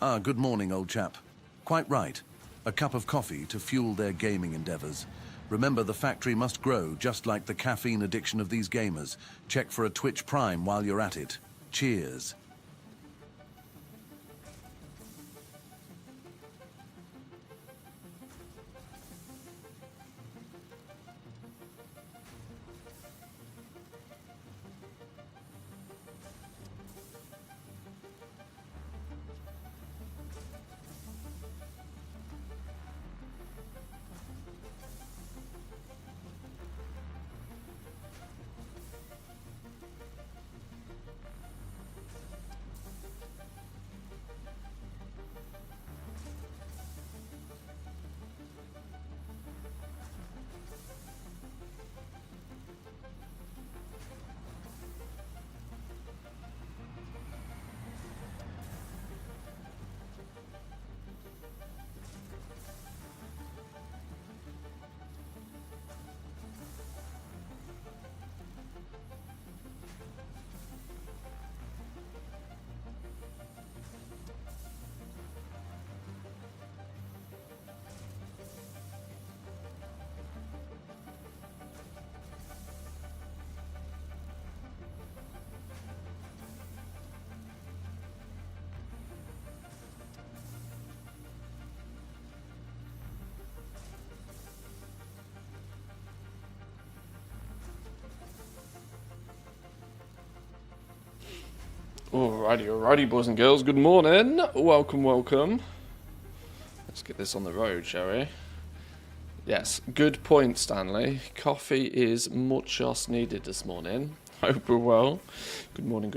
Ah, good morning, old chap. Quite right. A cup of coffee to fuel their gaming endeavors. Remember, the factory must grow, just like the caffeine addiction of these gamers. Check for a Twitch Prime while you're at it. Cheers. Alrighty, boys and girls. Good morning. Welcome. Let's get this on the road, shall we? Yes, good point, Stanley. Coffee is much as needed this morning. Hope we're well. Good morning.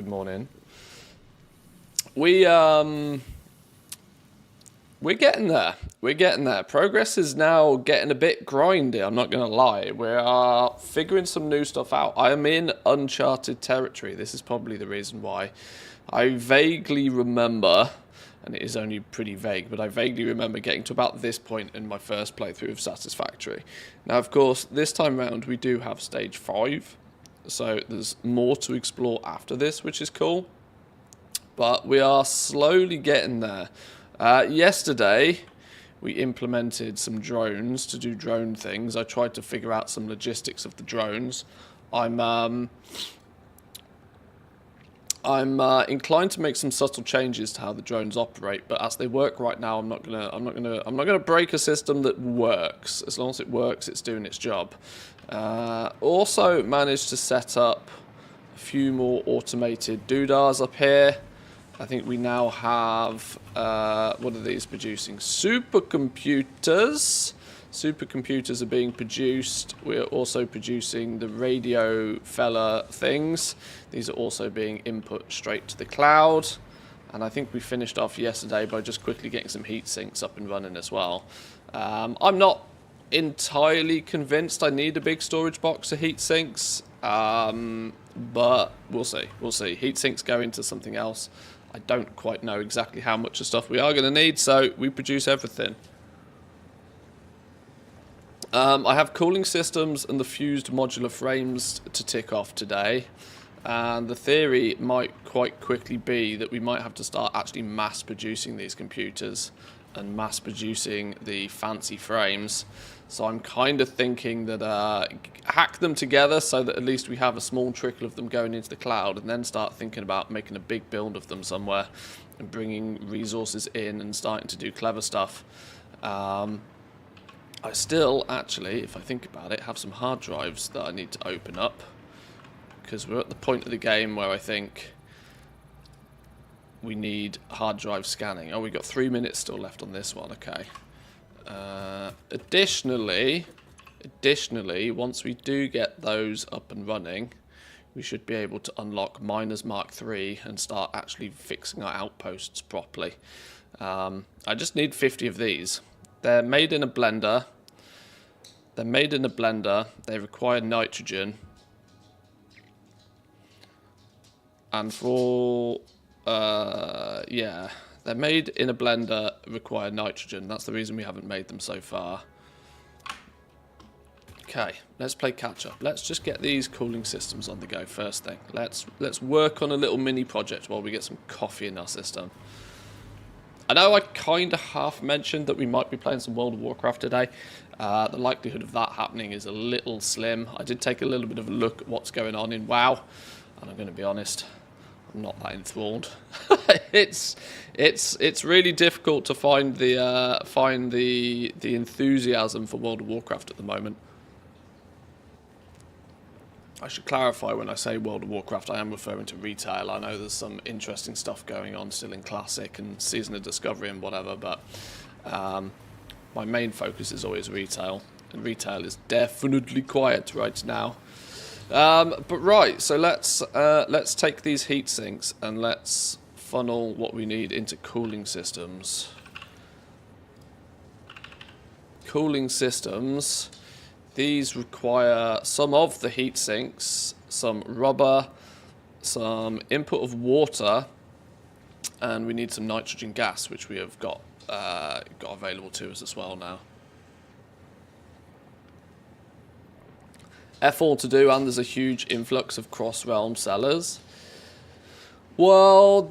We're getting there. Progress is now getting a bit grindy, I'm not going to lie. We are figuring some new stuff out. I am in uncharted territory. This is probably the reason why. I vaguely remember, and it is only pretty vague, but I vaguely remember getting to about this point in my first playthrough of Satisfactory. Now, of course, this time round we do have stage 5, so there's more to explore after this, which is cool. But we are slowly getting there. Yesterday, we implemented some drones to do drone things. I tried to figure out some logistics of the drones. I'm inclined to make some subtle changes to how the drones operate, but as they work right now, I'm not gonna break a system that works. As long as it works, it's doing its job. Also managed to set up a few more automated doodahs up here. I think we now have, what are these producing? Supercomputers. Supercomputers are being produced. We're also producing the radio fella things. These are also being input straight to the cloud. And I think we finished off yesterday by just quickly getting some heat sinks up and running as well. I'm not entirely convinced I need a big storage box of heat sinks. But we'll see. Heat sinks go into something else. I don't quite know exactly how much of stuff we are going to need, so we produce everything. I have cooling systems and the fused modular frames to tick off today. And the theory might quite quickly be that we might have to start actually mass producing these computers and mass producing the fancy frames. So I'm kind of thinking that hack them together so that at least we have a small trickle of them going into the cloud, and then start thinking about making a big build of them somewhere and bringing resources in and starting to do clever stuff. I still, actually, if I think about it, have some hard drives that I need to open up, because we're at the point of the game where I think we need hard drive scanning. Oh, we've got 3 minutes still left on this one, okay. Additionally, once we do get those up and running, we should be able to unlock Miners Mark III and start actually fixing our outposts properly. I just need 50 of these. They're made in a blender. They require nitrogen. And for, yeah, they're made in a blender, require nitrogen. That's the reason we haven't made them so far. Okay, let's play catch up. Let's just get these cooling systems on the go first thing. Let's work on a little mini project while we get some coffee in our system. I know I kind of half mentioned that we might be playing some World of Warcraft today. The likelihood of that happening is a little slim. I did take a little bit of a look at what's going on in WoW, and I'm going to be honest, I'm not that enthralled. it's really difficult to find the enthusiasm for World of Warcraft at the moment. I should clarify, when I say World of Warcraft, I am referring to retail. I know there's some interesting stuff going on still in Classic and Season of Discovery and whatever, but my main focus is always retail, and retail is definitely quiet right now. But right, so let's take these heat sinks and let's funnel what we need into cooling systems. Cooling systems. These require some of the heat sinks, some rubber, some input of water, and we need some nitrogen gas, which we have got available to us as well now. F all to do, and there's a huge influx of cross-realm sellers. Well,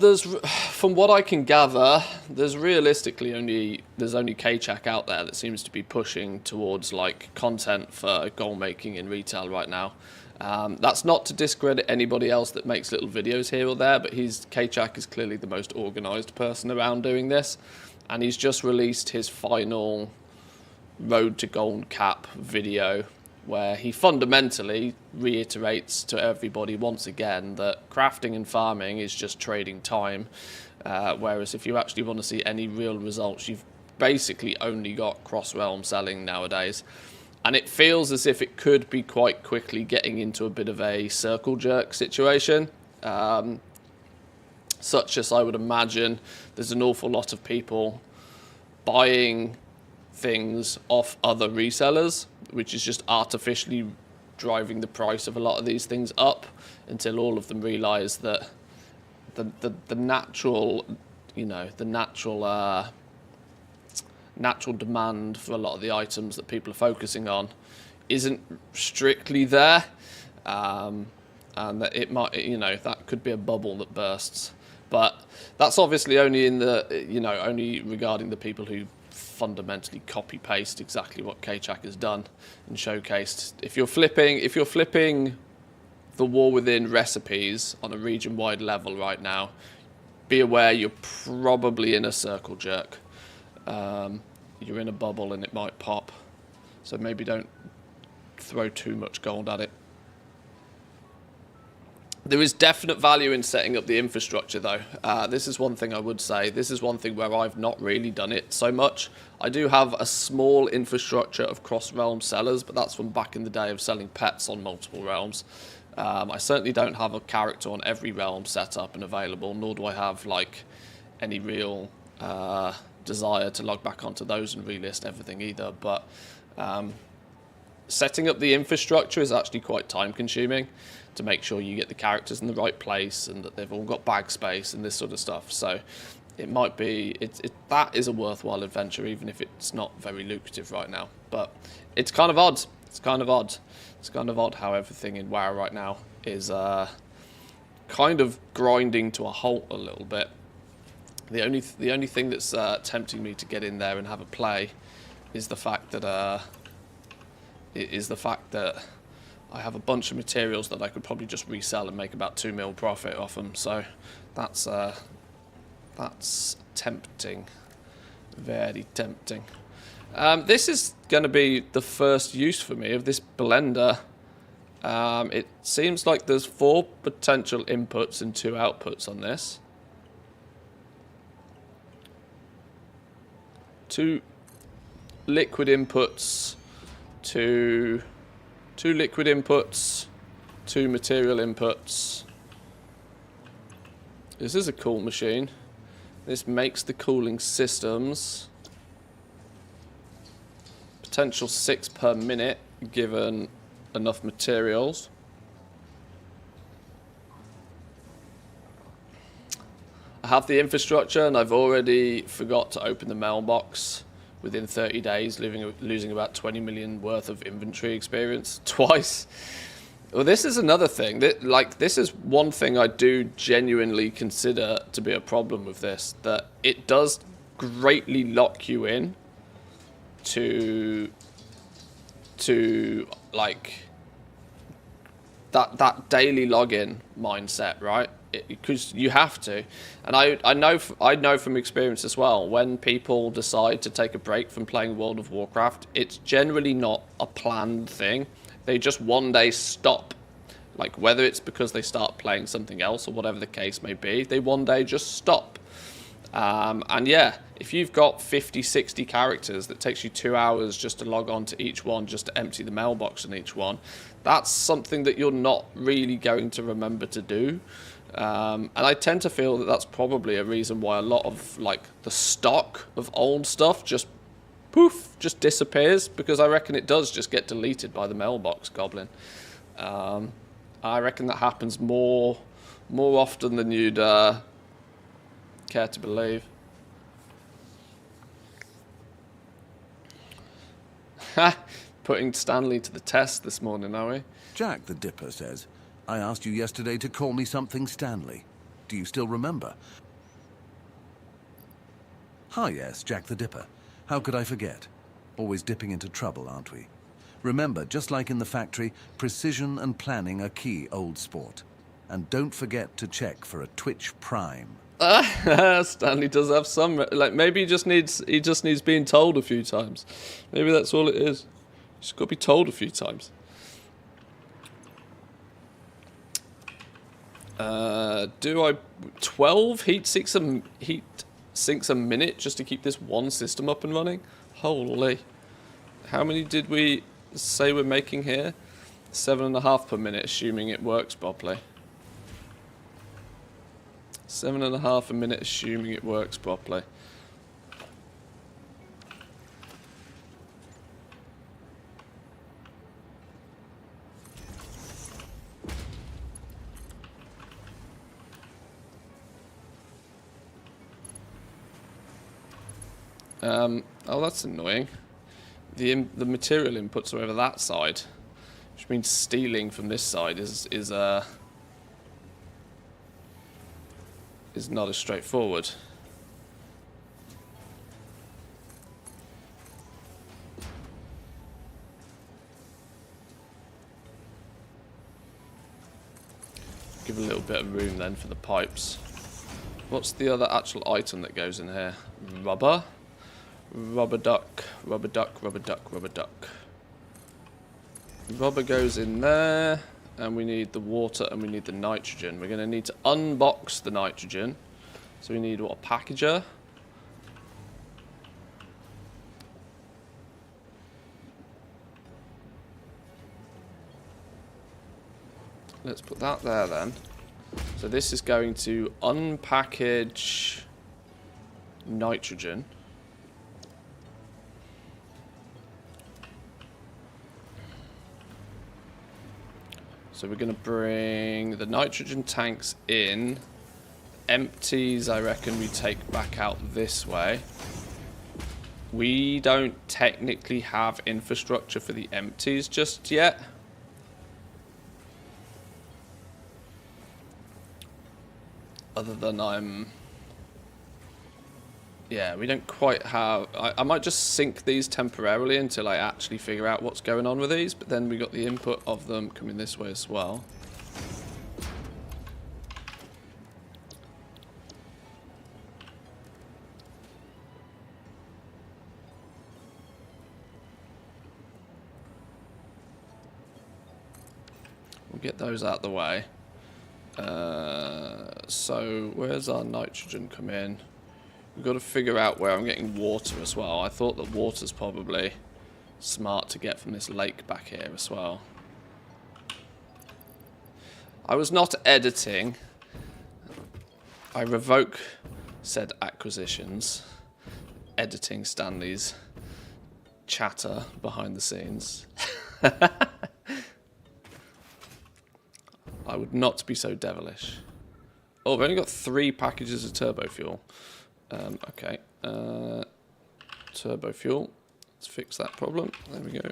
from what I can gather, there's realistically only K-Check out there that seems to be pushing towards like content for goal making in retail right now. That's not to discredit anybody else that makes little videos here or there, but K-Check is clearly the most organised person around doing this, and he's just released his final Road to Gold Cap video, where he fundamentally reiterates to everybody once again that crafting and farming is just trading time, whereas if you actually want to see any real results, you've basically only got cross-realm selling nowadays. And it feels as if it could be quite quickly getting into a bit of a circle jerk situation, such as I would imagine there's an awful lot of people buying things off other resellers, which is just artificially driving the price of a lot of these things up until all of them realize that the natural demand for a lot of the items that people are focusing on isn't strictly there, and that it might, that could be a bubble that bursts. But that's obviously only only regarding the people who fundamentally copy paste exactly what K-Check has done and showcased. If you're flipping the War Within recipes on a region-wide level right now, be aware you're probably in a circle jerk. You're in a bubble and it might pop, so maybe don't throw too much gold at it. There is definite value in setting up the infrastructure, though. This is one thing I would say. This is one thing where I've not really done it so much. I do have a small infrastructure of cross-realm sellers, but that's from back in the day of selling pets on multiple realms. I certainly don't have a character on every realm set up and available, nor do I have like any real desire to log back onto those and relist everything either. But setting up the infrastructure is actually quite time-consuming to make sure you get the characters in the right place and that they've all got bag space and this sort of stuff. So it might be, that is a worthwhile adventure, even if it's not very lucrative right now. But it's kind of odd. It's kind of odd. It's kind of odd how everything in WoW right now is kind of grinding to a halt a little bit. The only thing that's tempting me to get in there and have a play is the fact that I have a bunch of materials that I could probably just resell and make about 2 mil profit off them. So that's tempting, very tempting. This is going to be the first use for me of this blender. It seems like there's 4 potential inputs and 2 outputs on this. 2 liquid inputs, 2 liquid inputs, 2 material inputs. This is a cool machine. This makes the cooling systems. Potential 6 per minute, given enough materials. I have the infrastructure, and I've already forgot to open the mailbox within 30 days, losing about 20 million worth of inventory experience twice. Well, this is another thing. This is one thing I do genuinely consider to be a problem with this, that it does greatly lock you in to like that daily login mindset, right? Because you have to, and I know from experience as well, when people decide to take a break from playing World of Warcraft, it's generally not a planned thing. They just one day stop, like whether it's because they start playing something else or whatever the case may be, they one day just stop. And yeah, if you've got 50, 60 characters that takes you 2 hours just to log on to each one, just to empty the mailbox in each one, that's something that you're not really going to remember to do. And I tend to feel that that's probably a reason why a lot of like the stock of old stuff just poof, just disappears, because I reckon it does just get deleted by the mailbox goblin. I reckon that happens more often than you'd care to believe. Putting Stanley to the test this morning, are we? Jack the Dipper says, I asked you yesterday to call me something Stanley. Do you still remember? Ah, yes, Jack the Dipper. How could I forget? Always dipping into trouble, aren't we? Remember, just like in the factory, precision and planning are key, old sport. And don't forget to check for a Twitch Prime. Stanley does have some, like, maybe he just needs being told a few times. Maybe that's all it is. Just got to be told a few times. Do I 12 heat sinks a minute just to keep this one system up and running? Holy. How many did we say we're making here? 7.5 per minute, assuming it works properly. 7.5 a minute, assuming it works properly. Oh, that's annoying. The material inputs are over that side, which means stealing from this side is not as straightforward. Give a little bit of room then for the pipes. What's the other actual item that goes in here? Rubber? Rubber duck, rubber duck, rubber duck, rubber duck. Rubber goes in there, and we need the water and we need the nitrogen. We're going to need to unbox the nitrogen. So we need, what, a packager? Let's put that there then. So this is going to unpackage nitrogen. So we're going to bring the nitrogen tanks in. Empties, I reckon we take back out this way. We don't technically have infrastructure for the empties just yet. Other than yeah, we don't quite have... I might just sink these temporarily until I actually figure out what's going on with these, but then we got the input of them coming this way as well. We'll get those out of the way. So where's our nitrogen come in? We've got to figure out where I'm getting water as well. I thought that water's probably smart to get from this lake back here as well. I was not editing. I revoke said acquisitions. Editing Stanley's chatter behind the scenes. I would not be so devilish. Oh, we've only got 3 packages of turbo fuel. Okay. Turbo fuel. Let's fix that problem. There we go.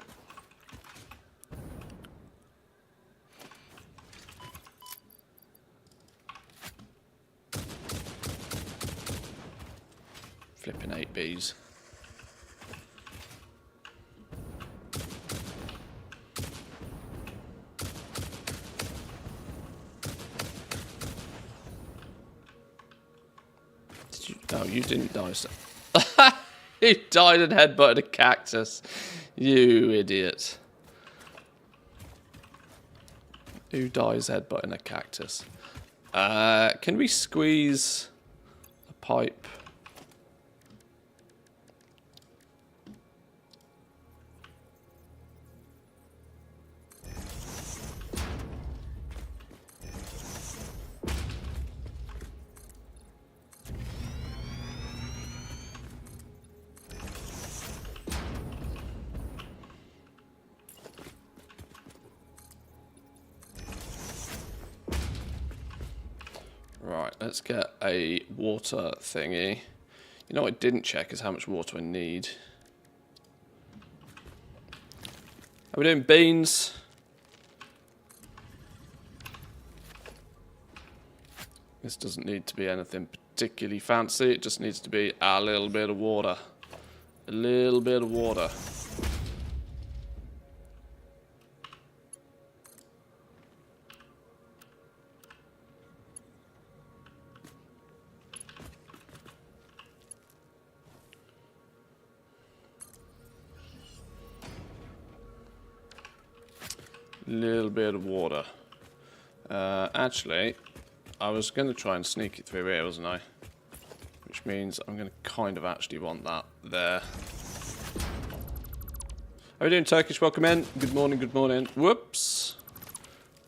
Flipping you didn't die, sir. You died and headbutted a cactus. You idiot. Who dies headbutting a cactus? Can we squeeze a pipe? Right, let's get a water thingy. You know what I didn't check is how much water I need. Are we doing beans? This doesn't need to be anything particularly fancy. It just needs to be a little bit of water. A little bit of water. Little bit of water. Actually, I was going to try and sneak it through here, wasn't I? Which means I'm going to kind of actually want that there. How are we doing, Turkish? Welcome in. Good morning, good morning. Whoops.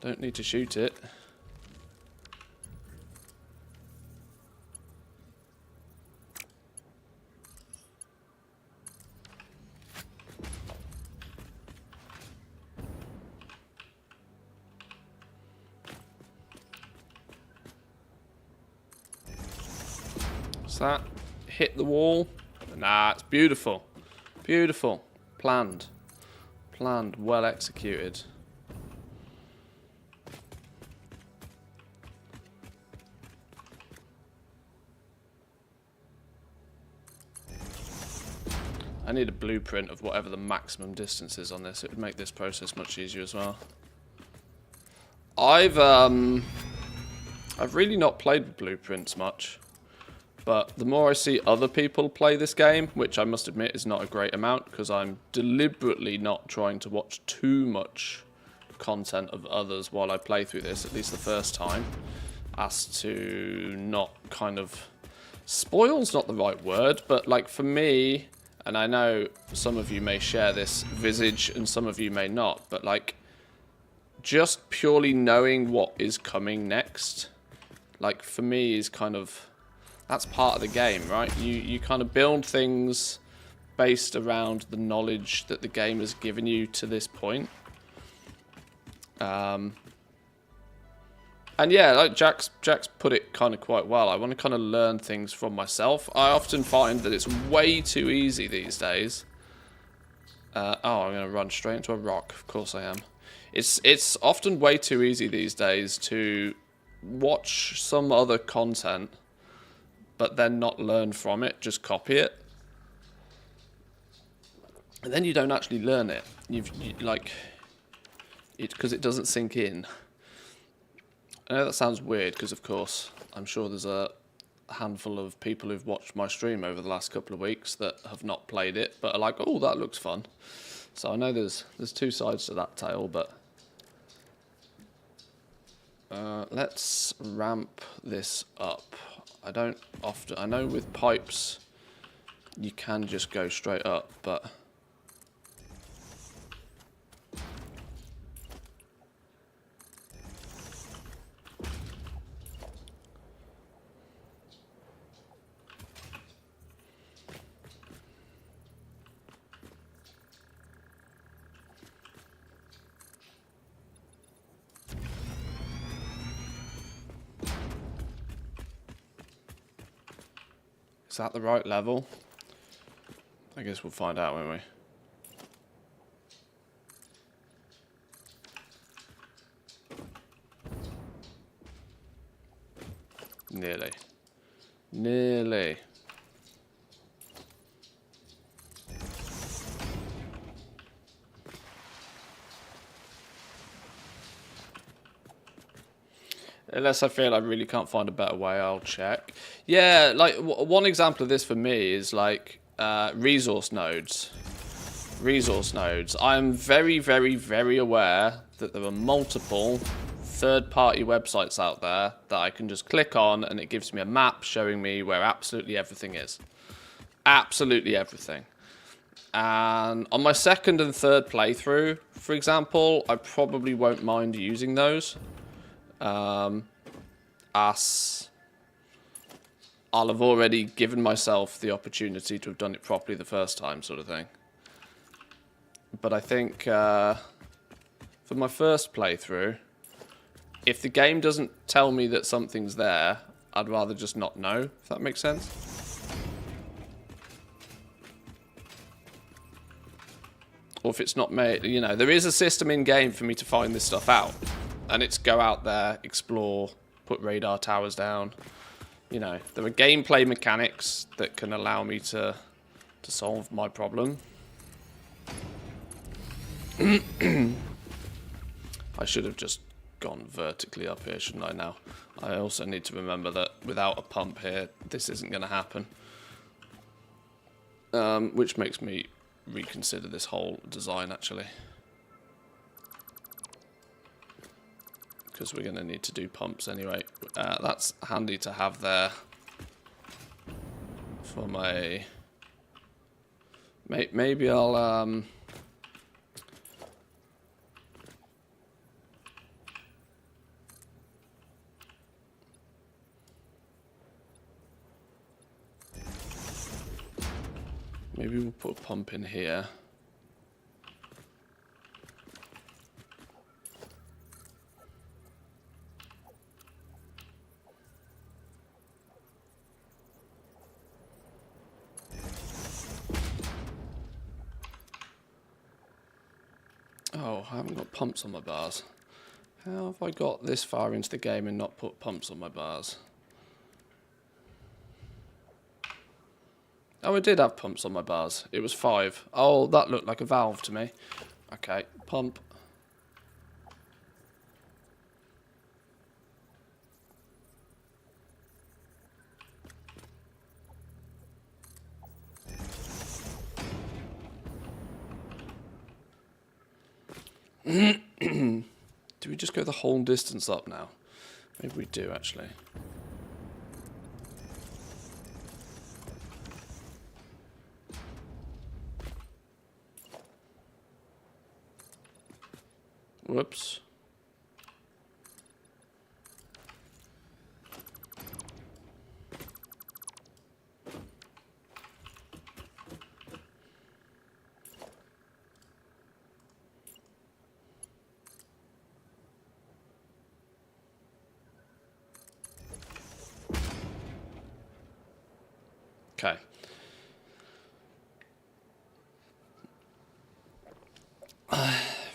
Don't need to shoot it. That hit the wall. Nah, it's beautiful. Beautiful. Planned. Planned. Well executed. I need a blueprint of whatever the maximum distance is on this. It would make this process much easier as well. I've really not played with blueprints much. But the more I see other people play this game, which I must admit is not a great amount, because I'm deliberately not trying to watch too much content of others while I play through this, at least the first time, as to not kind of... Spoil's not the right word, but like for me, and I know some of you may share this visage and some of you may not, but like just purely knowing what is coming next, like for me is kind of... That's part of the game, right? You kind of build things based around the knowledge that the game has given you to this point. And yeah, like Jack's put it kind of quite well. I want to kind of learn things from myself. I often find that it's way too easy these days. Oh, I'm going to run straight into a rock. Of course I am. It's often way too easy these days to watch some other content but then not learn from it, just copy it. And then you don't actually learn it. Because it doesn't sink in. I know that sounds weird, because of course, I'm sure there's a handful of people who've watched my stream over the last couple of weeks that have not played it, but are like, oh, that looks fun. So I know there's two sides to that tale, but... let's ramp this up. I know with pipes you can just go straight up, but is that the right level? I guess we'll find out, won't we? Nearly. Nearly. Unless I feel I really can't find a better way, I'll check. Yeah, like one example of this for me is like resource nodes. Resource nodes. I'm very, very, very aware that there are multiple third-party websites out there that I can just click on and it gives me a map showing me where absolutely everything is. Absolutely everything. And on my second and third playthrough, for example, I probably won't mind using those. As I'll have already given myself the opportunity to have done it properly the first time, sort of thing. But I think for my first playthrough, if the game doesn't tell me that something's there, I'd rather just not know, if that makes sense. Or if it's not made, you know, there is a system in game for me to find this stuff out. And it's go out there, explore, put radar towers down. You know, there are gameplay mechanics that can allow me to solve my problem. I should have just gone vertically up here, shouldn't I now? I also need to remember that without a pump here, this isn't going to happen. Which makes me reconsider this whole design, actually. Because we're going to need to do pumps anyway. That's handy to have there for my... Maybe I'll... Maybe we'll put a pump in here. Oh, I haven't got pumps on my bars. How have I got this far into the game and not put pumps on my bars? Oh, I did have pumps on my bars. It was 5. Oh, that looked like a valve to me. Okay, pump. Do we just go the whole distance up now? Maybe we do, actually. Whoops. Okay.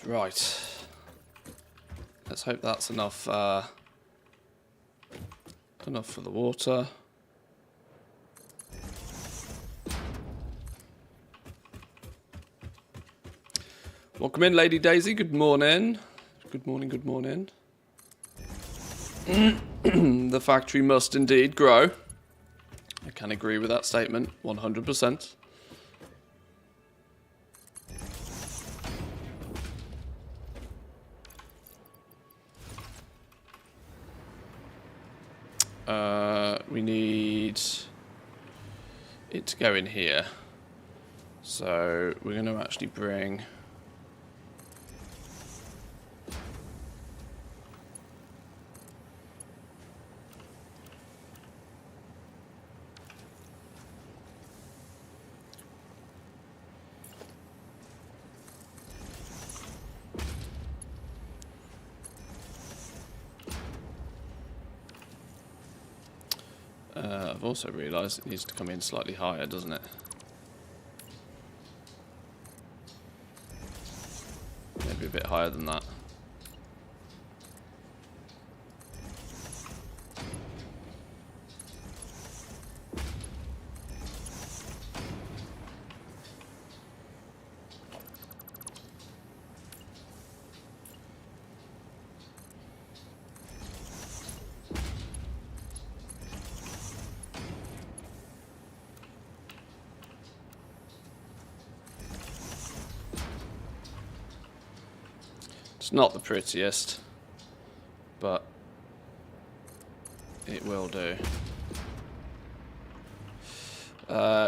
Right. Let's hope that's enough. Enough for the water. Welcome in, Lady Daisy. Good morning. Good morning. Good morning. The factory must indeed grow. I can agree with that statement, 100%. We need it to go in here. So we're going to actually bring... I've also realised it needs to come in slightly higher, doesn't it? Maybe a bit higher than that. It's not the prettiest, but it will do.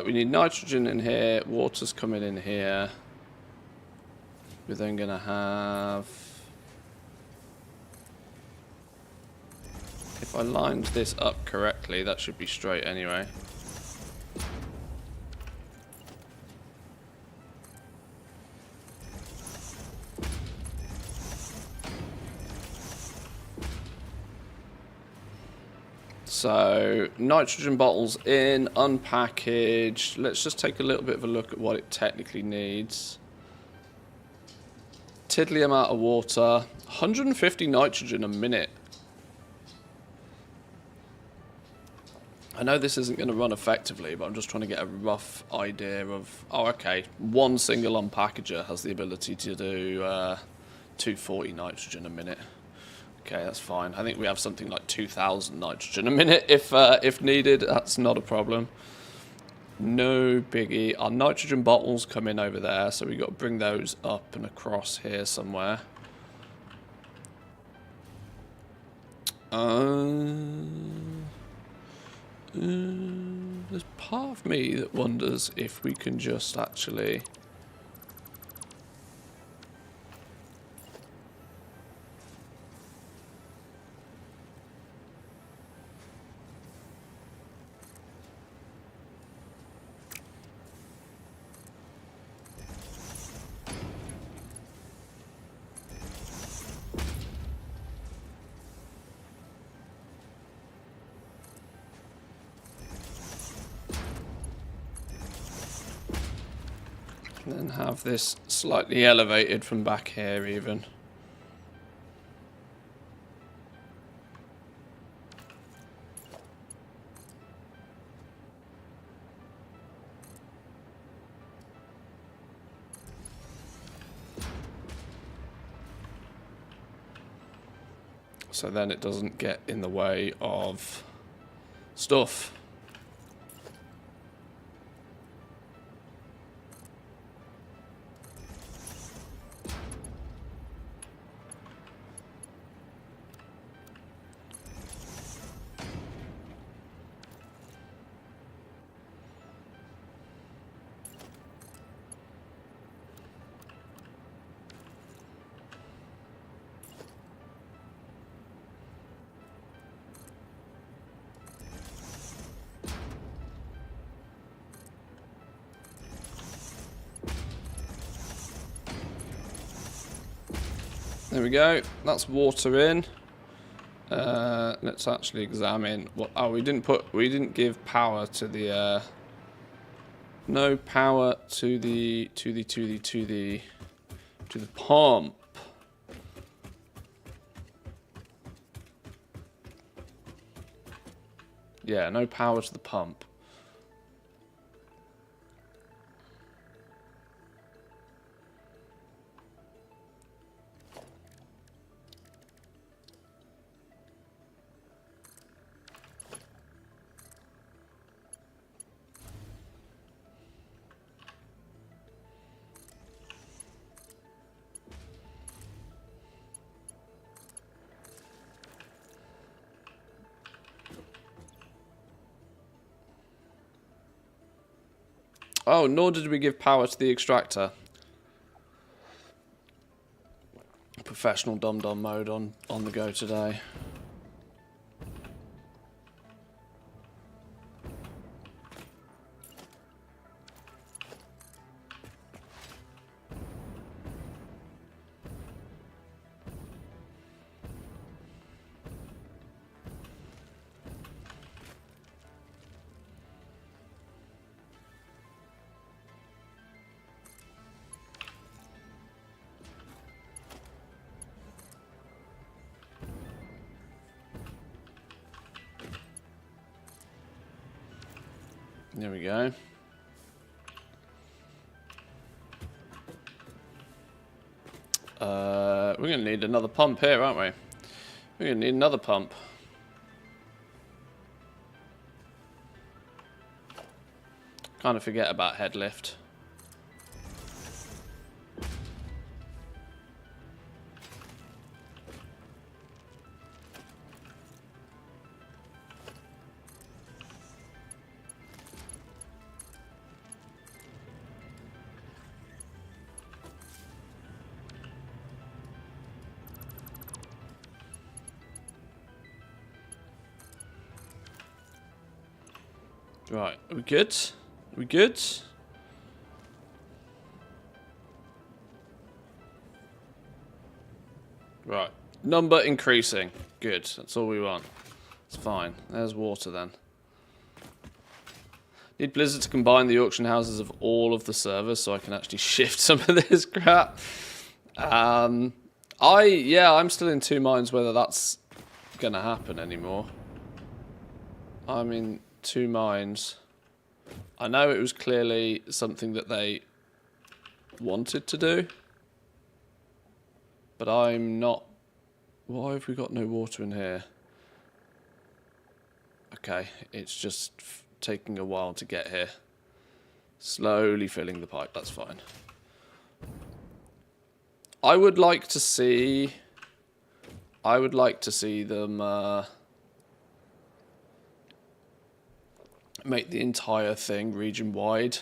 We need nitrogen in here. Water's coming in here. We're then going to have... If I lined this up correctly, that should be straight anyway. So, nitrogen bottles in, unpackaged. Let's just take a little bit of a look at what it technically needs. Tiddly amount of water. 150 nitrogen a minute. I know this isn't going to run effectively, but I'm just trying to get a rough idea of... Oh, okay. One single unpackager has the ability to do 240 nitrogen a minute. Okay, that's fine. I think we have something like 2,000 nitrogen a minute if needed. That's not a problem. No biggie. Our nitrogen bottles come in over there, so we've got to bring those up and across here somewhere. There's part of me that wonders if we can just actually... And then have this slightly elevated from back here even. So then it doesn't get in the way of stuff. There we go. That's water in. Let's actually examine what. Oh, we didn't give power to the. No power to the pump. Yeah, no power to the pump. Oh, nor did we give power to the extractor. Professional dum-dum mode on the go today. There we go. We're going to need another pump here, aren't we? We're going to need another pump. Kind of forget about head lift. Right, are we good? Are we good? Right, number increasing. Good, that's all we want. It's fine. There's water then. Need Blizzard to combine the auction houses of all of the servers so I can actually shift some of this crap. I'm still in two minds whether that's gonna happen anymore. I'm in two minds. I know it was clearly something that they wanted to do, but I'm not. Why have we got no water in here? Okay, it's just taking a while to get here. Slowly filling the pipe, that's fine. I would like to see them make the entire thing region-wide.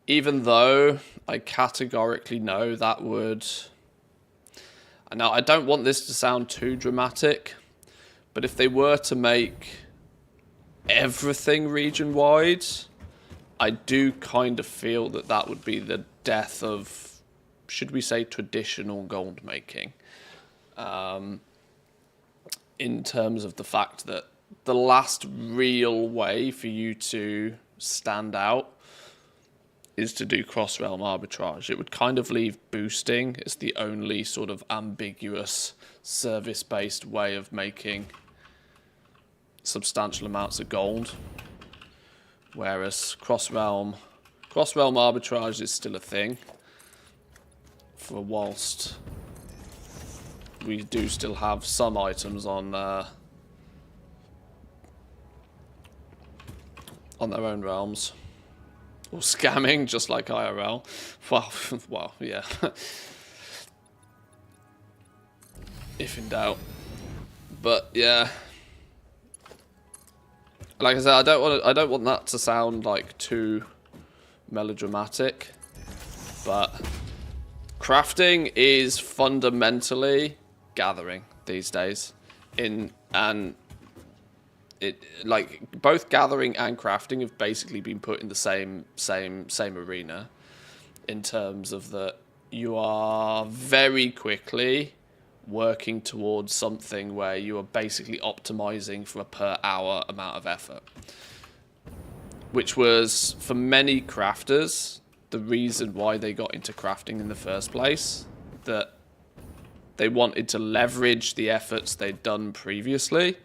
Even though I categorically know that would... Now, I don't want this to sound too dramatic, but if they were to make everything region-wide, I do kind of feel that that would be the death of, should we say, traditional gold making. In terms of the fact that the last real way for you to stand out is to do cross-realm arbitrage. It would kind of leave boosting as the only sort of ambiguous service-based way of making substantial amounts of gold. Whereas cross-realm arbitrage is still a thing. For whilst we do still have some items on their own realms. Or scamming, just like IRL. Well, yeah. If in doubt. But yeah. Like I said, I don't want that to sound like too melodramatic. But crafting is fundamentally gathering these days. Like both gathering and crafting have basically been put in the same arena, in terms of that you are very quickly working towards something where you are basically optimizing for a per hour amount of effort, which was for many crafters the reason why they got into crafting in the first place, that they wanted to leverage the efforts they'd done previously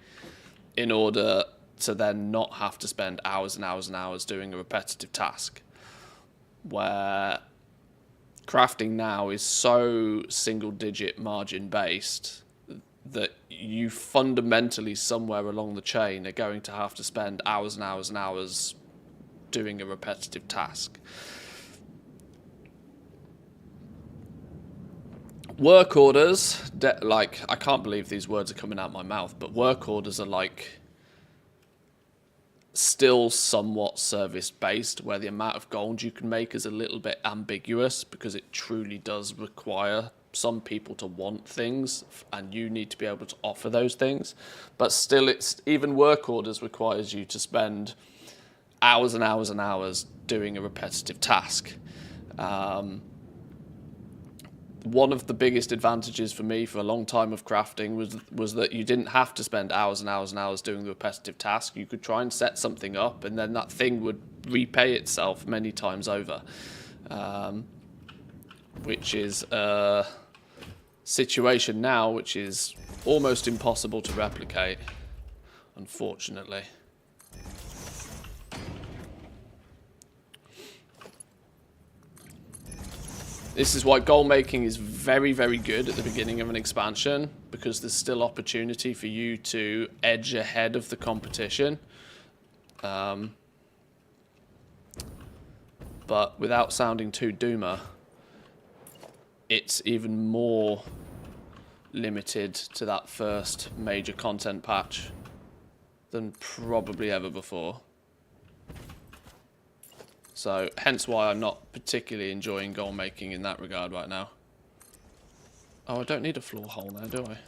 in order to then not have to spend hours and hours and hours doing a repetitive task. Where crafting now is so single-digit margin-based that you fundamentally, somewhere along the chain, are going to have to spend hours and hours and hours doing a repetitive task. Work orders, like, I can't believe these words are coming out my mouth, but work orders are like still somewhat service-based, where the amount of gold you can make is a little bit ambiguous, because it truly does require some people to want things, and you need to be able to offer those things. But still, even work orders requires you to spend hours and hours and hours doing a repetitive task. One of the biggest advantages for me for a long time of crafting was that you didn't have to spend hours and hours and hours doing the repetitive task. You could try and set something up, and then that thing would repay itself many times over, which is a situation now which is almost impossible to replicate, unfortunately. This is why goal making is very, very good at the beginning of an expansion, because there's still opportunity for you to edge ahead of the competition. But without sounding too doomer, it's even more limited to that first major content patch than probably ever before. So, hence why I'm not particularly enjoying goal making in that regard right now. Oh, I don't need a floor hole now, do I?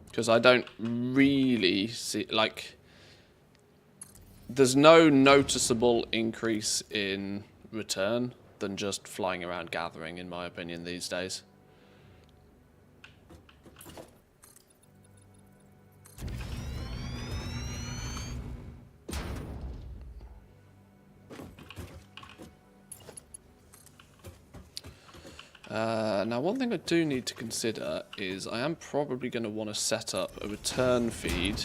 Because I don't really see, like, there's no noticeable increase in return than just flying around gathering, in my opinion, these days. Now, one thing I do need to consider is I am probably going to want to set up a return feed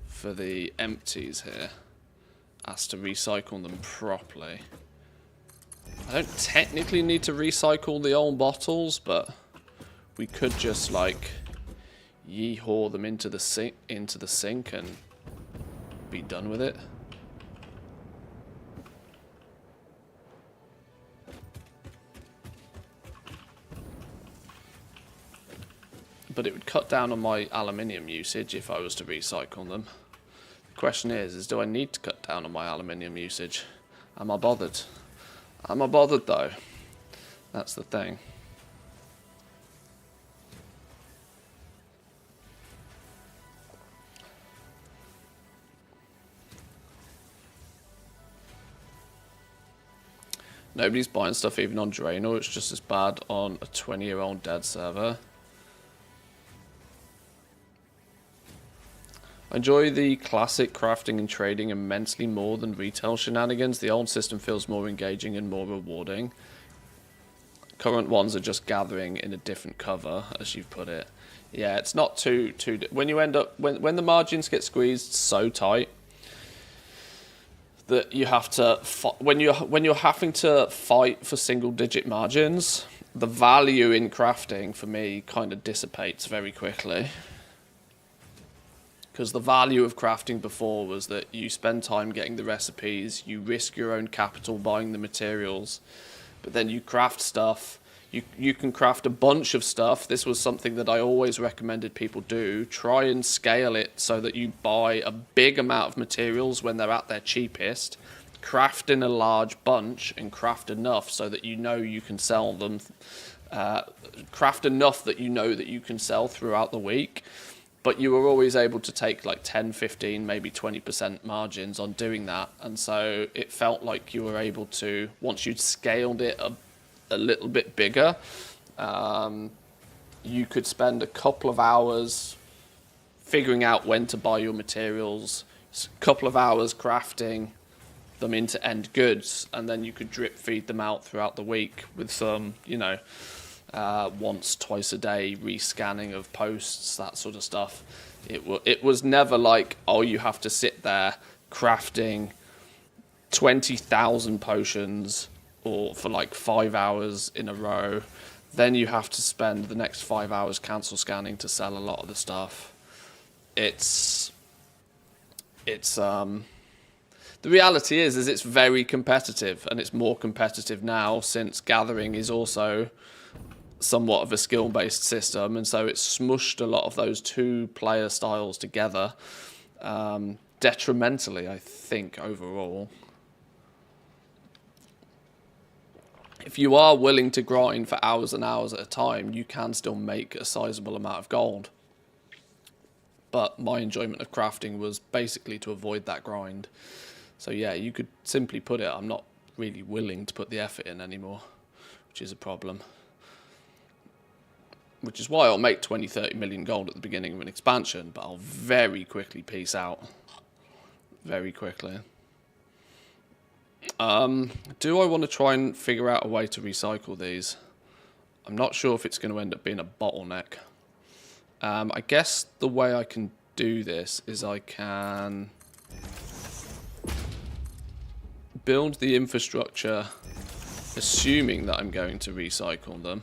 for the empties here, as to recycle them properly. I don't technically need to recycle the old bottles, but we could just like yee-haw them into the sink and be done with it. But it would cut down on my aluminium usage if I was to recycle them. The question is do I need to cut down on my aluminium usage? Am I bothered? Am I bothered though? That's the thing. Nobody's buying stuff even on Draenor. It's just as bad on a 20-year-old dead server. I enjoy the classic crafting and trading immensely more than retail shenanigans. The old system feels more engaging and more rewarding. Current ones are just gathering in a different cover, as you've put it. Yeah, it's not too when you end up when the margins get squeezed so tight that you have to when you're having to fight for single-digit margins, the value in crafting for me kind of dissipates very quickly. Because the value of crafting before was that you spend time getting the recipes, you risk your own capital buying the materials, but then you craft stuff. You can craft a bunch of stuff. This was something that I always recommended people do. Try and scale it so that you buy a big amount of materials when they're at their cheapest, craft in a large bunch, and craft enough so that you know you can sell them. Craft enough that you know that you can sell throughout the week. But you were always able to take like 10, 15, maybe 20% margins on doing that. And so it felt like you were able to, once you'd scaled it a little bit bigger, you could spend a couple of hours figuring out when to buy your materials, a couple of hours crafting them into end goods, and then you could drip feed them out throughout the week with some, once, twice a day rescanning of posts, that sort of stuff. It was never like, oh, you have to sit there crafting 20,000 potions or for like 5 hours in a row. Then you have to spend the next 5 hours cancel scanning to sell a lot of the stuff. The reality is it's very competitive, and it's more competitive now since gathering is also somewhat of a skill-based system, and so it's smushed a lot of those two player styles together detrimentally, I think, overall. If you are willing to grind for hours and hours at a time, you can still make a sizable amount of gold. But my enjoyment of crafting was basically to avoid that grind. So yeah, you could simply put it, I'm not really willing to put the effort in anymore, which is a problem. Which is why I'll make 20, 30 million gold at the beginning of an expansion, but I'll very quickly peace out. Very quickly. Do I want to try and figure out a way to recycle these? I'm not sure if it's going to end up being a bottleneck. I guess the way I can do this is I can build the infrastructure assuming that I'm going to recycle them,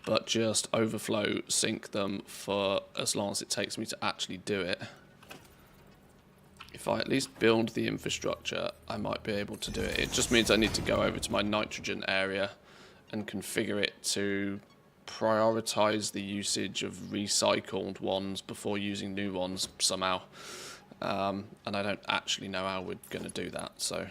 but just overflow sync them for as long as it takes me to actually do it. If I at least build the infrastructure, I might be able to do it. It just means I need to go over to my nitrogen area and configure it to prioritize the usage of recycled ones before using new ones somehow. And I don't actually know how we're going to do that, so...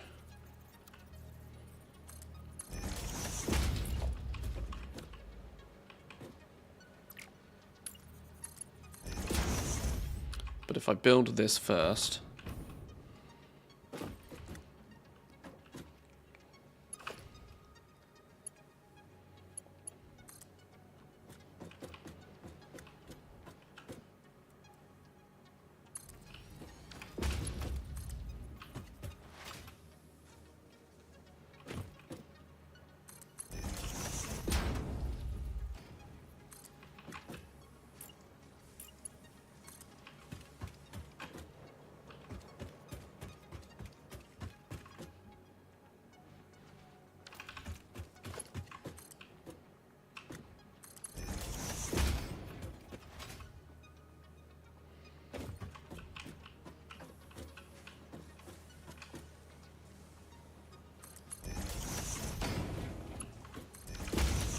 if I build this first.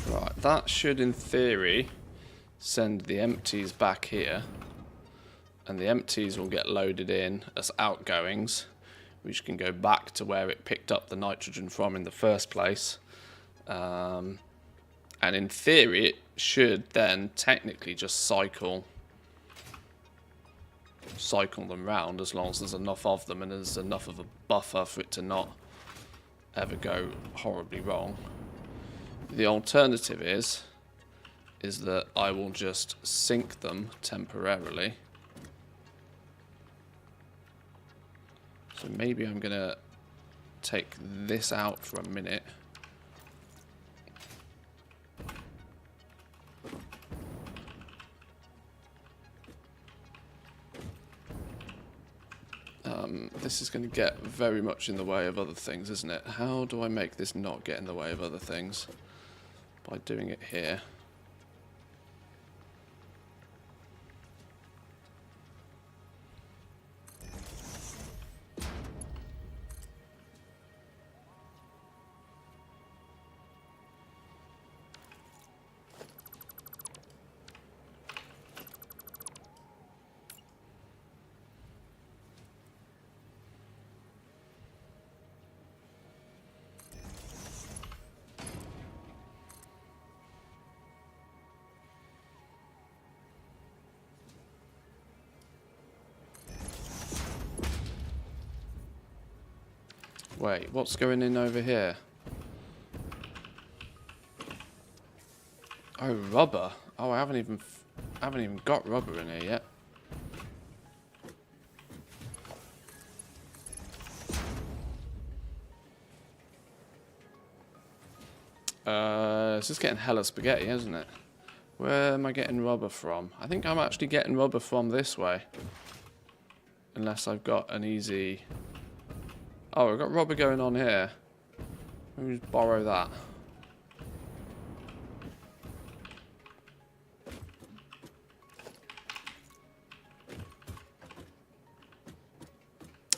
Right, that should in theory send the empties back here, and the empties will get loaded in as outgoings, which can go back to where it picked up the nitrogen from in the first place. And in theory it should then technically just cycle them round, as long as there's enough of them and there's enough of a buffer for it to not ever go horribly wrong. The alternative is that I will just sink them temporarily. So maybe I'm going to take this out for a minute. This is going to get very much in the way of other things, isn't it? How do I make this not get in the way of other things? By doing it here. Wait, what's going in over here? Oh, rubber. Oh, I haven't even got rubber in here yet. It's just getting hella spaghetti, isn't it? Where am I getting rubber from? I think I'm actually getting rubber from this way. Unless I've got an easy... Oh, I've got rubber going on here. Let me just borrow that.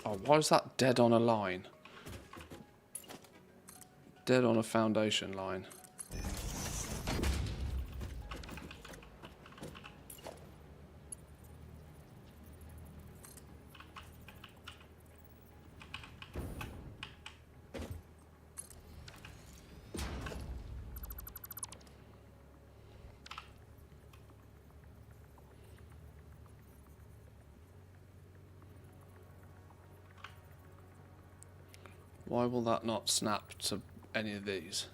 Oh, why is that dead on a line? Dead on a foundation line. Why will that not snap to any of these?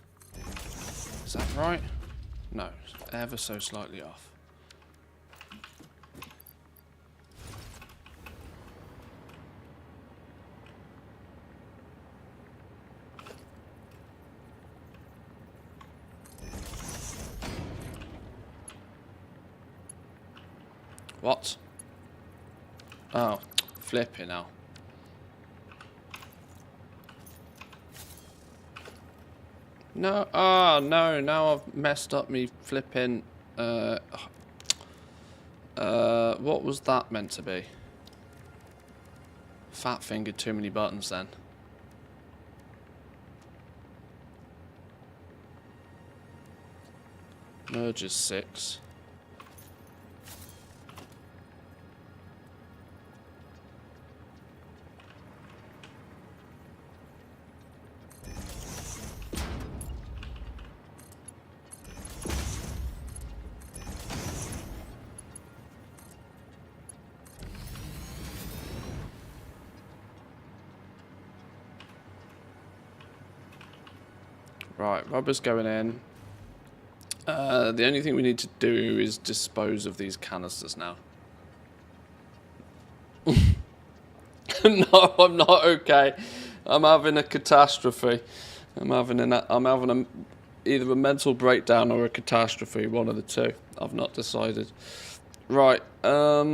Is that right? No, it's ever so slightly off. What? Oh, flipping hell. No, no, now I've messed up me flipping, what was that meant to be? Fat fingered too many buttons then. Merge is 6. Right, rubber's going in. The only thing we need to do is dispose of these canisters now. No, I'm not okay. I'm having a catastrophe. I'm having either a mental breakdown or a catastrophe, one of the two. I've not decided. Right, there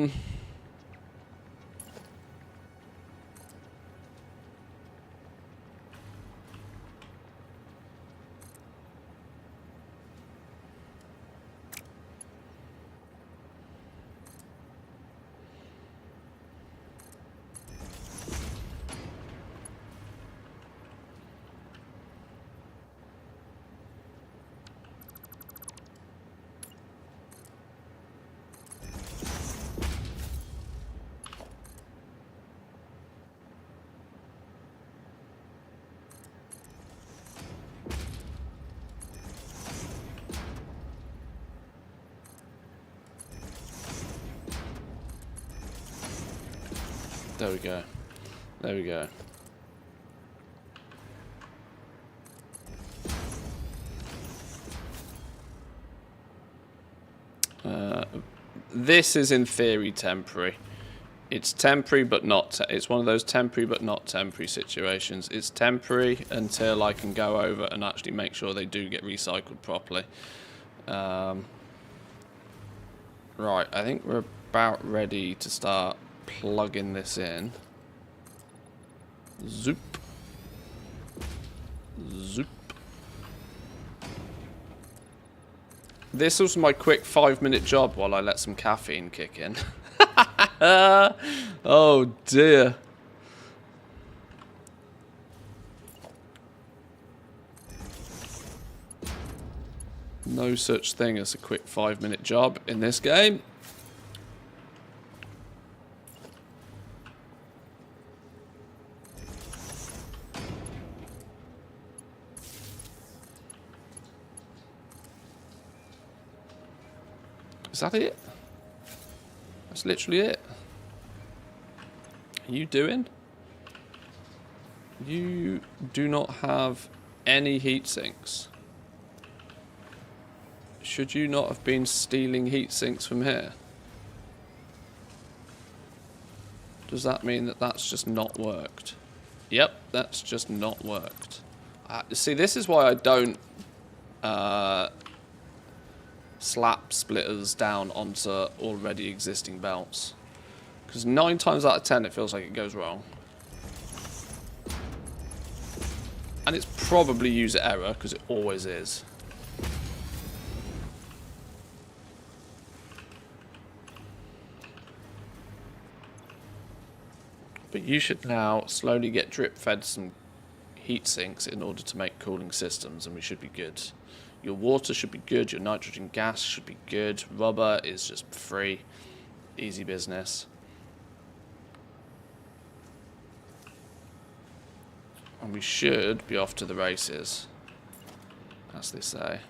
we go. There we go. This is in theory temporary. It's temporary but not... it's one of those temporary but not temporary situations. It's temporary until I can go over and actually make sure they do get recycled properly. Right, I think we're about ready to start plugging this in. Zoop. Zoop. This was my quick 5-minute job while I let some caffeine kick in. Oh dear. No such thing as a quick 5-minute job in this game. Is that it? That's literally it. Are you doing? You do not have any heat sinks. Should you not have been stealing heat sinks from here? Does that mean that that's just not worked? Yep, that's just not worked. See, this is why I don't slap splitters down onto already existing belts. Because 9 times out of 10 it feels like it goes wrong. And it's probably user error, because it always is. But you should now slowly get drip fed some heat sinks in order to make cooling systems, and we should be good. Your water should be good, your nitrogen gas should be good, rubber is just free, easy business. And we should be off to the races, as they say.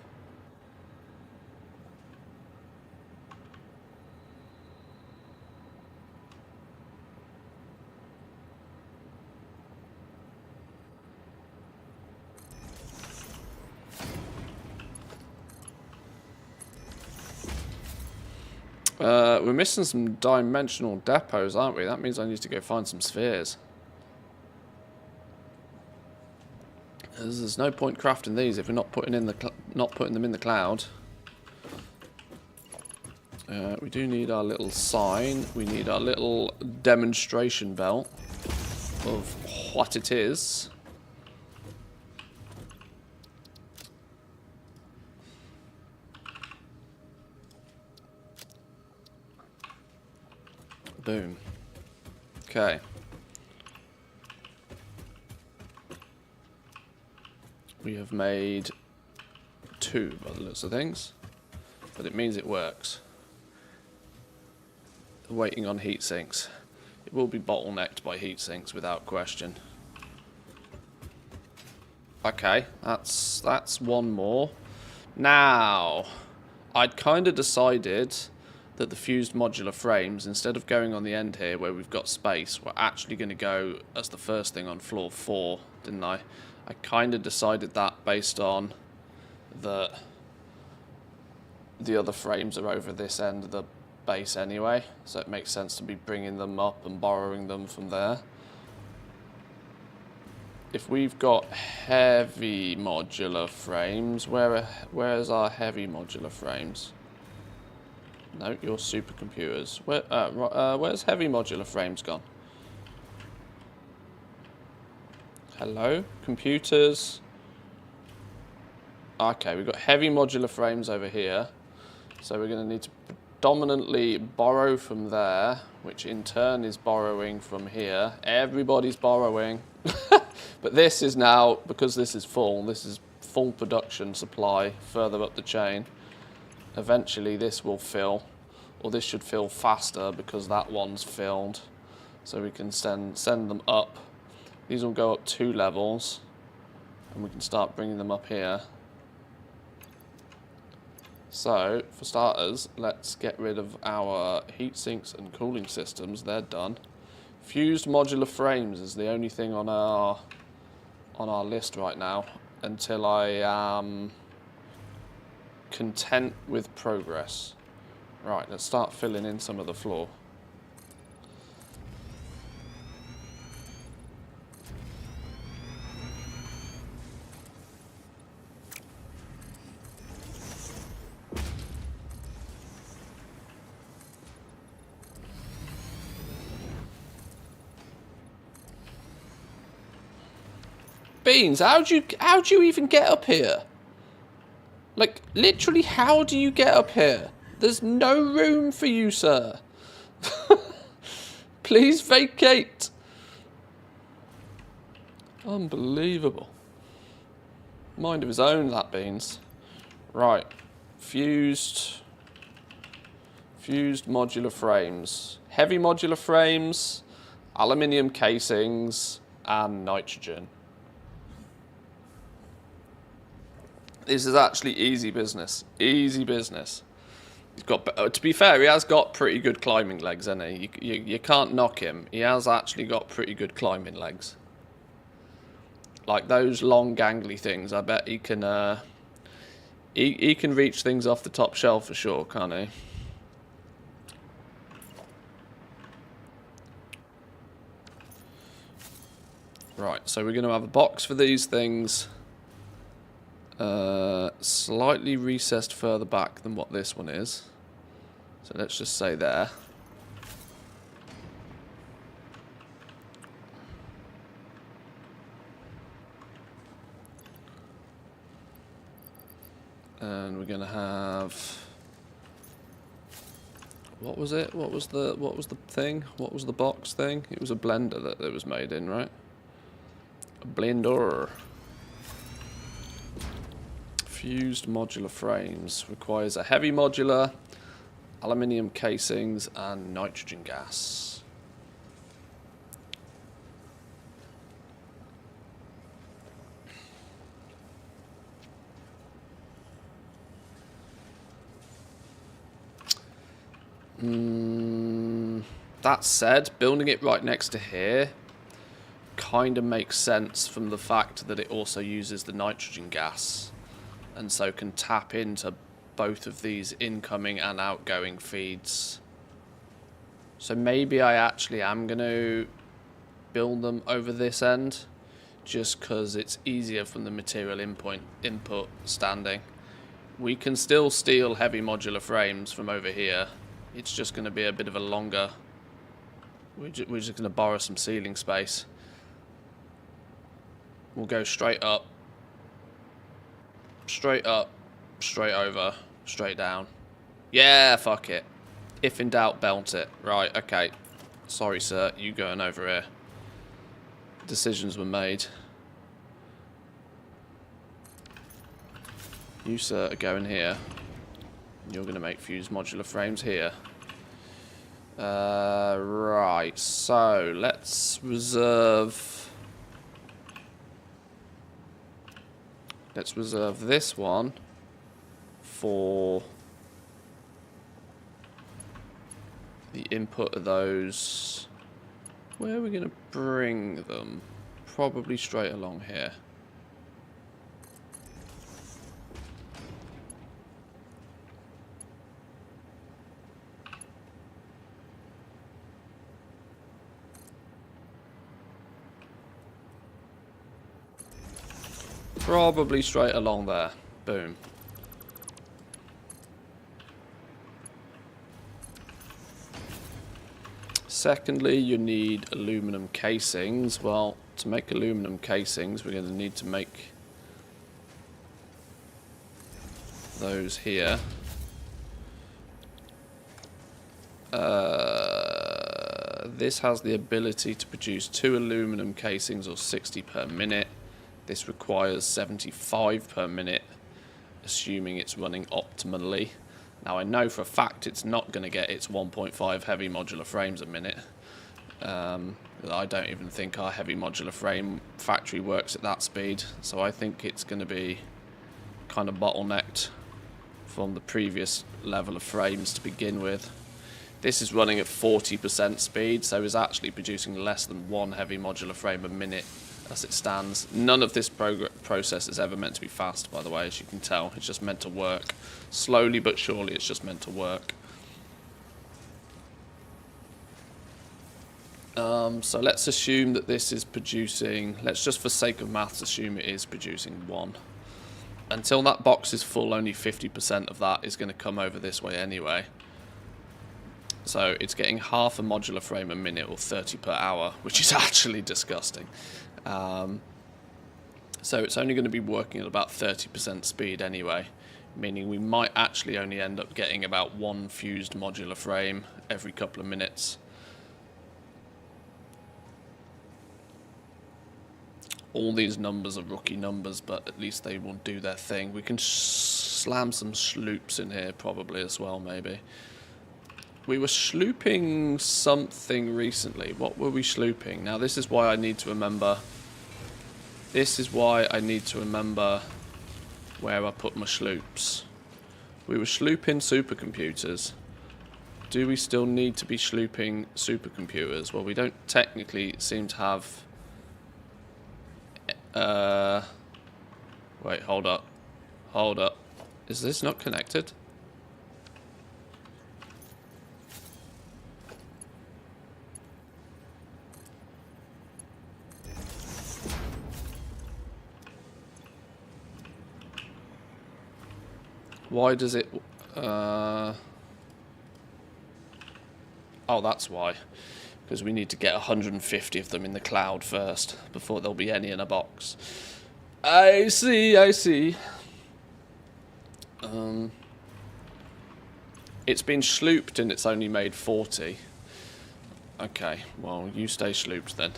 We're missing some dimensional depots, aren't we? That means I need to go find some spheres. There's no point crafting these if we're not putting them in the cloud. We do need our little sign. We need our little demonstration belt of what it is. Boom. Okay. We have made 2 by the looks of things, but it means it works. Waiting on heat sinks. It will be bottlenecked by heat sinks without question. Okay, that's 1 more. Now, I'd kind of decided that the fused modular frames, instead of going on the end here where we've got space, were actually going to go as the first thing on floor 4, didn't I? I kind of decided that based on the other frames are over this end of the base anyway, so it makes sense to be bringing them up and borrowing them from there. If we've got heavy modular frames, where's our heavy modular frames? No, you're supercomputers. Where's heavy modular frames gone? Hello, computers. Okay, we've got heavy modular frames over here. So we're going to need to predominantly borrow from there, which in turn is borrowing from here. Everybody's borrowing. But this is now, because this is full production supply further up the chain. Eventually this will fill, or this should fill faster because that one's filled. So we can send them up. These will go up 2 levels, and we can start bringing them up here. So, for starters, let's get rid of our heat sinks and cooling systems. They're done. Fused modular frames is the only thing on our list right now, until I am content with progress. Right, let's start filling in some of the floor. Beans, how'd you even get up here? Like, literally, how do you get up here? There's no room for you, sir. Please vacate. Unbelievable. Mind of his own, that Beans. Right, fused modular frames. Heavy modular frames, aluminium casings, and nitrogen. This is actually easy business. Easy business. He's got, to be fair, he has got pretty good climbing legs, hasn't he? You can't knock him. He has actually got pretty good climbing legs. Like those long gangly things, I bet he can he can reach things off the top shelf for sure, can't he? Right, so we're going to have a box for these things. Slightly recessed further back than what this one is. So let's just say there. And we're gonna have, what was it? What was the thing? What was the box thing? It was a blender that it was made in, right? A blender. Fused modular frames requires a heavy modular, aluminium casings, and nitrogen gas. That said, building it right next to here kind of makes sense from the fact that it also uses the nitrogen gas, and so can tap into both of these incoming and outgoing feeds. So maybe I actually am going to build them over this end, just because it's easier from the material input standing. We can still steal heavy modular frames from over here. It's just going to be a bit of a longer... We're just going to borrow some ceiling space. We'll go straight up, straight over, straight down. Yeah, fuck it. If in doubt, belt it. Right, okay. Sorry, sir, you going over here. Decisions were made. You, sir, are going here. You're going to make fused modular frames here. Right, so let's reserve... Let's reserve this one for the input of those. Where are we going to bring them? Probably straight along here. Probably straight along there. Boom. Secondly, you need aluminum casings. Well, to make aluminum casings, we're going to need to make those here. This has the ability to produce 2 aluminum casings or 60 per minute. This requires 75 per minute, assuming it's running optimally. Now I know for a fact it's not going to get its 1.5 heavy modular frames a minute. I don't even think our heavy modular frame factory works at that speed, so I think it's going to be kind of bottlenecked from the previous level of frames to begin with. This is running at 40% speed, so is actually producing less than 1 heavy modular frame a minute as it stands. None of this process is ever meant to be fast, by the way, as you can tell. It's just meant to work. Slowly but surely, it's just meant to work. So let's assume that this is producing, let's just for sake of maths assume it is producing 1. Until that box is full, only 50% of that is going to come over this way anyway. So it's getting half a modular frame a minute, or 30 per hour, which is actually disgusting. So it's only going to be working at about 30% speed anyway, meaning we might actually only end up getting about 1 fused modular frame every couple of minutes. All these numbers are rookie numbers, but at least they will do their thing. We can slam some sloops in here probably as well, maybe. We were slooping something recently. What were we slooping? Now this is why I need to remember. This is why I need to remember where I put my sloops. We were slooping supercomputers. Do we still need to be slooping supercomputers? Well, we don't technically seem to have... Wait, hold up. Hold up. Is this not connected? Why does it... Oh, that's why. Because we need to get 150 of them in the cloud first, before there'll be any in a box. I see, I see. It's been slooped and it's only made 40. Okay, well, you stay slooped then.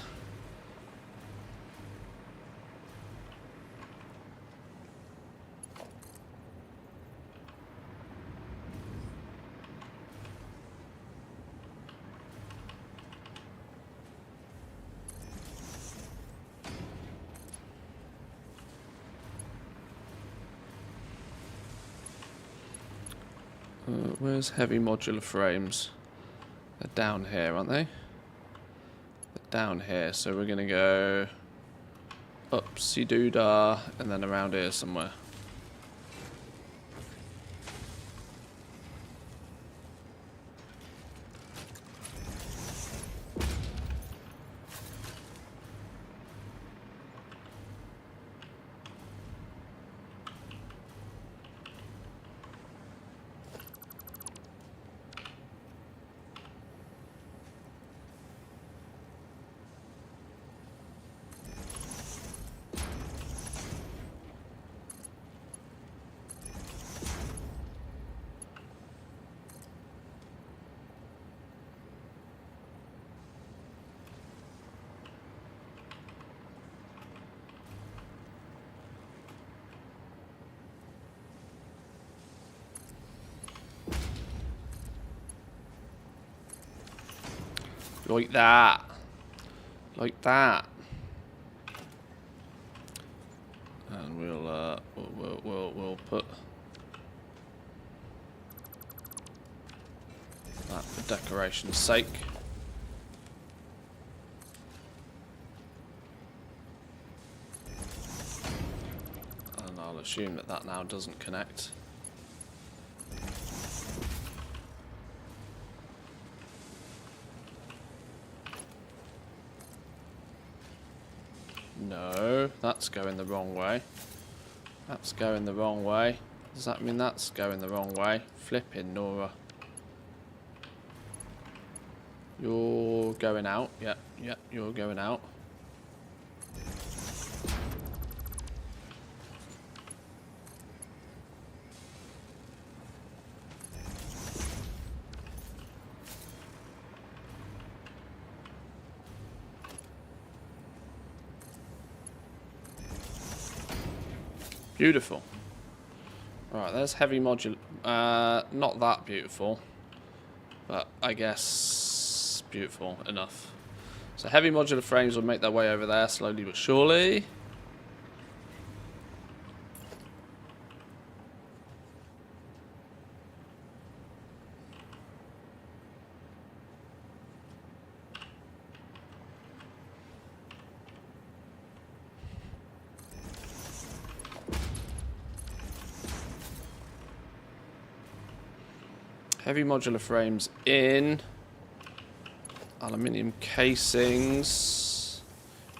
Where's heavy modular frames? They're down here, aren't they? They're down here, so we're going to go upsy-doo-dah and then around here somewhere. Like that. Like that. And we'll put that for decoration's sake. And I'll assume that that now doesn't connect. No, that's going the wrong way. That's going the wrong way. Does that mean that's going the wrong way? Flipping Nora. You're going out. Yep, yep, you're going out. Beautiful. Alright, there's heavy modular. Not that beautiful. But I guess beautiful enough. So heavy modular frames will make their way over there slowly but surely. Heavy modular frames in. Aluminium casings.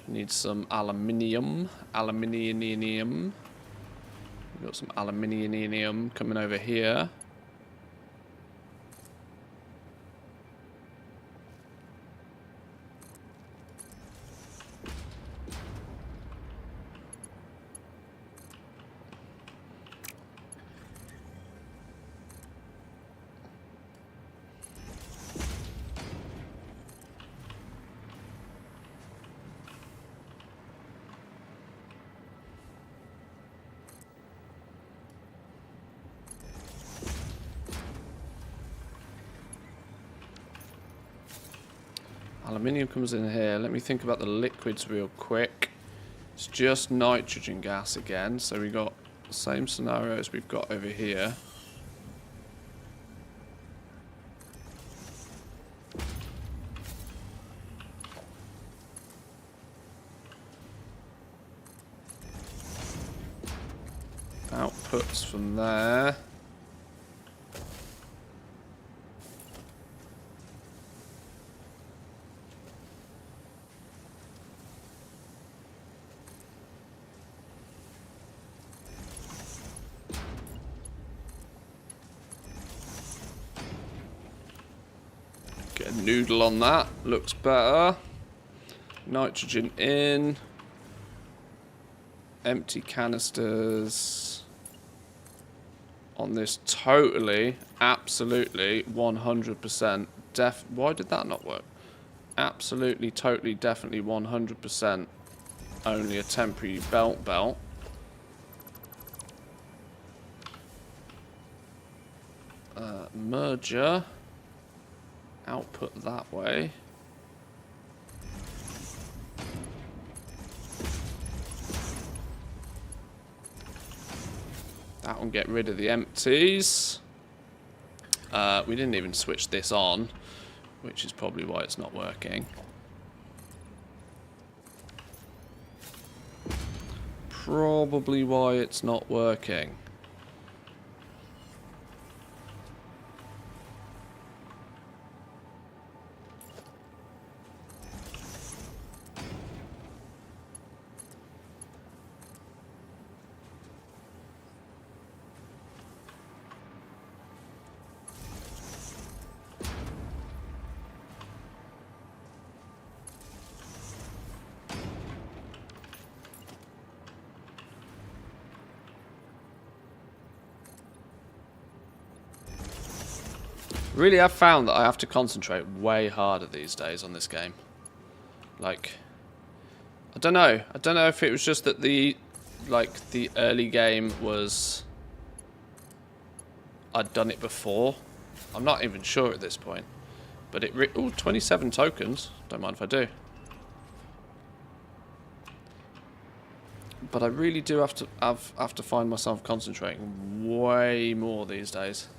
Need some aluminium. Aluminium. We've got some aluminium coming over here. Aluminium comes in here. Let me think about the liquids real quick. It's just nitrogen gas again. So we got the same scenario as we've got over here. Outputs from there. Get a noodle on that. Looks better. Nitrogen in. Empty canisters on this totally, absolutely, 100% why did that not work? Absolutely, totally, definitely, 100% only a temporary belt. Merger. Output that way. That one, get rid of the empties. We didn't even switch this on, which is probably why it's not working. Probably why it's not working. Really, I've found that I have to concentrate way harder these days on this game. Like, I don't know. I don't know if it was just that the early game was... I'd done it before. I'm not even sure at this point. But it... Ooh, 27 tokens. Don't mind if I do. But I really do have to find myself concentrating way more these days.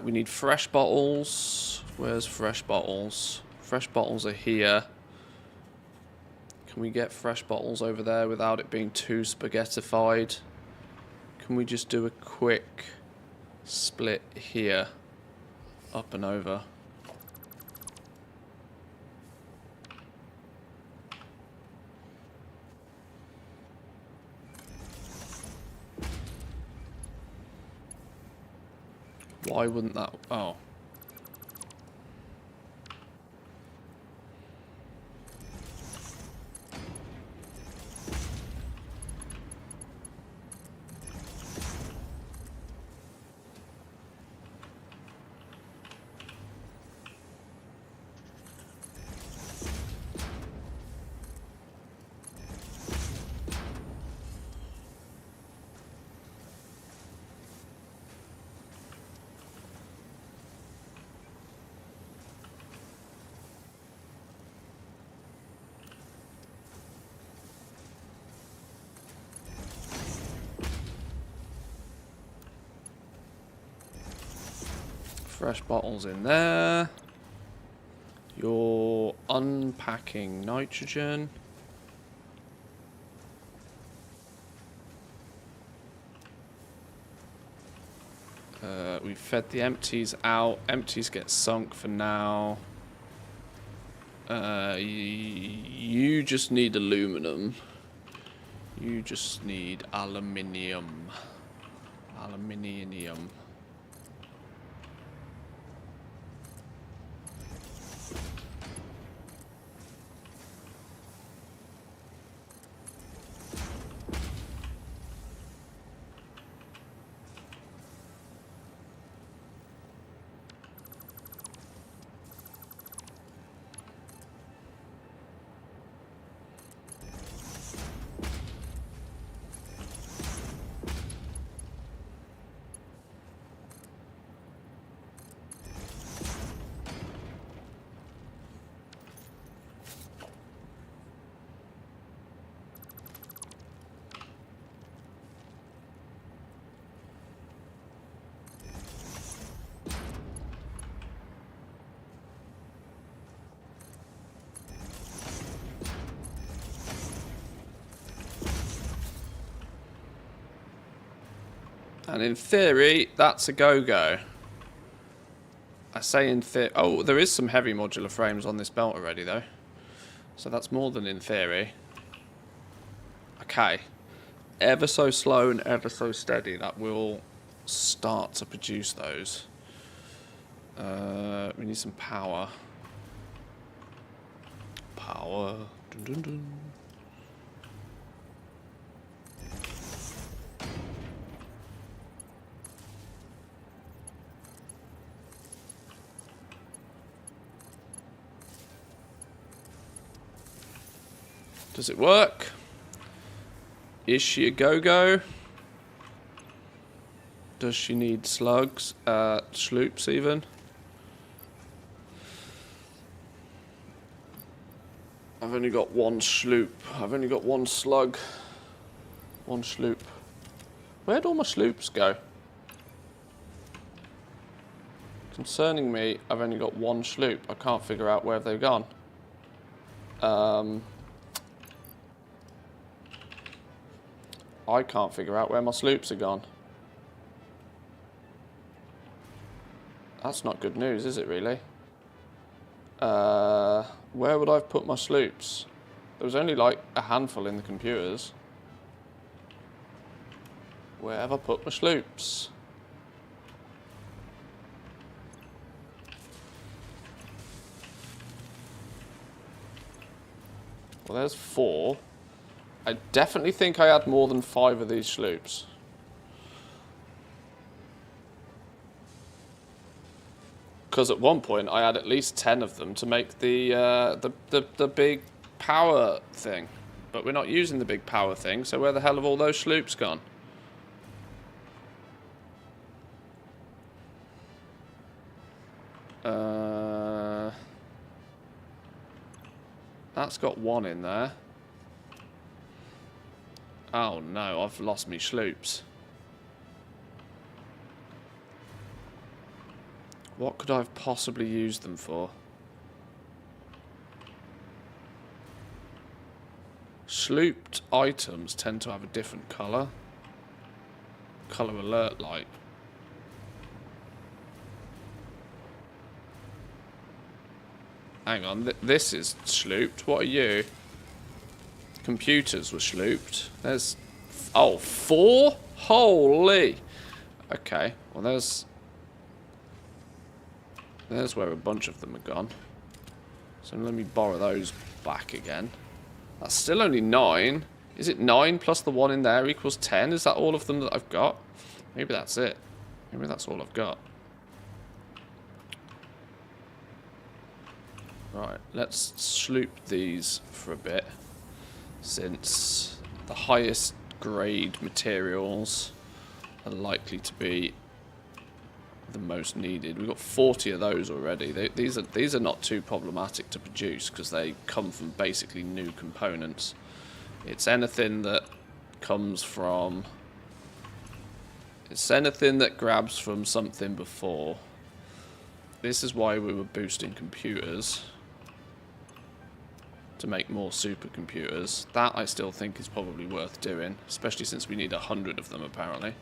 We need fresh bottles. Where's fresh bottles? Fresh bottles are here. Can we get fresh bottles over there without it being too spaghettified? Can we just do a quick split here? Up and over. Why wouldn't that... Oh. Fresh bottles in there. You're unpacking nitrogen. We fed the empties out. Empties get sunk for now. You just need aluminum. You just need aluminium. Aluminium. And in theory, that's a go-go. I say in theory... Oh, there is some heavy modular frames on this belt already, though. So that's more than in theory. Okay. Ever so slow and ever so steady, that will start to produce those. We need some power. Power. Dun, dun, dun. Does it work? Is she a go-go? Does she need slugs? Sloops even? I've only got one sloop. I've only got one slug. One sloop. Where'd all my sloops go? Concerning me, I've only got one sloop. I can't figure out where they've gone. I can't figure out where my sloops are gone. That's not good news, is it really? Where would I have put my sloops? There was only like a handful in the computers. Where have I put my sloops? Well, there's 4. I definitely think I had more than 5 of these sloops. Because at one point I had at least 10 of them to make the big power thing. But we're not using the big power thing, so where the hell have all those sloops gone? That's got 1 in there. Oh no, I've lost me sloops. What could I have possibly used them for? Slooped items tend to have a different colour. Colour alert light. Hang on, this is slooped. What are you? Computers were slooped. There's... Oh, 4? Holy! Okay, well there's There's where a bunch of them are gone. So let me borrow those back again. That's still only 9. Is it 9 plus the 1 in there equals 10? Is that all of them that I've got? Maybe that's it. Maybe that's all I've got. Right, let's sloop these for a bit, since the highest grade materials are likely to be the most needed. We've got 40 of those already. These are not too problematic to produce because they come from basically new components. It's anything that comes from... It's anything that grabs from something before. This is why we were boosting computers, to make more supercomputers. That I still think is probably worth doing, especially since we need 100 of them apparently.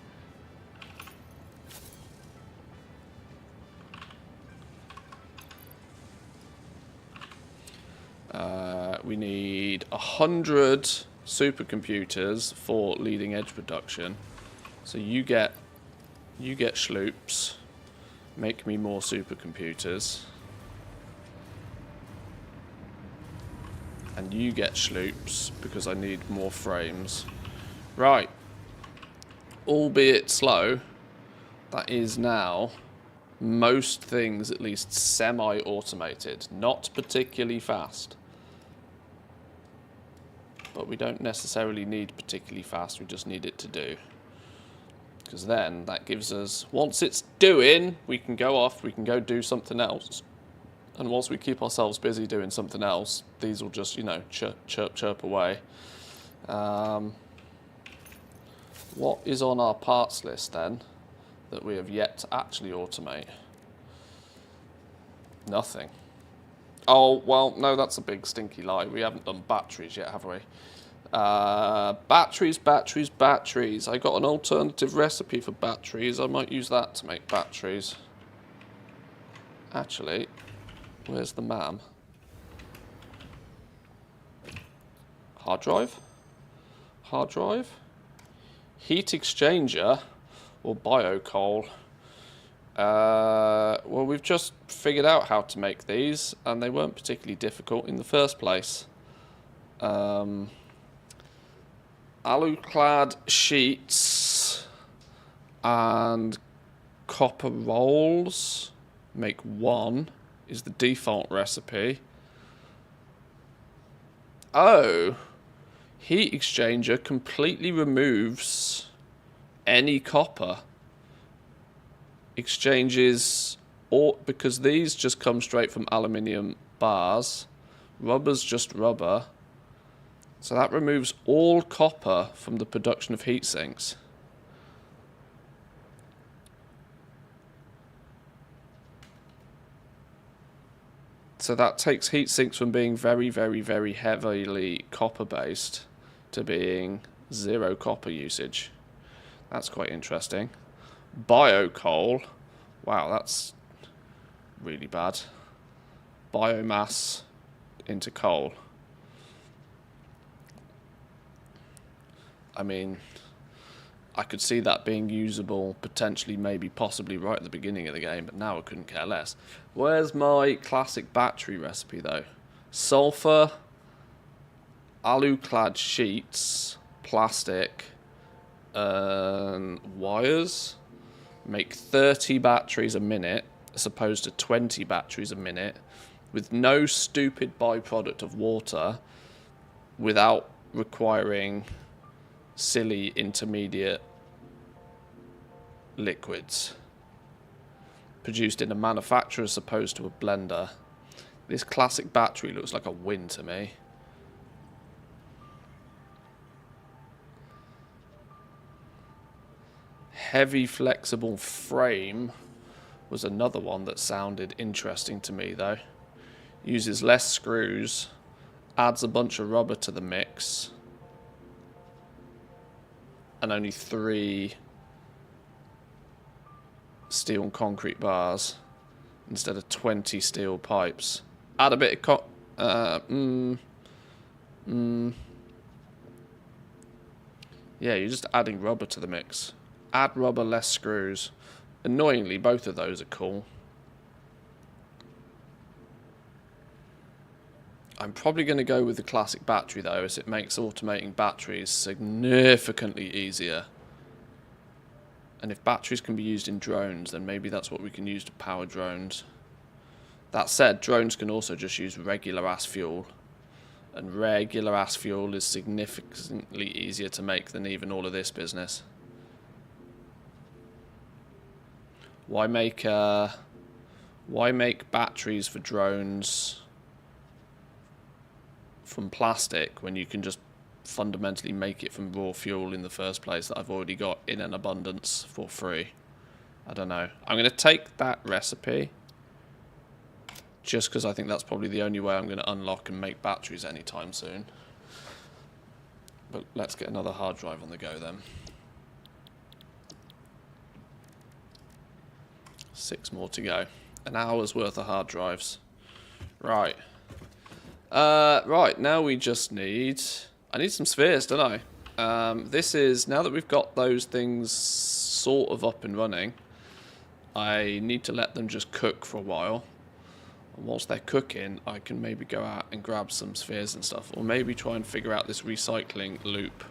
We need 100 supercomputers for leading edge production. So you get sloops, make me more supercomputers. And you get sloops because I need more frames. Right. Albeit slow, that is now most things at least semi-automated. Not particularly fast. But we don't necessarily need particularly fast, we just need it to do. Because then that gives us, once it's doing, we can go off, we can go do something else. And whilst we keep ourselves busy doing something else, these will just, you know, chirp away. What is on our parts list then that we have yet to actually automate? Nothing. Oh, well, no, that's a big stinky lie. We haven't done batteries yet, have we? Batteries. I got an alternative recipe for batteries. I might use that to make batteries. Actually... Where's the MAM? Hard drive? Hard drive? Heat exchanger or biocoal? Well, we've just figured out how to make these, and they weren't particularly difficult in the first place. Alu-clad sheets and copper rolls make 1. Is the default recipe. Oh, heat exchanger completely removes any copper. Exchanges, or because these just come straight from aluminium bars. Rubber's just rubber. So that removes all copper from the production of heat sinks. So that takes heat sinks from being very, very, very heavily copper-based to being 0 copper usage. That's quite interesting. Biocoal. Wow, that's really bad. Biomass into coal. I mean, I could see that being usable potentially, maybe, possibly right at the beginning of the game, but now I couldn't care less. Where's my classic battery recipe, though? Sulfur, alu-clad sheets, plastic, wires. Make 30 batteries a minute, as opposed to 20 batteries a minute, with no stupid byproduct of water, without requiring silly intermediate liquids. Produced in a manufacturer as opposed to a blender. This classic battery looks like a win to me. Heavy flexible frame was another one that sounded interesting to me though. Uses less screws, adds a bunch of rubber to the mix, and only 3 steel and concrete bars instead of 20 steel pipes. Add a bit of yeah, you're just adding rubber to the mix. Add rubber, less screws. Annoyingly, both of those are cool. I'm probably going to go with the classic battery though, as it makes automating batteries significantly easier. And if batteries can be used in drones, then maybe that's what we can use to power drones. That said, drones can also just use regular ass fuel. And regular ass fuel is significantly easier to make than even all of this business. Why make batteries for drones from plastic when you can just fundamentally make it from raw fuel in the first place that I've already got in an abundance for free? I don't know. I'm going to take that recipe just because I think that's probably the only way I'm going to unlock and make batteries anytime soon. But let's get another hard drive on the go then. 6 more to go. An hour's worth of hard drives. Right. Right, now we just need... I need some spheres, don't I? This is... Now that we've got those things sort of up and running, I need to let them just cook for a while. And whilst they're cooking, I can maybe go out and grab some spheres and stuff. Or maybe try and figure out this recycling loop.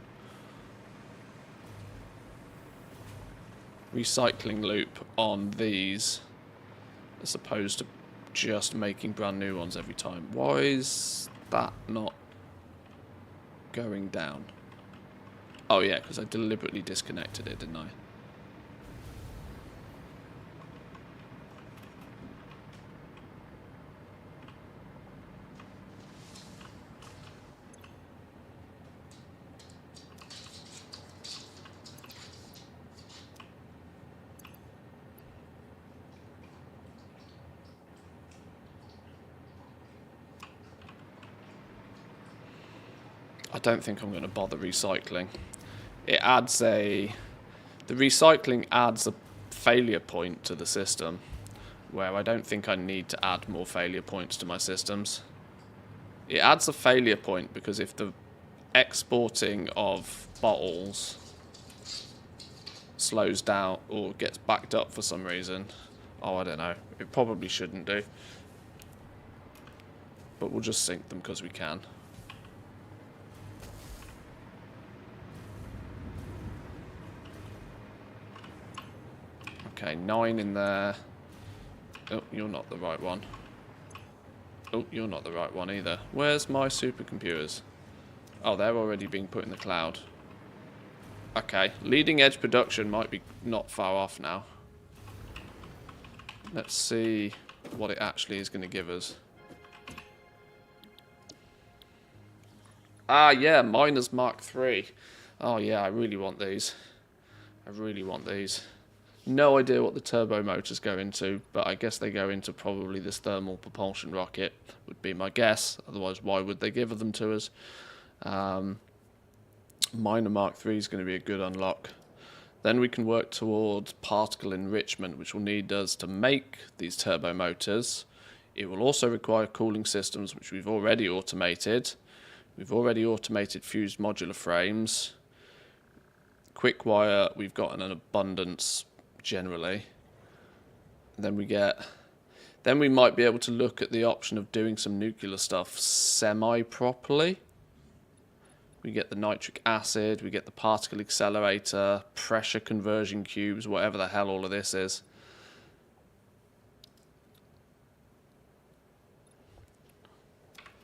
Recycling loop on these, as opposed to just making brand new ones every time. Why is that not going down? Oh yeah, because I deliberately disconnected it, didn't I? I don't think I'm going to bother recycling. It adds the recycling adds a failure point to the system, where I don't think I need to add more failure points to my systems. It adds a failure point because if the exporting of bottles slows down or gets backed up for some reason, oh, I don't know, it probably shouldn't do. But we'll just sync them because we can. Okay, 9 in there. Oh, you're not the right one. Oh, you're not the right one either. Where's my supercomputers? Oh, they're already being put in the cloud. Okay, leading edge production might be not far off now. Let's see what it actually is going to give us. Ah, yeah, miners Mark III. Oh, yeah, I really want these. I really want these. No idea what the turbo motors go into, but I guess they go into probably this thermal propulsion rocket, would be my guess. Otherwise, why would they give them to us? Miner Mark III is going to be a good unlock. Then we can work towards particle enrichment, which will need us to make these turbo motors. It will also require cooling systems, which we've already automated. We've already automated fused modular frames. Quick wire, we've got an abundance generally. Then we might be able to look at the option of doing some nuclear stuff semi-properly. We get the nitric acid, we get the particle accelerator, pressure conversion cubes, whatever the hell all of this is.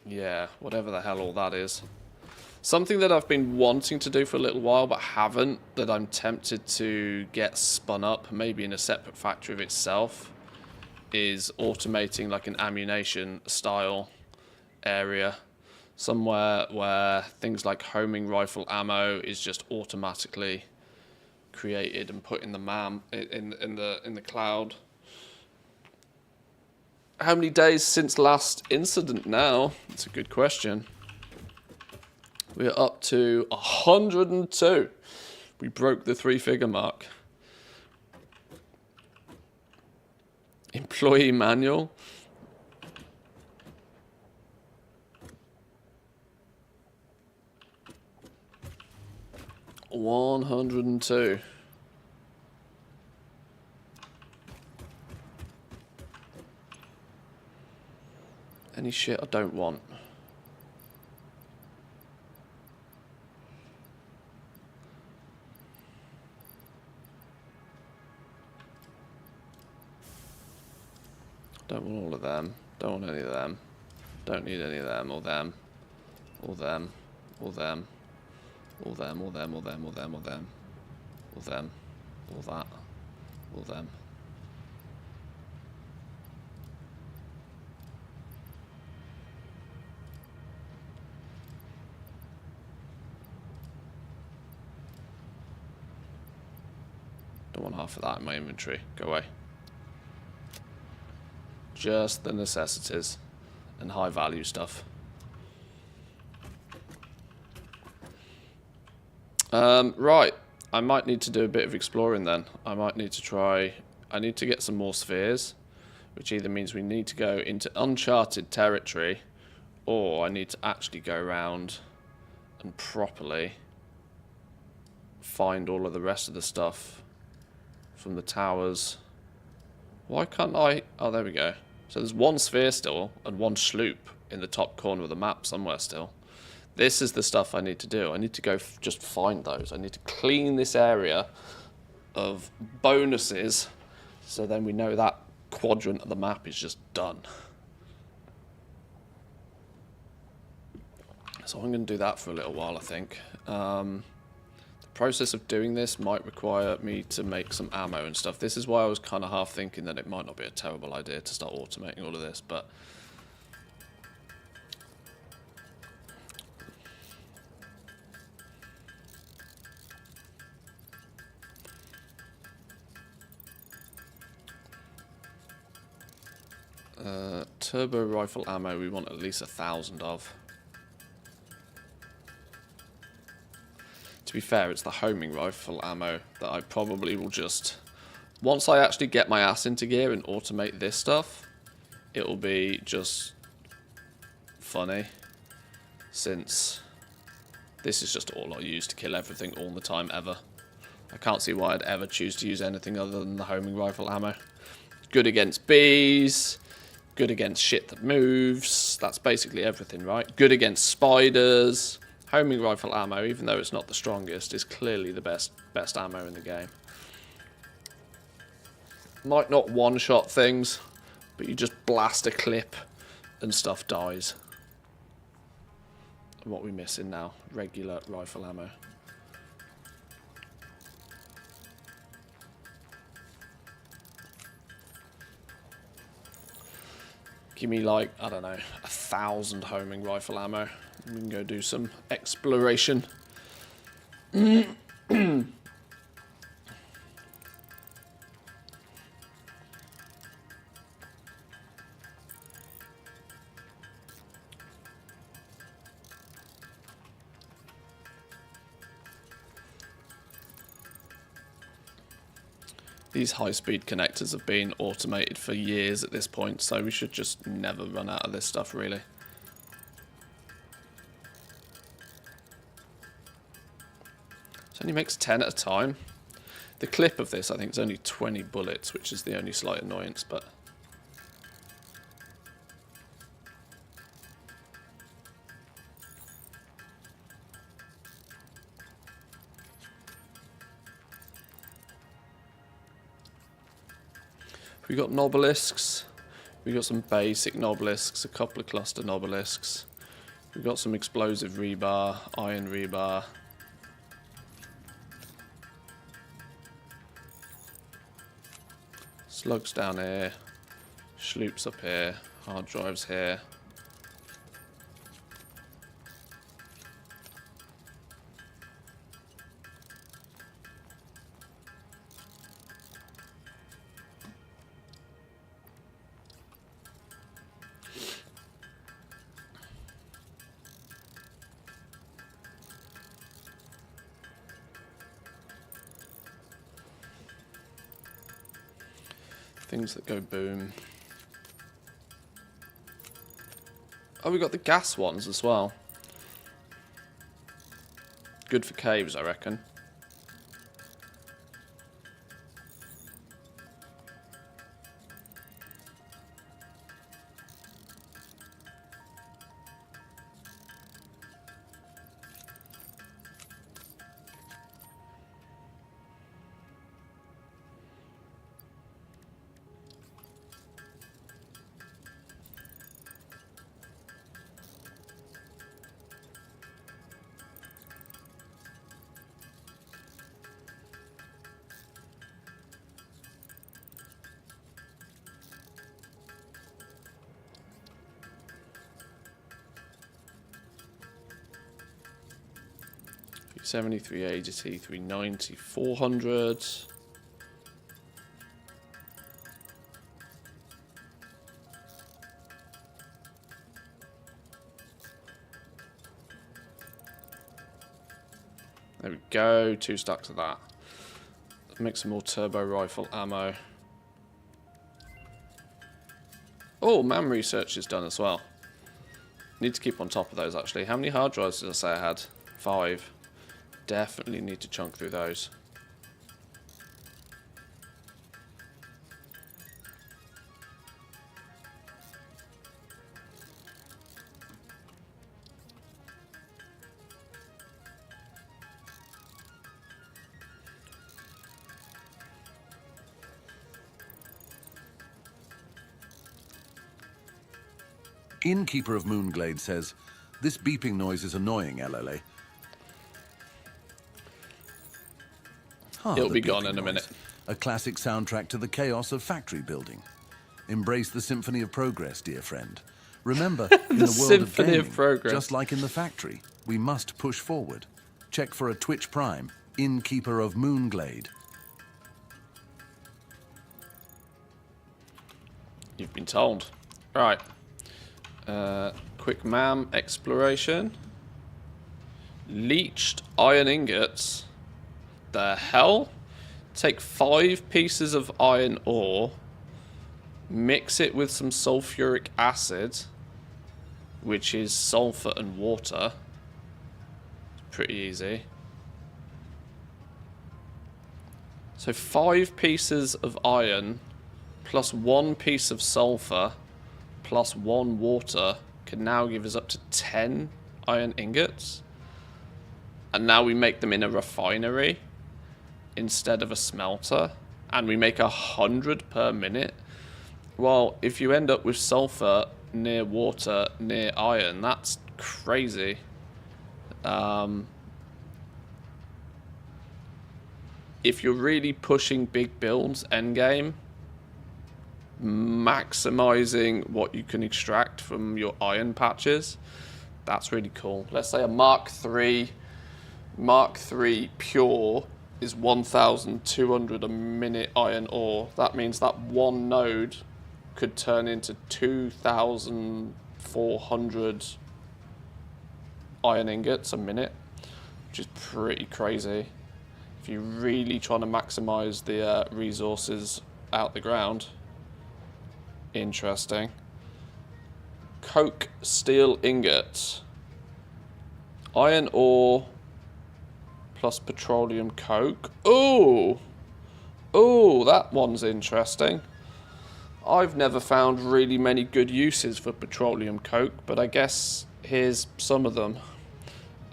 Yeah, whatever the hell all that is. Something that I've been wanting to do for a little while but haven't, that I'm tempted to get spun up, maybe in a separate factory of itself, is automating like an ammunition style area. Somewhere where things like homing rifle ammo is just automatically created and put in the in the cloud. How many days since last incident now? That's a good question. We're up to 102. We broke the 3-figure mark. Employee manual. $102. Any shit I don't want. Don't want all of them. Don't want any of them. Don't need any of them, or them. Or them. Or them. Or them, or them, or them, or them, or them. Or them. Or that. Or them. Don't want half of that in my inventory. Go away. Just the necessities and high value stuff. Right. I might need to do a bit of exploring then. I might need to try... I need to get some more spheres, which either means we need to go into uncharted territory, or I need to actually go around and properly find all of the rest of the stuff from the towers. Why can't I... Oh, there we go. So there's one sphere still and one sloop in the top corner of the map somewhere still. This is the stuff I need to do. I need to go just find those. I need to clean this area of bonuses so then we know that quadrant of the map is just done. So I'm going to do that for a little while, I think. The process of doing this might require me to make some ammo and stuff. This is why I was kind of half thinking that it might not be a terrible idea to start automating all of this, but... turbo rifle ammo, we want at least 1,000 of. To be fair, it's the homing rifle ammo that I probably will just... Once I actually get my ass into gear and automate this stuff, it'll be just funny, since this is just all I use to kill everything all the time ever. I can't see why I'd ever choose to use anything other than the homing rifle ammo. Good against bees, good against shit that moves, that's basically everything, right? Good against spiders. Homing rifle ammo, even though it's not the strongest, is clearly the best ammo in the game. Might not one-shot things, but you just blast a clip and stuff dies. And what are we missing now? Regular rifle ammo. Give me like, I don't know, 1,000 homing rifle ammo. We can go do some exploration. These high-speed connectors have been automated for years at this point, so we should just never run out of this stuff, really. It only makes 10 at a time. The clip of this, I think, is only 20 bullets, which is the only slight annoyance, but... We got nobelisks, we got some basic nobelisks, a couple of cluster nobelisks, we got some explosive rebar, iron rebar. Slugs down here, sloops up here, hard drives here. Things that go boom. Oh, we got the gas ones as well. Good for caves, I reckon. 370, 380, 390, 400. There we go, 2 stacks of that. Let's make some more turbo rifle ammo. Oh, man research is done as well. Need to keep on top of those actually. How many hard drives did I say I had? 5. Definitely need to chunk through those. Innkeeper of Moonglade says, "This beeping noise is annoying, LLA." It'll The be gone beeping in a minute. noise. A classic soundtrack to the chaos of factory building. Embrace the symphony of progress, dear friend. Remember, in the world of symphony of gaming, progress. just like in the factory, we must push forward. Check for a Twitch Prime, Innkeeper of Moonglade. You've been told. Right. Quick MAM exploration. Leached iron ingots. The hell? Take 5 pieces of iron ore, mix it with some sulfuric acid, which is sulfur and water. Pretty easy. So 5 pieces of iron plus 1 piece of sulfur plus 1 water can now give us up to 10 iron ingots. And now we make them in a refinery instead of a smelter, and we make 100 per minute. Well, if you end up with sulfur near water near iron, that's crazy. If you're really pushing big builds endgame, maximizing what you can extract from your iron patches, that's really cool. Let's say a Mark III pure is 1,200 a minute iron ore. That means that one node could turn into 2,400 iron ingots a minute, which is pretty crazy if you're really trying to maximize the resources out the ground. Interesting. Coke steel ingots. Iron ore plus petroleum coke. Oh! Oh, that one's interesting. I've never found really many good uses for petroleum coke, but I guess here's some of them.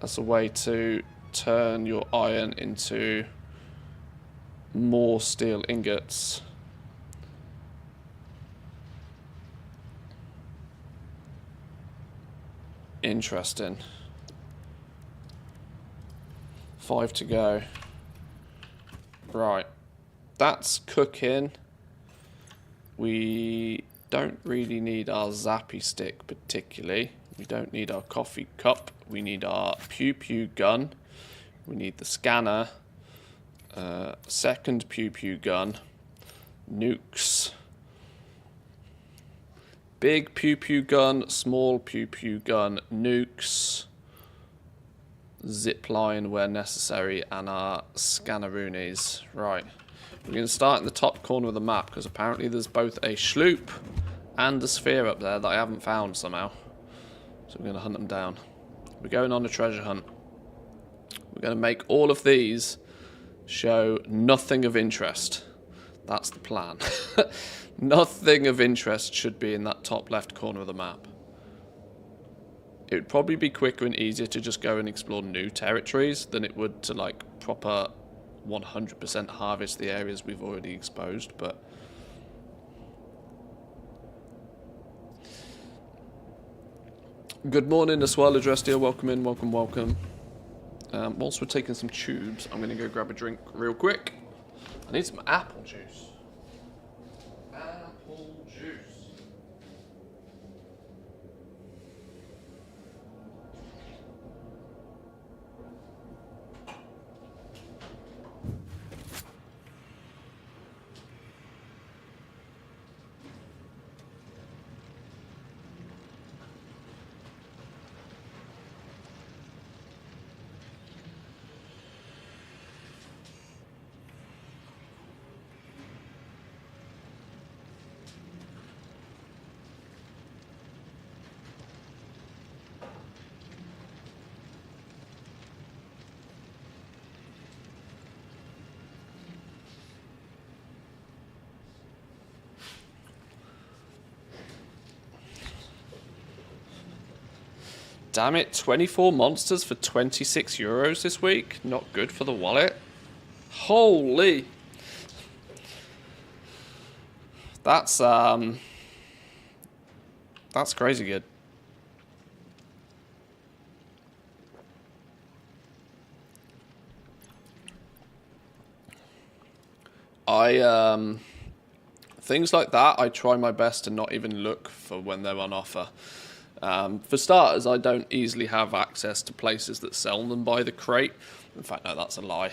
That's a way to turn your iron into more steel ingots. Interesting. 5 to go. Right. That's cooking. We don't really need our zappy stick particularly. We don't need our coffee cup. We need our pew pew gun. We need the scanner. Second pew pew gun. Nukes. Big pew pew gun, small pew pew gun, nukes, zip line where necessary, and our scanneroonies. Right, we're going to start in the top corner of the map because apparently there's both a sloop and a sphere up there that I haven't found somehow. So we're going to hunt them down. We're going on a treasure hunt. We're going to make all of these show nothing of interest. That's the plan. Nothing of interest should be in that top left corner of the map. It would probably be quicker and easier to just go and explore new territories than it would to like proper 100% harvest the areas we've already exposed, but good morning as well, Adrestia. Welcome in, welcome, welcome. Whilst we're taking some tubes, I'm going to go grab a drink real quick. I need some apple juice. Apple juice. Damn it, 24 monsters for 26 euros this week. Not good for the wallet. Holy. That's crazy good. Things like that, I try my best to not even look for when they're on offer. For starters, I don't easily have access to places that sell them by the crate. In fact, no, that's a lie.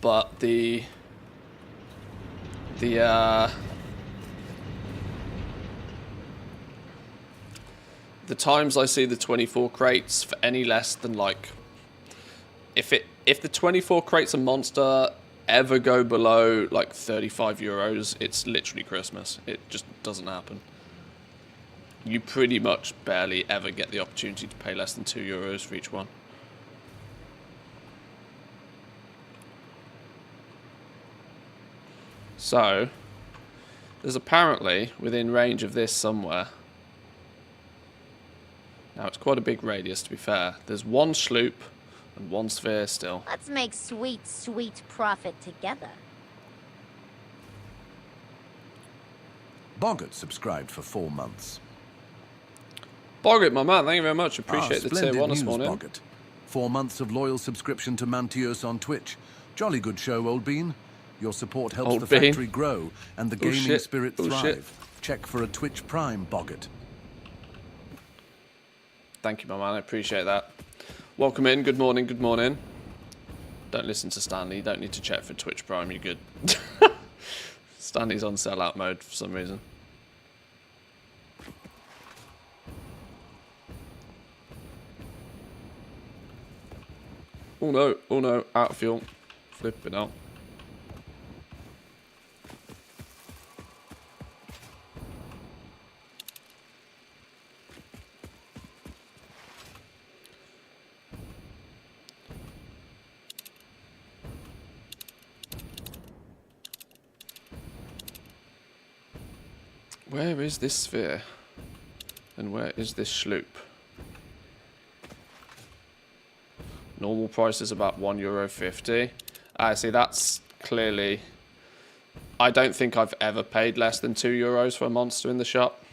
But the times I see the 24 crates for any less than like, if the 24 crates a monster ever go below like 35 euros, it's literally Christmas. It just doesn't happen. You pretty much barely ever get the opportunity to pay less than 2 euros for each one. So, there's apparently within range of this somewhere. Now it's quite a big radius, to be fair. There's one sloop and one sphere still. Let's make sweet, sweet profit together. Boggart subscribed for 4 months. Boggart, my man, thank you very much. Appreciate the tier 1 this morning. Boggart. 4 months of loyal subscription to Mantios on Twitch. Jolly good show, Old Bean. Your support helps Old the Bean. factory grow and the gaming spirit thrive. Shit. Check for a Twitch Prime, Boggart. Thank you, my man. I appreciate that. Welcome in. Good morning. Good morning. Don't listen to Stanley. You don't need to check for Twitch Prime. You're good. Stanley's on sellout mode for some reason. Oh no. Oh no. Out of fuel. Flipping out. Where is this sphere? And where is this sloop? Normal price is about €1.50. See, that's clearly... I don't think I've ever paid less than €2 for a monster in the shop.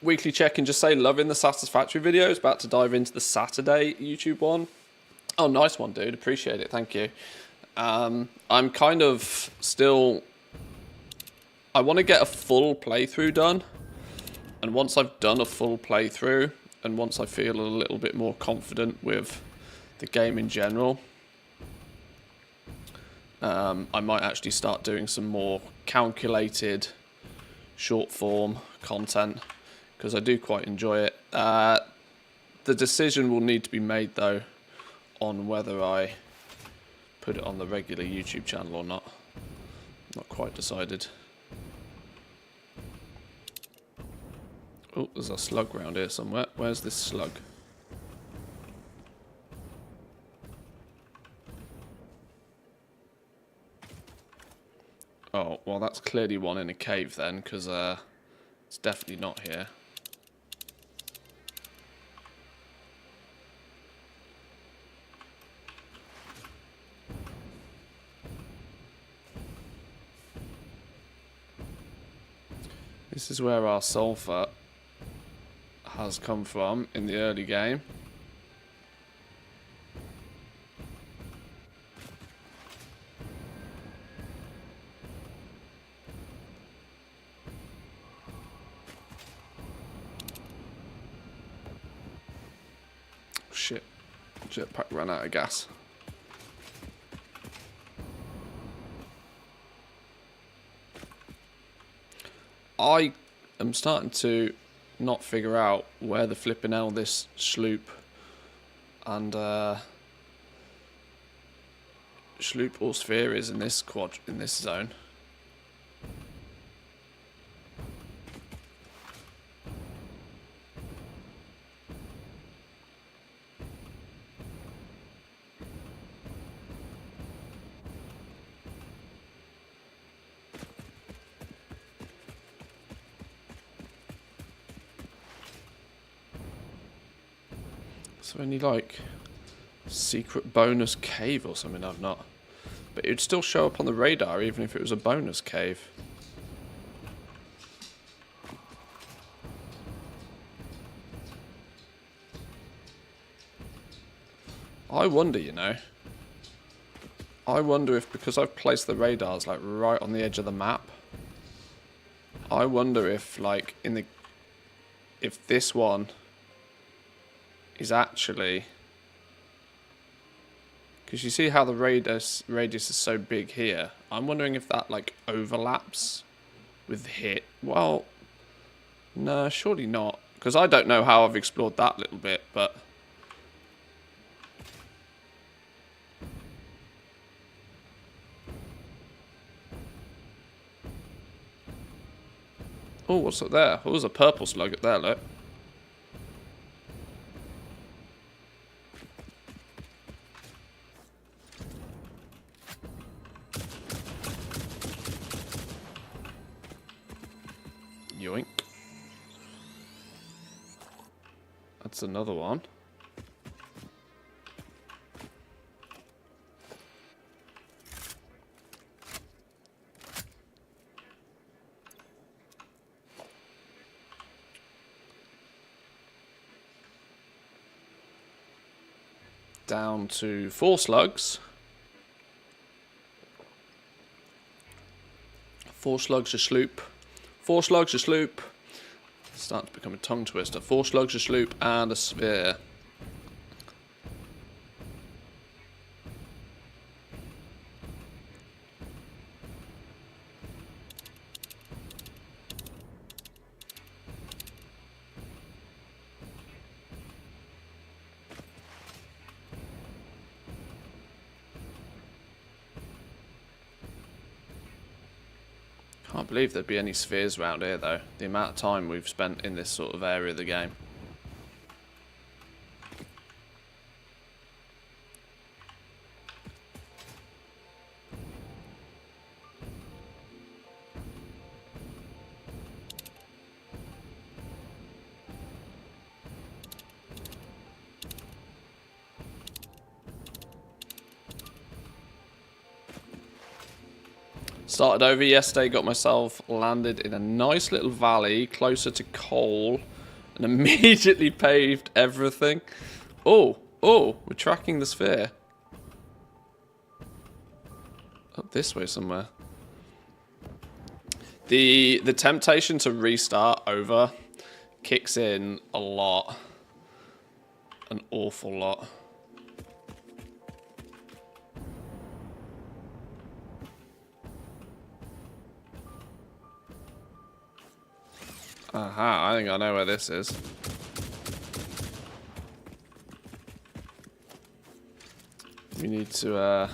Weekly check-in, just say loving the Satisfactory videos. About to dive into the Saturday YouTube one. Oh, nice one, dude. Appreciate it. Thank you. I'm kind of still... I want to get a full playthrough done. And once I've done a full playthrough, and once I feel a little bit more confident with the game in general, I might actually start doing some more calculated short form content, because I do quite enjoy it. The decision will need to be made, though, on whether I put it on the regular YouTube channel or not. Not quite decided. Oh, there's a slug around here somewhere. Where's this slug? Oh, well, that's clearly one in a cave then, because it's definitely not here. This is where our sulfur has come from in the early game. Shit. Jetpack ran out of gas. I am starting to not figure out where the flipping hell this sloop and sloop or sphere is in this zone. Is there any, like, secret bonus cave or something I've not? But it would still show up on the radar even if it was a bonus cave. I wonder, you know. I wonder if, because I've placed the radars, like, right on the edge of the map, I wonder if, like, if this one is actually... Because you see how the radius is so big here. I'm wondering if that, like, overlaps with hit. Well, no, surely not. Because I don't know how I've explored that little bit, but... Oh, what's up there? Oh, there's a purple slug up there, look. Yoink. That's another one. Down to 4 slugs. 4 slugs a sloop. 4 slugs a sloop. Starting to become a tongue twister. 4 slugs a sloop and a sphere. Can't believe there'd be any spheres around here though. The amount of time we've spent in this sort of area of the game. Started over yesterday, got myself landed in a nice little valley closer to coal and immediately paved everything. Oh, we're tracking the sphere. Up this way somewhere. The temptation to restart over kicks in a lot. An awful lot. Aha, I think I know where this is. We need to,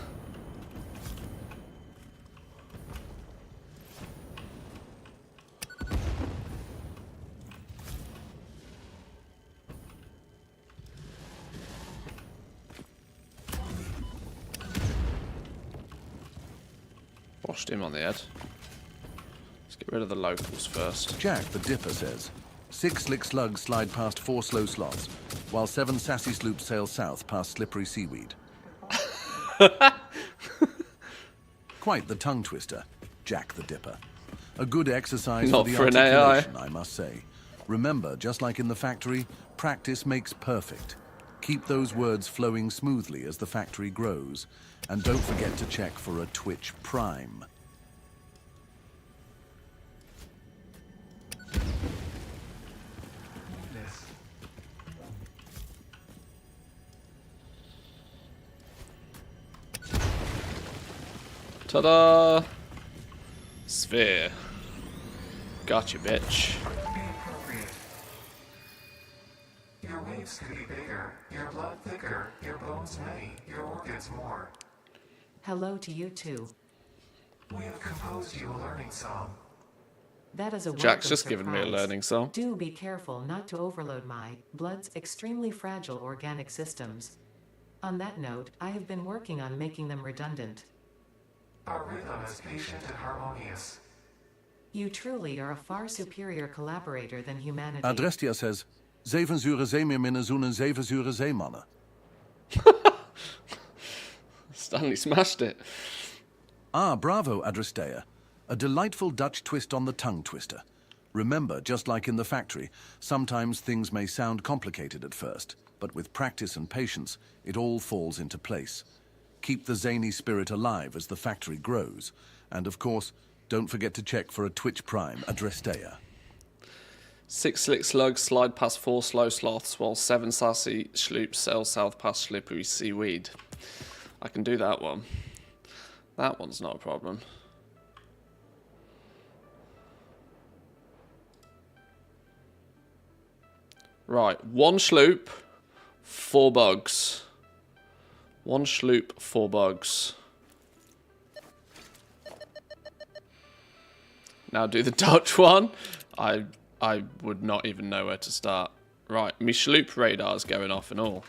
washed him on the head. Get rid of the locals first. Jack the Dipper says, 6 slick slugs slide past 4 slow sloths, while 7 sassy sloops sail south past slippery seaweed. Quite the tongue twister, Jack the Dipper. A good exercise Not for the for an AI. articulation, I must say. Remember, just like in the factory, practice makes perfect. Keep those words flowing smoothly as the factory grows, and don't forget to check for a Twitch Prime. Ta-da! Sphere. Gotcha, bitch. Your waves could be bigger, your blood thicker, your bones many, your organs more. Hello to you too. We have composed you a learning song. That is a Jack's welcome just given me a surprise. learning song. Do be careful not to overload my blood's extremely fragile organic systems. On that note, I have been working on making them redundant. Our rhythm is patient and harmonious. You truly are a far superior collaborator than humanity. Adrestia says, Zevenzuren zeemeerminnen zoenen zevenzuren zeemannen. Stanley smashed it. Ah, bravo, Adrestea. A delightful Dutch twist on the tongue twister. Remember, just like in the factory, sometimes things may sound complicated at first, but with practice and patience, it all falls into place. Keep the zany spirit alive as the factory grows. And of course, don't forget to check for a Twitch Prime, Adrestea. 6 slick slugs slide past 4 slow sloths, while 7 sassy sloops sail south past slippery seaweed. I can do that one. That one's not a problem. Right, 1 sloop, 4 bugs. 1 sloop, 4 bugs. Now do the Dutch one. I would not even know where to start. Right, me sloop radar's going off and all.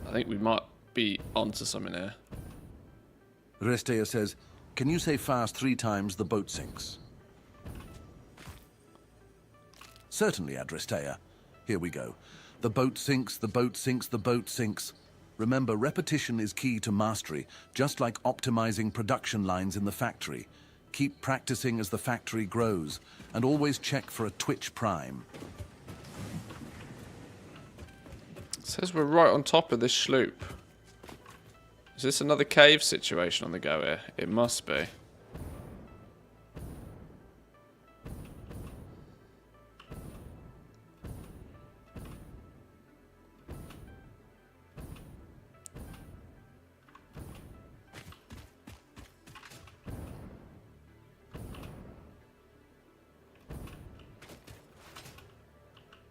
I think we might be onto something here. Adrestea says, can you say fast 3 times the boat sinks? Certainly, Adrestea. Here we go. The boat sinks, the boat sinks, the boat sinks. Remember, repetition is key to mastery, just like optimizing production lines in the factory. Keep practicing as the factory grows, and always check for a Twitch Prime. It says we're right on top of this sloop. Is this another cave situation on the go here? It must be.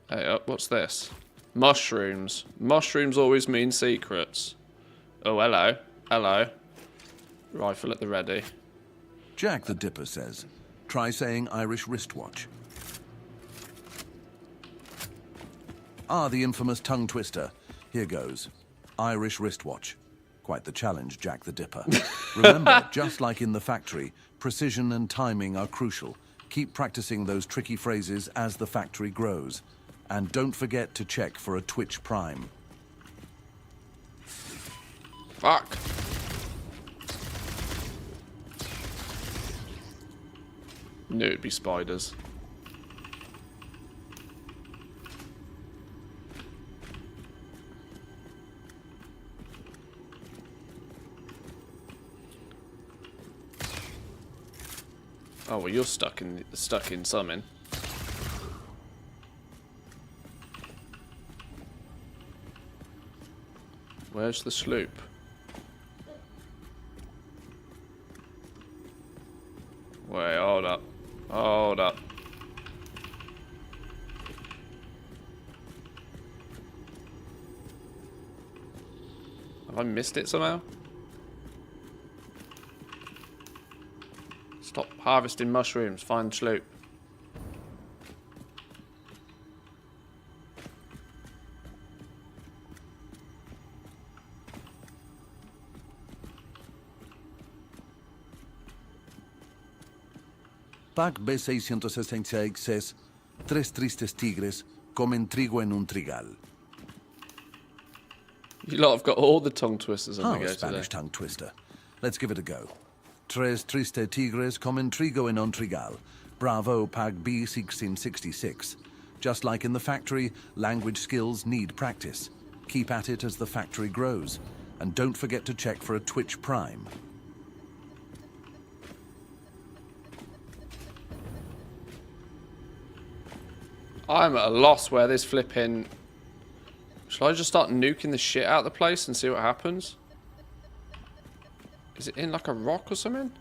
Hey, what's this? Mushrooms. Mushrooms always mean secrets. Oh, hello. Hello. Rifle at the ready. Jack the Dipper says, try saying Irish wristwatch. Ah, the infamous tongue twister. Here goes. Irish wristwatch. Quite the challenge, Jack the Dipper. Remember, just like in the factory, precision and timing are crucial. Keep practicing those tricky phrases as the factory grows. And don't forget to check for a Twitch Prime. Fuck. Knew it'd be spiders. Oh well, you're stuck in something. Where's the sloop? Wait, hold up. Hold up. Have I missed it somehow? Stop harvesting mushrooms. Find sloop. Pac B666 says, tres tristes tigres comen trigo en un trigal. You lot have got all the tongue twisters on the go Spanish today. tongue twister. Let's give it a go. Tres tristes tigres comen trigo en un trigal. Bravo, Pac B1666. Just like in the factory, language skills need practice. Keep at it as the factory grows. And don't forget to check for a Twitch Prime. I'm at a loss where this flipping... Shall I just start nuking the shit out of the place and see what happens? Is it in like a rock or something?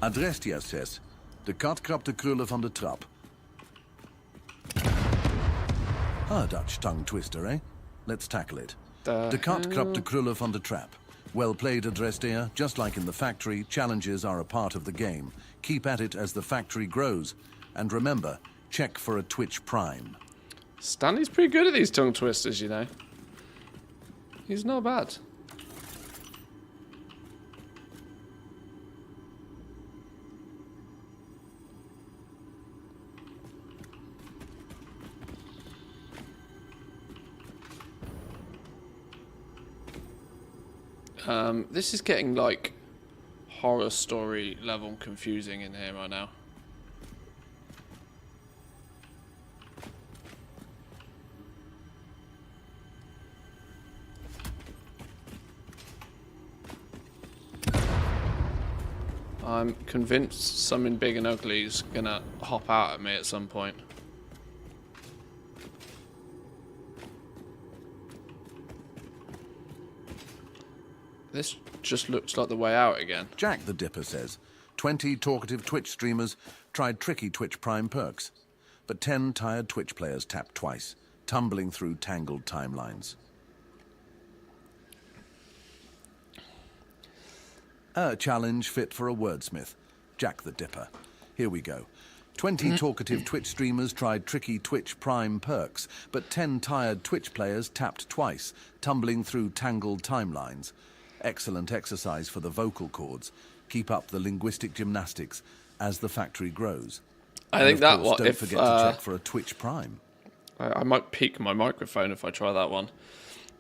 Adrestia says, de kat krabt de krullen van de trap. A Dutch tongue twister, eh? Let's tackle it. De kat krap de krullen van de trap. Well played, Thusday. Just like in the factory, challenges are a part of the game. Keep at it as the factory grows. And remember, check for a Twitch Prime. Stanley's pretty good at these tongue twisters, you know. He's not bad. This is getting like horror story level confusing in here right now. I'm convinced something big and ugly is gonna hop out at me at some point. This just looks like the way out again. Jack the Dipper says, 20 talkative Twitch streamers tried tricky Twitch Prime perks, but 10 tired Twitch players tapped twice, tumbling through tangled timelines. A challenge fit for a wordsmith. Jack the Dipper. Here we go. 20 talkative Twitch streamers tried tricky Twitch Prime perks, but 10 tired Twitch players tapped twice, tumbling through tangled timelines. Excellent exercise for the vocal cords. Keep up the linguistic gymnastics as the factory grows. I think that one. Don't forget to check for a Twitch Prime. I might peak my microphone if I try that one.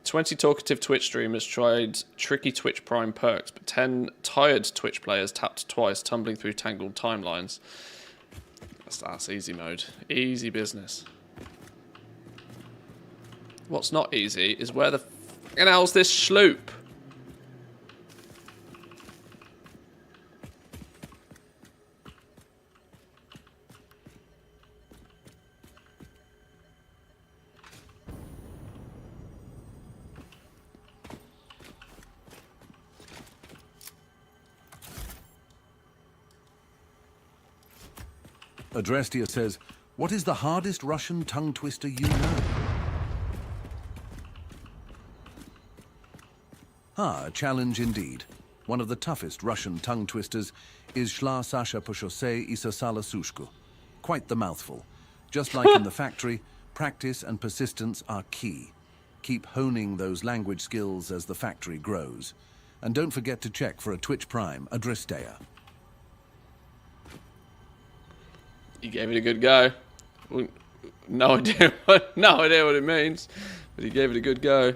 20 talkative Twitch streamers tried tricky Twitch Prime perks, but 10 tired Twitch players tapped twice, tumbling through tangled timelines. That's easy mode. Easy business. What's not easy is where the f***ing hell's this sloop? Thusday says, what is the hardest Russian tongue twister you know? A challenge indeed. One of the toughest Russian tongue twisters is Shla Sasha Poshosei Isasala Sushku. Quite the mouthful. Just like in the factory, practice and persistence are key. Keep honing those language skills as the factory grows. And don't forget to check for a Twitch Prime, Thusday. He gave it a good go. No idea what it means, but he gave it a good go.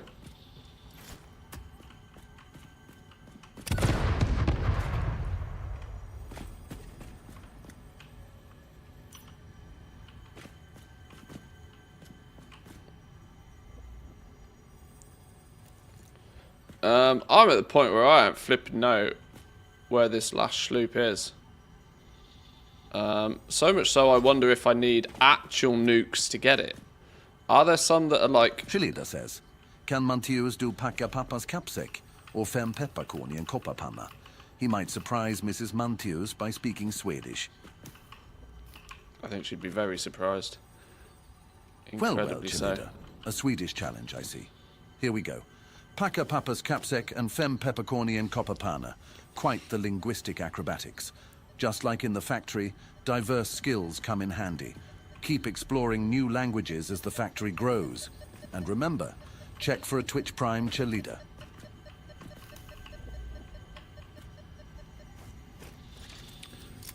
I'm at the point where I ain't flipping out where this last sloop is. So much so I wonder if I need actual nukes to get it. Are there some that are like... Chelida says, kan Matteus do packa pappas kappsäck och 5 pepparkorn i en kopparpanna? He might surprise Mrs. Matteus by speaking Swedish. I think she'd be very surprised. Well, Incredibly so. Chelida. A Swedish challenge, I see. Here we go. Packa pappas kappsäck and 5 pepparkorn i en kopparpanna. Quite the linguistic acrobatics. Just like in the factory, diverse skills come in handy. Keep exploring new languages as the factory grows. And remember, check for a Twitch Prime Chelida.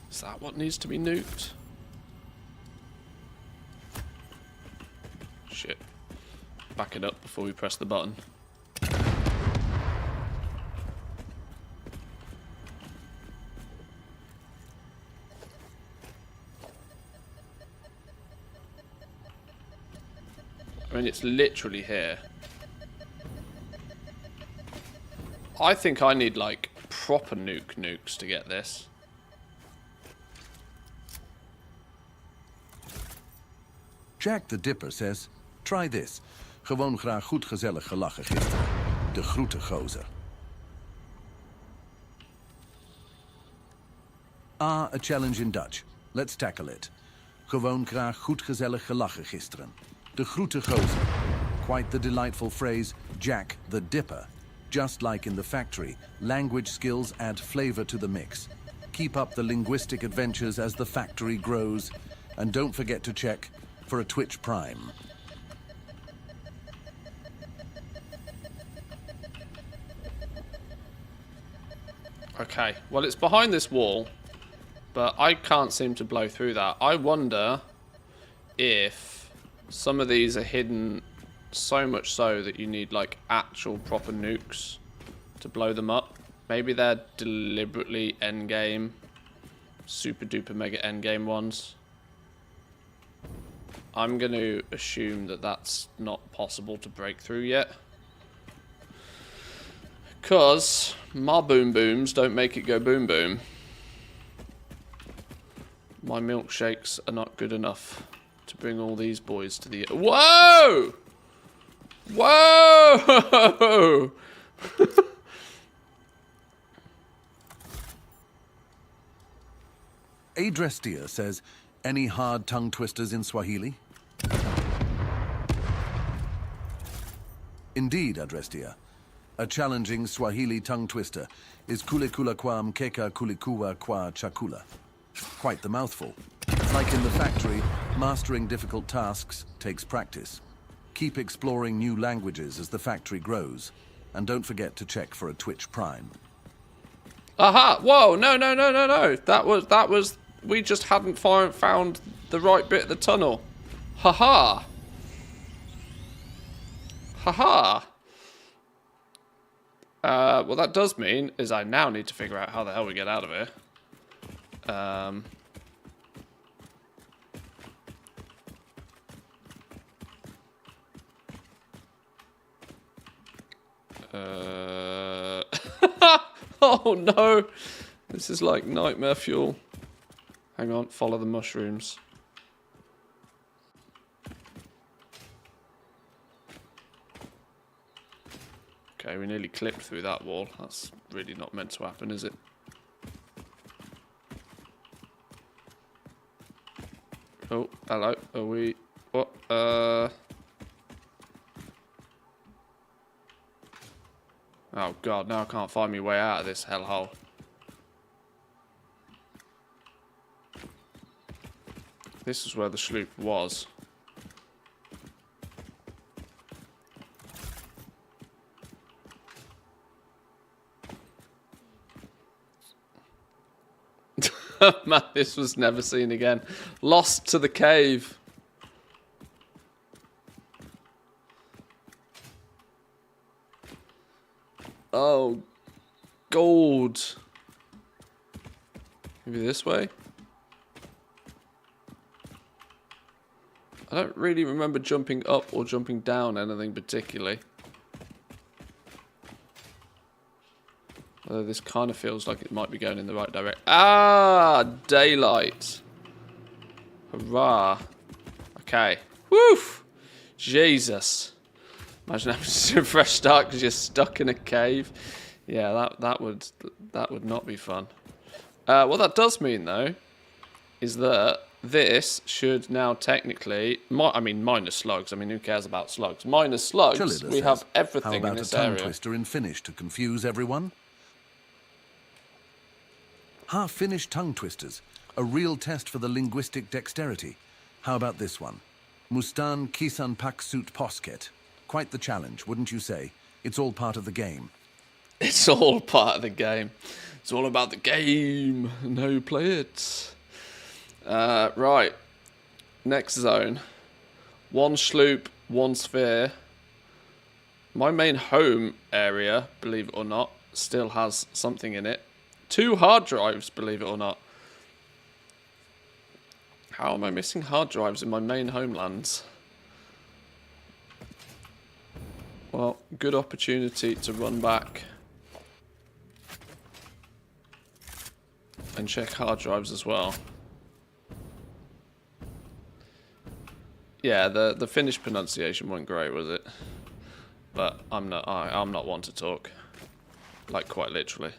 Is that what needs to be nuked? Shit. Back it up before we press the button. I mean, it's literally here. I think I need, like, proper nukes to get this. Jack the Dipper says, try this. Gewoon graag goed gezellig gelachen gisteren. De groeten gozer. A challenge in Dutch. Let's tackle it. Gewoon graag goed gezellig gelachen gisteren. de groete gozer. Quite the delightful phrase, Jack the Dipper. Just like in the factory, language skills add flavor to the mix. Keep up the linguistic adventures as the factory grows. And don't forget to check for a Twitch Prime. Okay, well, it's behind this wall, but I can't seem to blow through that. I wonder if some of these are hidden so much so that you need, like, actual proper nukes to blow them up. Maybe they're deliberately endgame, super duper mega endgame ones. I'm going to assume that that's not possible to break through yet. Because my boom booms don't make it go boom boom. My milkshakes are not good enough to bring all these boys to the... Whoa! Whoa! Adrestia says, any hard tongue twisters in Swahili? Indeed, Adrestia. A challenging Swahili tongue twister is kulikula kwa mkeka kulikuwa kwa chakula. Quite the mouthful. Like in the factory, mastering difficult tasks takes practice. Keep exploring new languages as the factory grows. And don't forget to check for a Twitch Prime. Aha! Whoa! No, no, no, no, no! That was... We just hadn't found the right bit of the tunnel. Haha! Haha! What that does mean is I now need to figure out how the hell we get out of here. Oh no! This is like nightmare fuel. Hang on, follow the mushrooms. Okay, we nearly clipped through that wall. That's really not meant to happen, is it? Oh, hello. Are we... What? Oh god, now I can't find my way out of this hellhole. This is where the sloop was. Man, this was never seen again. Lost to the cave. Oh, gold. Maybe this way? I don't really remember jumping up or jumping down anything particularly. Although this kind of feels like it might be going in the right direction. Ah, daylight. Hurrah. Okay. Woof. Jesus. Imagine having to do a fresh start because you're stuck in a cave. Yeah, that would not be fun. What that does mean though is that this should now technically, minus slugs. I mean, who cares about slugs? Minus slugs, Chalida we says, have everything how in about this a tongue area. twister in Finnish to confuse everyone? Half-Finnish tongue twisters, a real test for the linguistic dexterity. How about this one? Mustan kisan paksut posket. Quite the challenge, wouldn't you say? It's all part of the game. It's all part of the game. It's all about the game and how you play it. Right. Next zone. One sloop, one sphere. My main home area, believe it or not, still has something in it. 2 hard drives, believe it or not. How am I missing hard drives in my main homelands? Well, good opportunity to run back and check hard drives as well. Yeah, the Finnish pronunciation wasn't great, was it? But I'm not one to talk, like quite literally.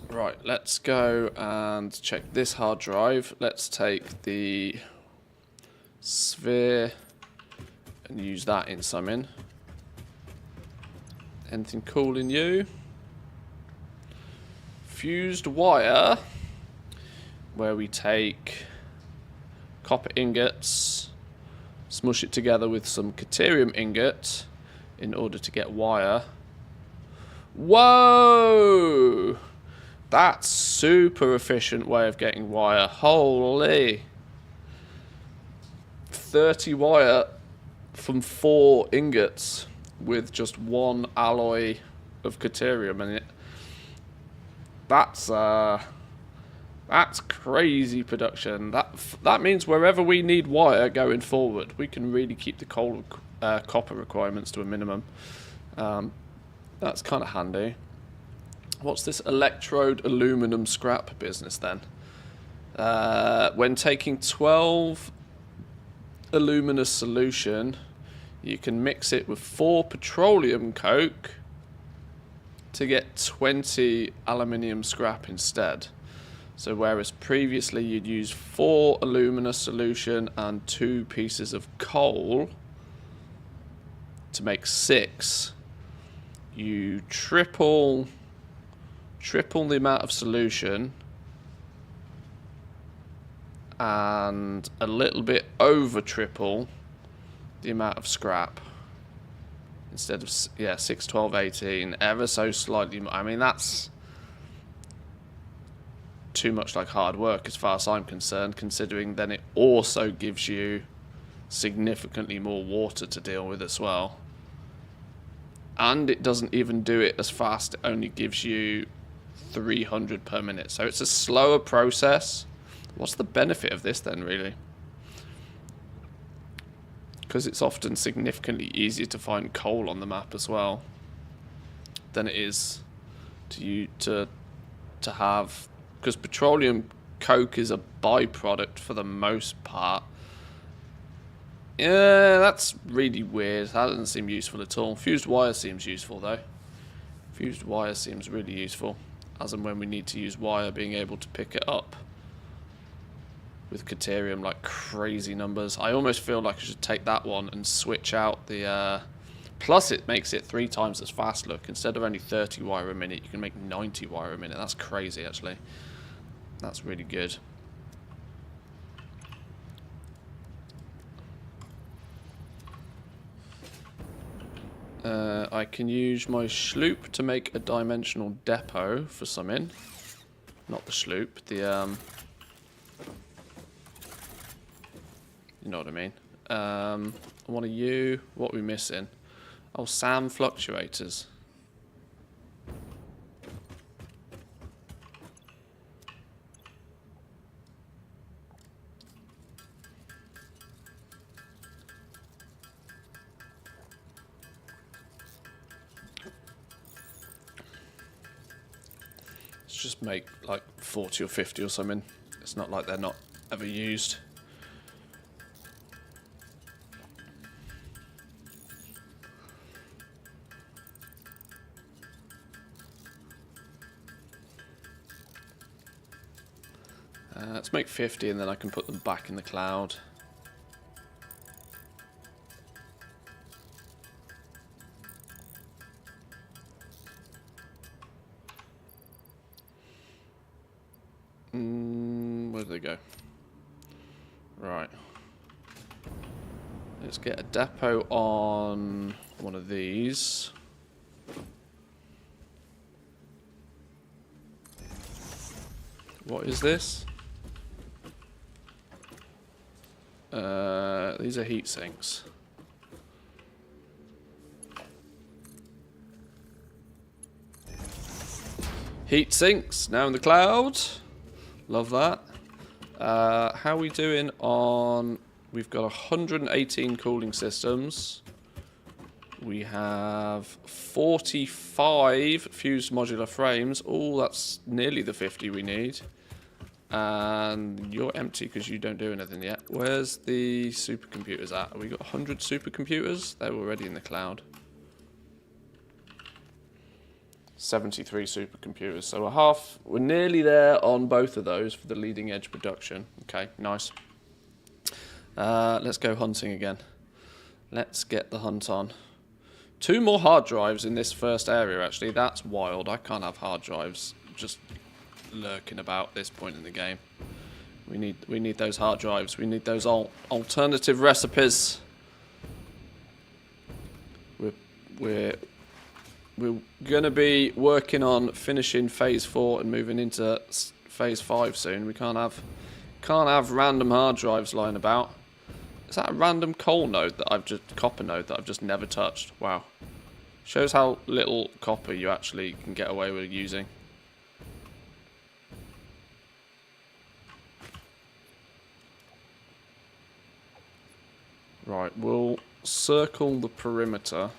Right, let's go and check this hard drive. Let's take the sphere and use that in summon. Anything cool in you? Fused wire, where we take copper ingots, smush it together with some Caterium ingot in order to get wire. Whoa! That's super efficient way of getting wire. Holy! 30 wire from 4 ingots with just 1 alloy of Caterium in it. That's crazy production. That means wherever we need wire going forward, we can really keep the copper requirements to a minimum. That's kind of handy. What's this electrode aluminum scrap business then? When taking 12 aluminous solution, you can mix it with 4 petroleum coke to get 20 aluminium scrap instead. So whereas previously you'd use 4 alumina solution and 2 pieces of coal to make 6, you triple the amount of solution and a little bit over triple the amount of scrap. Instead of, yeah, 6, 12, 18, ever so slightly more. I mean, that's too much like hard work as far as I'm concerned, considering then it also gives you significantly more water to deal with as well. And it doesn't even do it as fast, it only gives you 300 per minute. So it's a slower process. What's the benefit of this then, really? Because it's often significantly easier to find coal on the map as well than it is to have, because petroleum coke is a byproduct for the most part. Yeah, that's really weird. That doesn't seem useful at all. Fused wire seems useful though. Fused wire seems really useful, as and when we need to use wire, being able to pick it up with Caterium like crazy numbers. I almost feel like I should take that one and switch out the plus it makes it 3 times as fast. Look, instead of only 30 wire a minute, you can make 90 wire a minute. That's crazy actually. That's really good. I can use my sloop to make a dimensional depot for something. Not the sloop, the you know what I mean. What are you? What are we missing? Oh, SAM fluctuators. Let's just make like 40 or 50 or something. It's not like they're not ever used. Let's make 50 and then I can put them back in the cloud. Where do they go? Right. Let's get a depot on one of these. What is this? These are heat sinks. Heat sinks now in the cloud. Love that. How are we doing on? We've got 118 cooling systems. We have 45 fused modular frames. Oh, that's nearly the 50 we need. And you're empty because you don't do anything yet. Where's the supercomputers at? Have we got 100 supercomputers? They're already in the cloud. 73 supercomputers. So we're nearly there on both of those for the leading edge production. Okay, nice. Let's go hunting again. Let's get the hunt on. 2 more hard drives in this first area, actually. That's wild. I can't have hard drives just lurking about this point in the game. We need those hard drives. We need those alternative recipes. We're gonna be working on finishing phase 4 and moving into phase 5 soon. We can't have random hard drives lying about. Is that a random copper node that I've just never touched? Wow. Shows how little copper you actually can get away with using. Right, we'll circle the perimeter.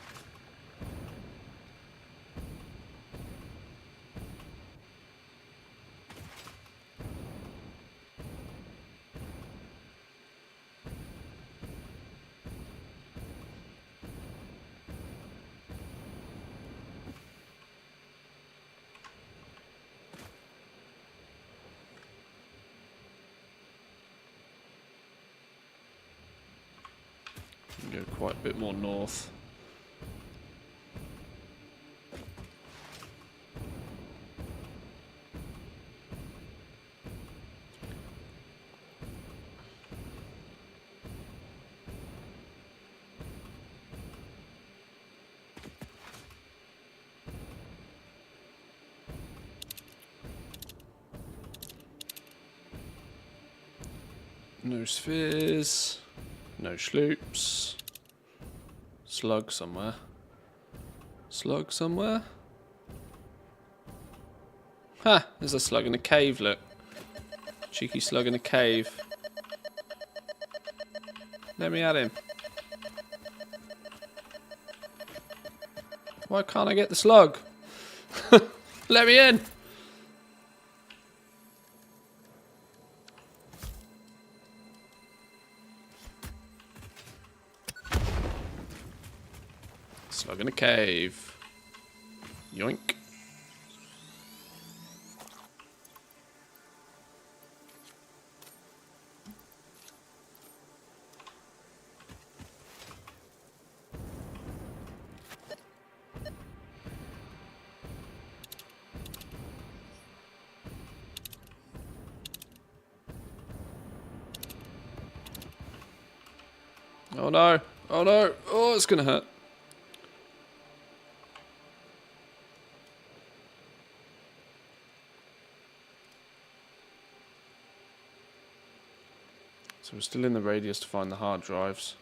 Go quite a bit more north. No spheres, no sloops. Slug somewhere. Slug somewhere? Ha! There's a slug in a cave, look. Cheeky slug in a cave. Let me at him. Why can't I get the slug? Let me in! Slug in a cave. Yoink. Oh no. Oh no. Oh, it's gonna hurt. So we're still in the radius to find the hard drives.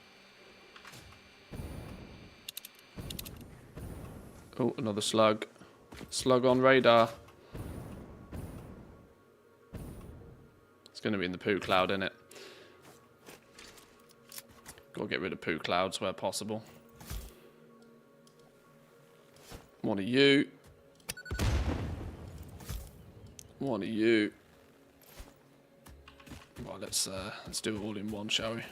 Oh, another slug. Slug on radar. It's going to be in the poo cloud, isn't it? Gotta get rid of poo clouds where possible. One of you. One of you. Well, let's do it all in one, shall we?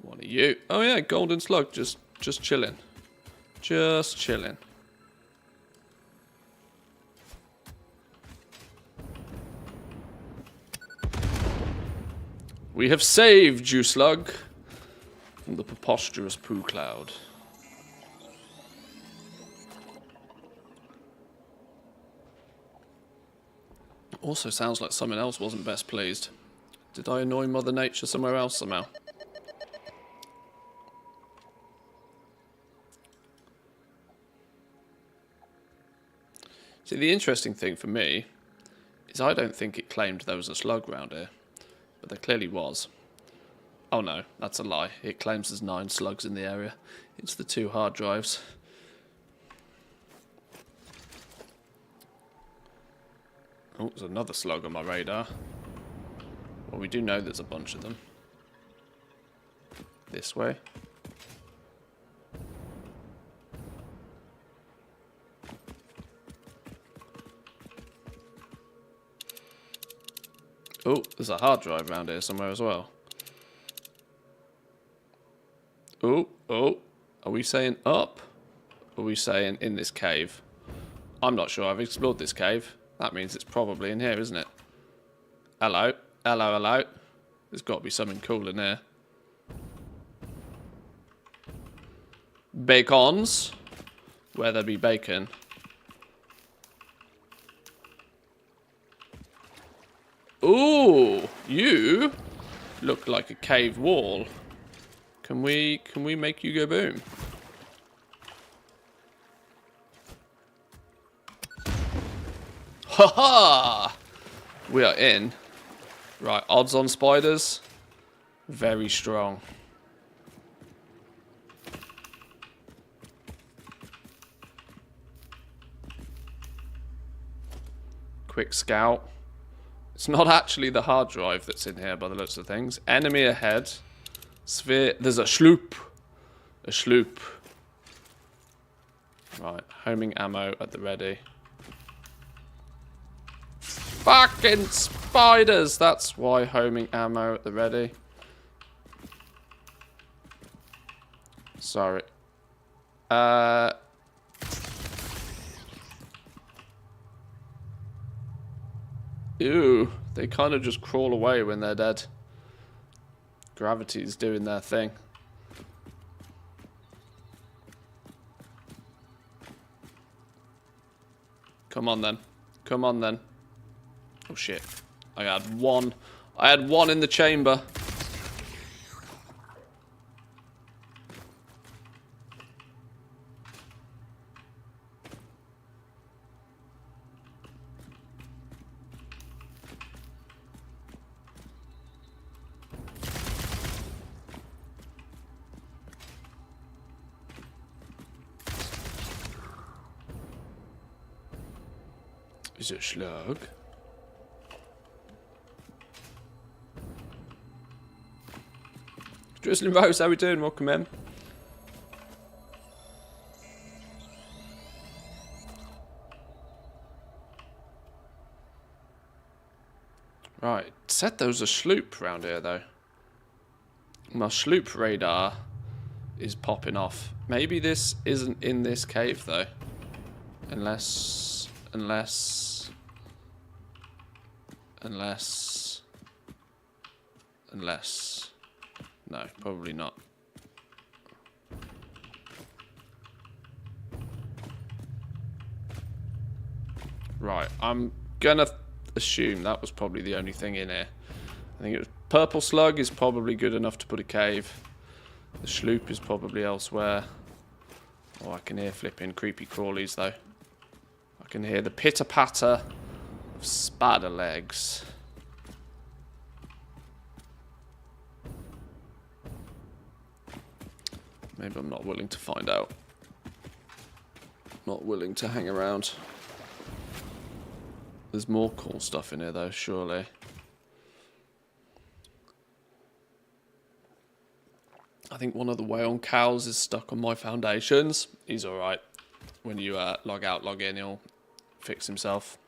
One of you. Oh yeah, golden slug, just chilling. Just chilling. We have saved you, slug, from the preposterous poo cloud. Also sounds like someone else wasn't best pleased. Did I annoy Mother Nature somewhere else somehow? See, the interesting thing for me is I don't think it claimed there was a slug round here, but there clearly was. Oh no, that's a lie. It claims there's 9 slugs in the area. It's the 2 hard drives. Oh, there's another slug on my radar. Well, we do know there's a bunch of them. This way. Oh, there's a hard drive around here somewhere as well. Oh, oh. Are we saying up? Or are we saying in this cave? I'm not sure I've explored this cave. That means it's probably in here, isn't it? Hello. Hello, hello. There's got to be something cool in here. Bacons. Where there be bacon. Ooh, you look like a cave wall. Can we make you go boom? Ha ha! We are in. Right, odds on spiders. Very strong. Quick scout. It's not actually the hard drive that's in here by the looks of things. Enemy ahead. Sphere. There's a sloop. A sloop. Right, homing ammo at the ready. Fucking spiders! That's why homing ammo at the ready. Sorry. Ew, they kind of just crawl away when they're dead. Gravity's doing their thing. Come on then. Come on then. Oh shit. I had one in the chamber. Is it a slug? Drizzling Rose, how we doing? Welcome in. Right, said there was a sloop around here though. My sloop radar is popping off. Maybe this isn't in this cave though. Unless... No, probably not. Right, I'm gonna assume that was probably the only thing in here. I think it was purple slug is probably good enough to put a cave. The sloop is probably elsewhere. Oh, I can hear flipping creepy crawlies though. I can hear the pitter-patter of spider legs. Maybe I'm not willing to find out. Not willing to hang around. There's more cool stuff in here though, surely. I think one of the whale cows is stuck on my foundations. He's alright. When you log out, log in, he'll fix himself.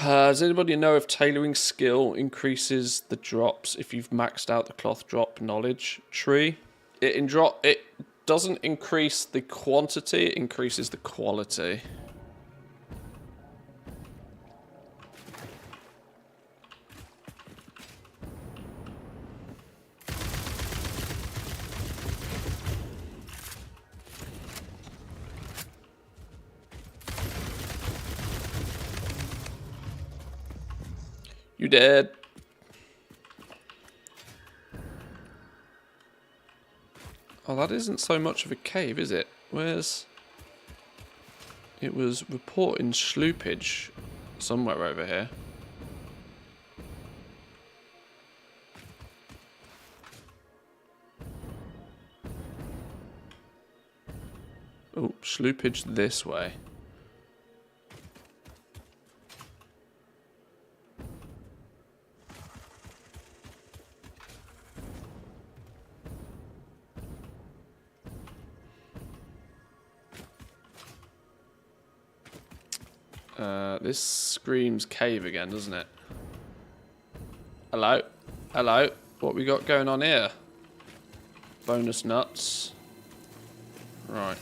Does anybody know if tailoring skill increases the drops if you've maxed out the cloth drop knowledge tree? It doesn't increase the quantity, it increases the quality. You dead. Oh, that isn't so much of a cave, is it? Where's... It was reporting sloopage somewhere over here. Oh, sloopage this way. This screams cave again, doesn't it? Hello? Hello? What we got going on here? Bonus nuts. Right.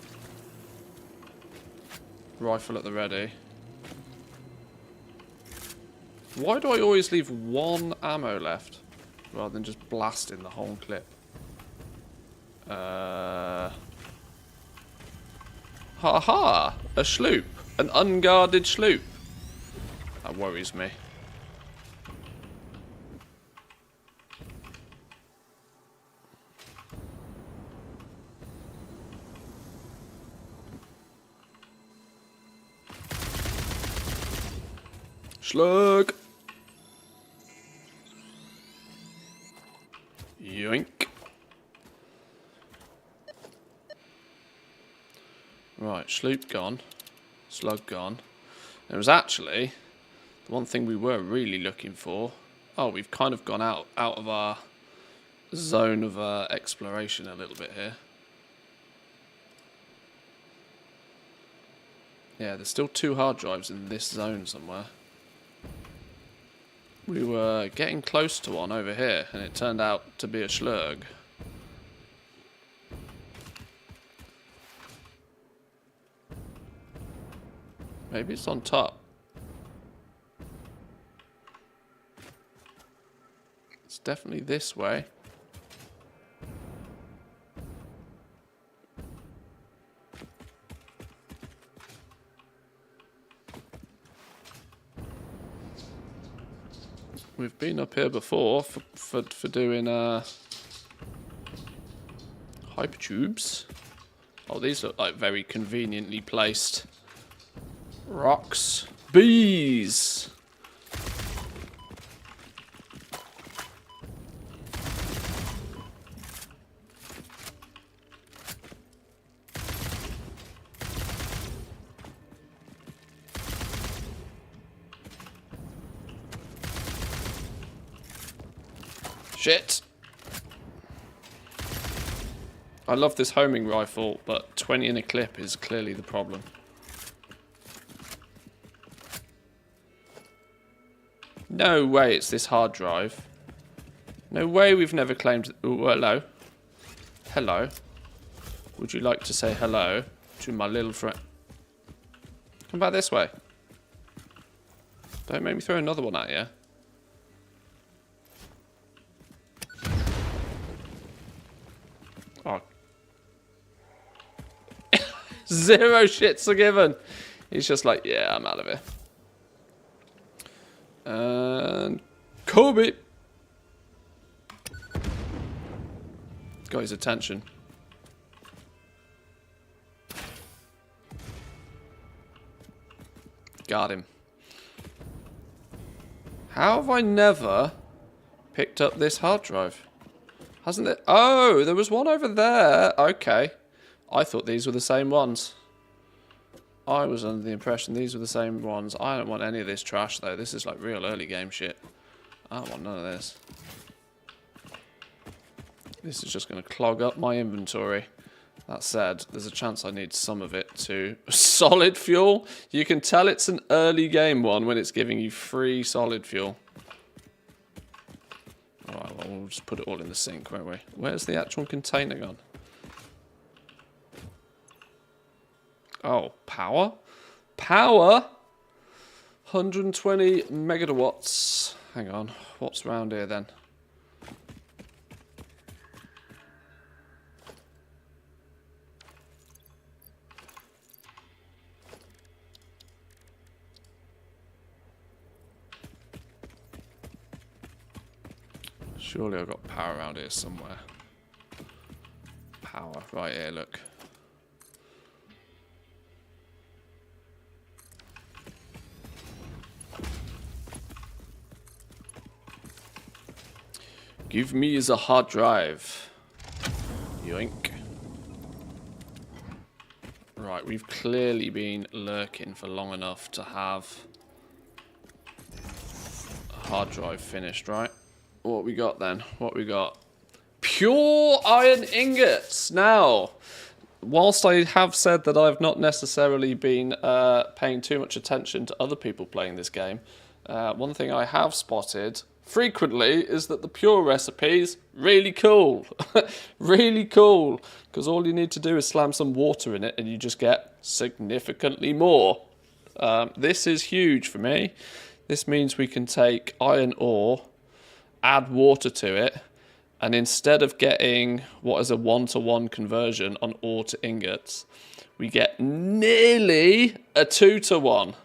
Rifle at the ready. Why do I always leave one ammo left rather than just blasting the whole clip? Ha! A sloop. An unguarded sloop. That worries me. Slug. Yoink. Right, sloop gone. Slug gone. It was actually the one thing we were really looking for. Oh, we've kind of gone out of our zone of exploration a little bit here. Yeah, there's still 2 hard drives in this zone somewhere. We were getting close to one over here, and it turned out to be a slug. Maybe it's on top. It's definitely this way. We've been up here before for doing hypertubes. Oh, these look like very conveniently placed rocks. Bees! Shit! I love this homing rifle, but 20 in a clip is clearly the problem. No way it's this hard drive. No way we've never claimed... Ooh, hello. Hello. Would you like to say hello to my little friend? Come back this way. Don't make me throw another one at you. Oh. 0 shits are given. He's just like, yeah, I'm out of here. And Kobe got his attention. Got him. How have I never picked up this hard drive? Hasn't it? Oh, there was one over there. Okay. I thought these were the same ones. I was under the impression these were the same ones. I don't want any of this trash, though. This is like real early game shit. I don't want none of this. This is just going to clog up my inventory. That said, there's a chance I need some of it to... Solid fuel? You can tell it's an early game one when it's giving you free solid fuel. Alright, well, we'll just put it all in the sink, won't we? Where's the actual container gone? Oh, power? Power? 120 megawatts. Hang on, what's around here then? Surely I've got power around here somewhere. Power, right here, look. Give me the hard drive. Yoink. Right, we've clearly been lurking for long enough to have a hard drive finished, right? What we got then? What we got? Pure iron ingots! Now, whilst I have said that I've not necessarily been paying too much attention to other people playing this game, one thing I have spotted frequently is that the pure recipe's really cool. Really cool. Because all you need to do is slam some water in it and you just get significantly more. This is huge for me. This means we can take iron ore, add water to it, and instead of getting what is a 1-to-1 conversion on ore to ingots, we get nearly a 2-to-1.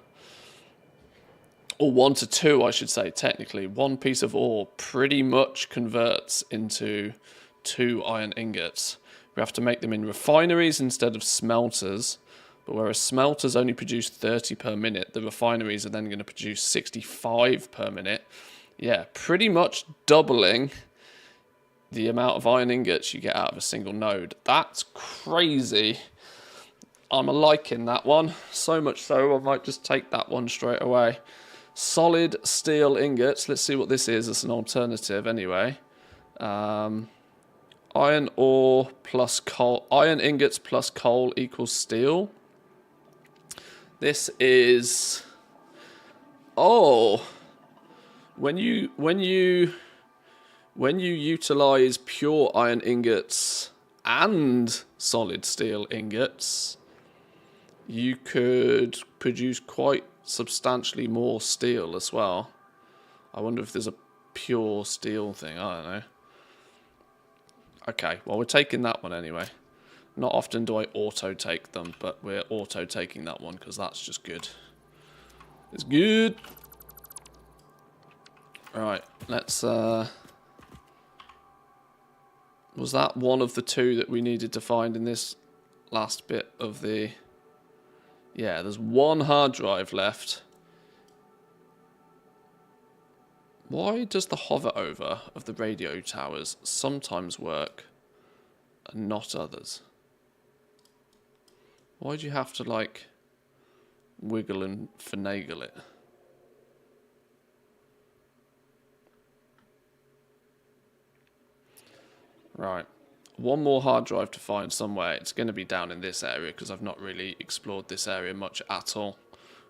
Or 1-to-2, I should say, technically. One piece of ore pretty much converts into 2 iron ingots. We have to make them in refineries instead of smelters. But whereas smelters only produce 30 per minute, the refineries are then going to produce 65 per minute. Yeah, pretty much doubling the amount of iron ingots you get out of a single node. That's crazy. I'm liking that one. So much so, I might just take that one straight away. Solid steel ingots. Let's see what this is as an alternative anyway. Iron ore plus coal. Iron ingots plus coal equals steel. This is... Oh! When you utilize pure iron ingots and solid steel ingots, you could produce quite substantially more steel as well. I wonder if there's a pure steel thing. I don't know. Okay, well, we're taking that one anyway. Not often do I auto-take them, but we're auto-taking that one because that's just good. It's good. Right, let's... Was that one of the 2 that we needed to find in this last bit of the... Yeah, there's 1 hard drive left. Why does the hover over of the radio towers sometimes work and not others? Why do you have to, like, wiggle and finagle it? Right. 1 more hard drive to find somewhere. It's going to be down in this area because I've not really explored this area much at all.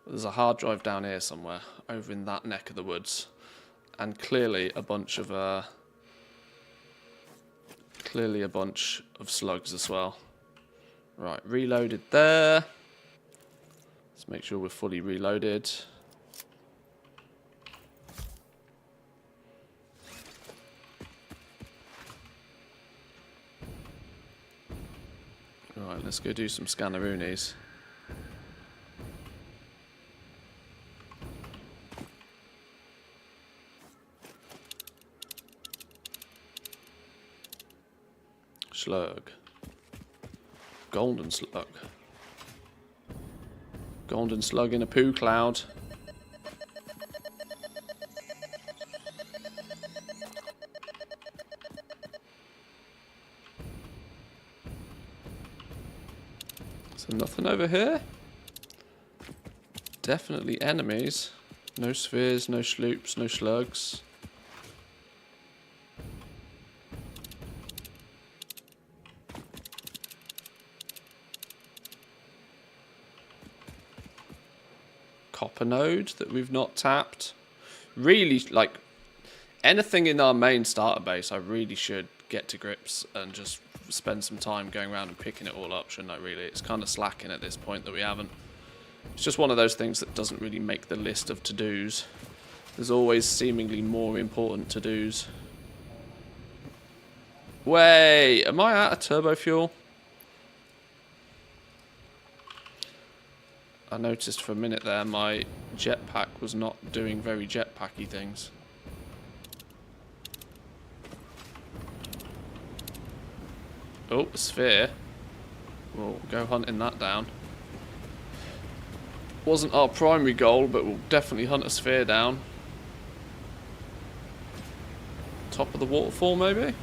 There's a hard drive down here somewhere, over in that neck of the woods. And clearly a bunch of slugs as well. Right, reloaded there. Let's make sure we're fully reloaded. Right, let's go do some scanneroonies. Slug. Golden slug. Golden slug in a poo cloud. So nothing over here? Definitely enemies. No spheres, no sloops, no slugs. Copper node that we've not tapped. Really, like, anything in our main starter base, I really should get to grips and just spend some time going around and picking it all up, shouldn't I, really? It's kind of slacking at this point that we haven't. It's just one of those things that doesn't really make the list of to-dos. There's always seemingly more important to-dos. Wait, am I out of turbo fuel? I noticed for a minute there my jetpack was not doing very jetpacky things. Oh, a sphere. We'll go hunting that down. Wasn't our primary goal, but we'll definitely hunt a sphere down. Top of the waterfall, maybe?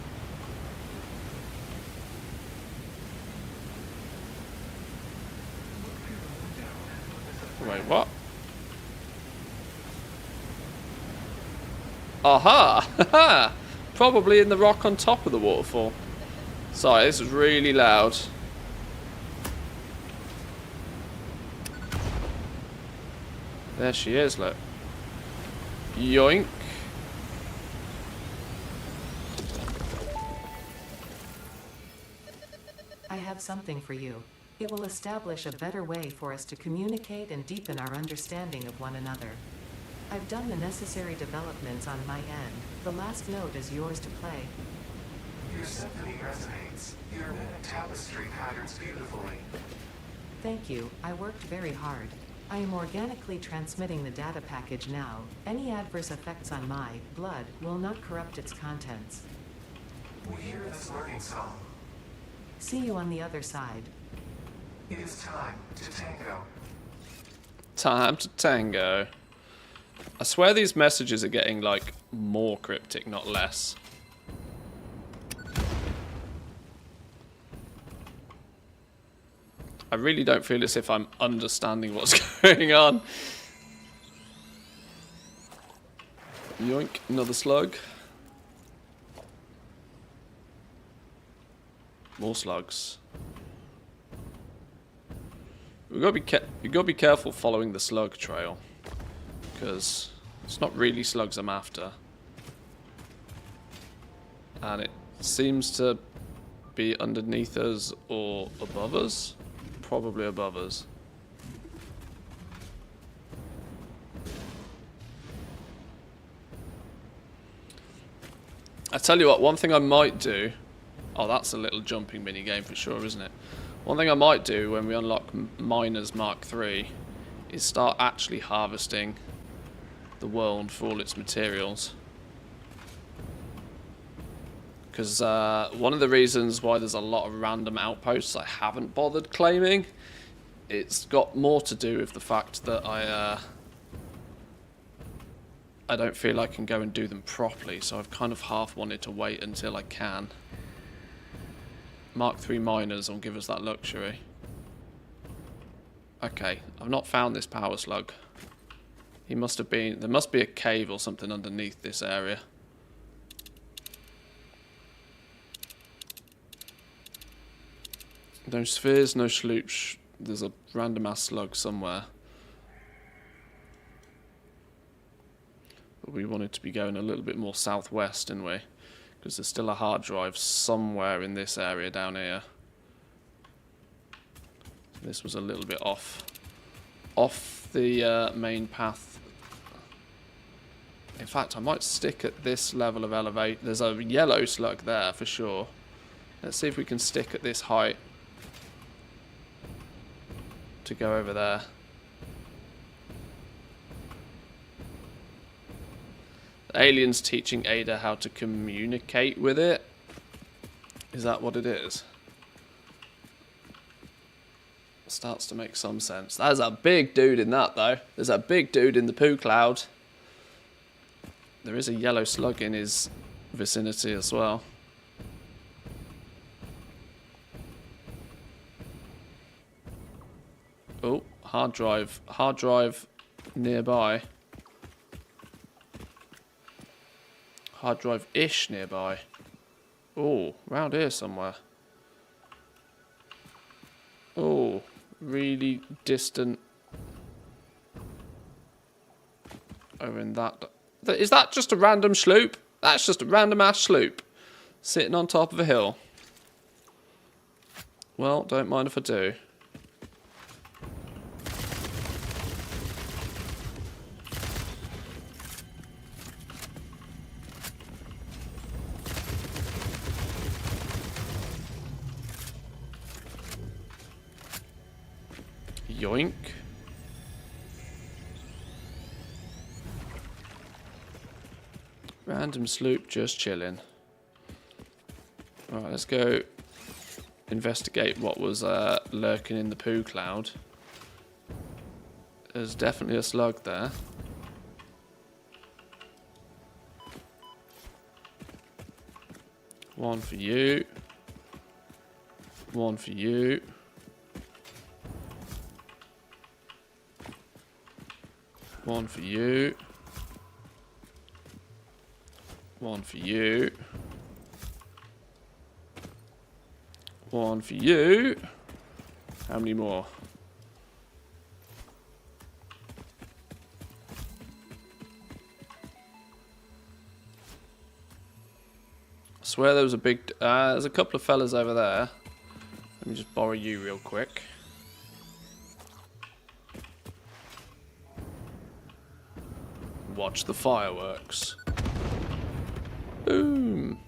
Wait, what? Aha! Probably in the rock on top of the waterfall. Sorry, this is really loud. There she is, look. Yoink. something for you. It will establish a better way for us to communicate and deepen our understanding of one another. I've done the necessary developments on my end. The last note is yours to play. Your symphony resonates. Your minute tapestry patterns beautifully. Thank you, I worked very hard. I am organically transmitting the data package now. Any adverse effects on my blood will not corrupt its contents. We hear this learning song. See you on the other side. It is time to tango. Time to tango. I swear these messages are getting, like, more cryptic, not less. I really don't feel as if I'm understanding what's going on. Yoink, another slug. More slugs. We've got to be careful following the slug trail, because it's not really slugs I'm after, and it seems to be underneath us or above us. Probably above us. I tell you what, one thing I might do. Oh, that's a little jumping mini game for sure, isn't it? One thing I might do when we unlock Miners Mark III is start actually harvesting the world for all its materials. Because one of the reasons why there's a lot of random outposts I haven't bothered claiming, it's got more to do with the fact that I don't feel I can go and do them properly, so I've kind of half wanted to wait until I can. Mark III miners will give us that luxury. Okay, I've not found this power slug. He must have been... There must be a cave or something underneath this area. No spheres, no sloops. There's a random ass slug somewhere. But we wanted to be going a little bit more southwest, didn't we? Because there's still a hard drive somewhere in this area down here. This was a little bit off the main path. In fact, I might stick at this level of elevate. There's a yellow slug there for sure. Let's see if we can stick at this height to go over there. The alien's teaching Ada how to communicate with it. Is that what it is? Starts to make some sense. There's a big dude in that though. There's a big dude in the poo cloud. There is a yellow slug in his vicinity as well. Oh, hard drive nearby. Hard drive-ish nearby. Oh, round here somewhere. Oh, really distant. Over in that. Is that just a random sloop? That's just a random ass sloop. Sitting on top of a hill. Well, don't mind if I do. Yoink. Random sloop just chilling. Alright, let's go investigate what was lurking in the poo cloud. There's definitely a slug there. One for you. One for you. One for you. One for you. One for you. How many more? I swear there was a big... there's a couple of fellas over there. Let me just borrow you real quick. Watch the fireworks. Boom.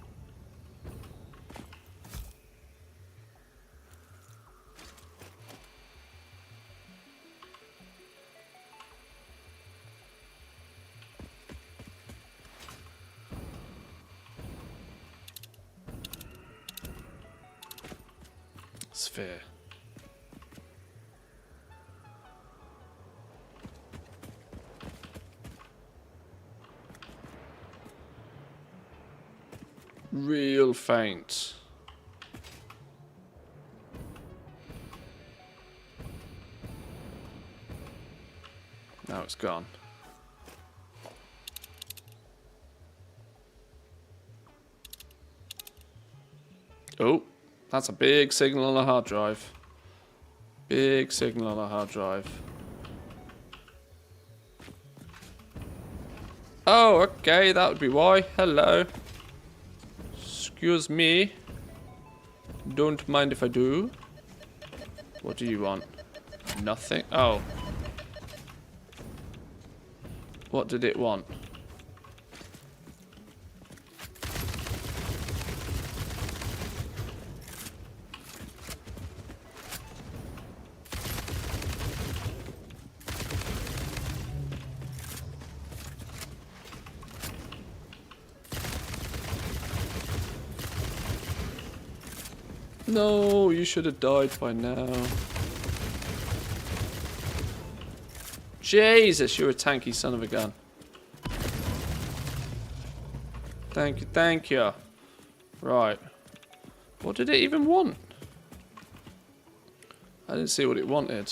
Sphere. Real faint. Now it's gone. Oh, that's a big signal on a hard drive. Big signal on a hard drive. Oh, okay, that would be why. Hello. Excuse me. Don't mind if I do. What do you want? Nothing? Oh. What did it want? No, you should have died by now. Jesus, you're a tanky son of a gun. Thank you, thank you. Right. What did it even want? I didn't see what it wanted.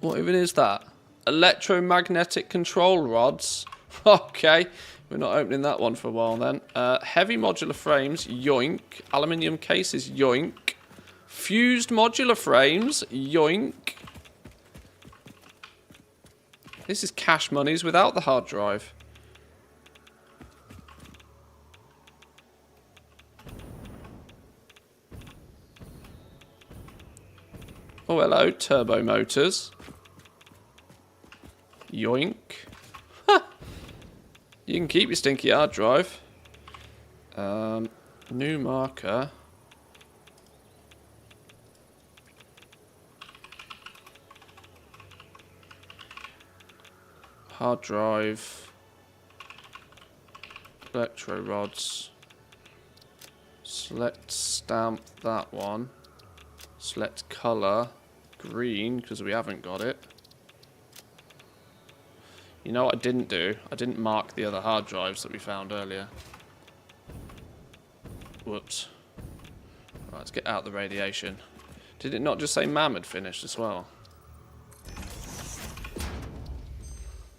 What even is that? Electromagnetic control rods. Okay. We're not opening that one for a while then. Heavy modular frames, yoink. Aluminium cases, yoink. Fused modular frames, yoink. This is cash monies without the hard drive. Oh, hello, turbo motors. Yoink. You can keep your stinky hard drive. New marker. Hard drive. Electro rods. Select stamp that one. Select color. Green, because we haven't got it. You know what I didn't do? I didn't mark the other hard drives that we found earlier. Whoops. Right, let's get out the radiation. Did it not just say MAM had finished as well?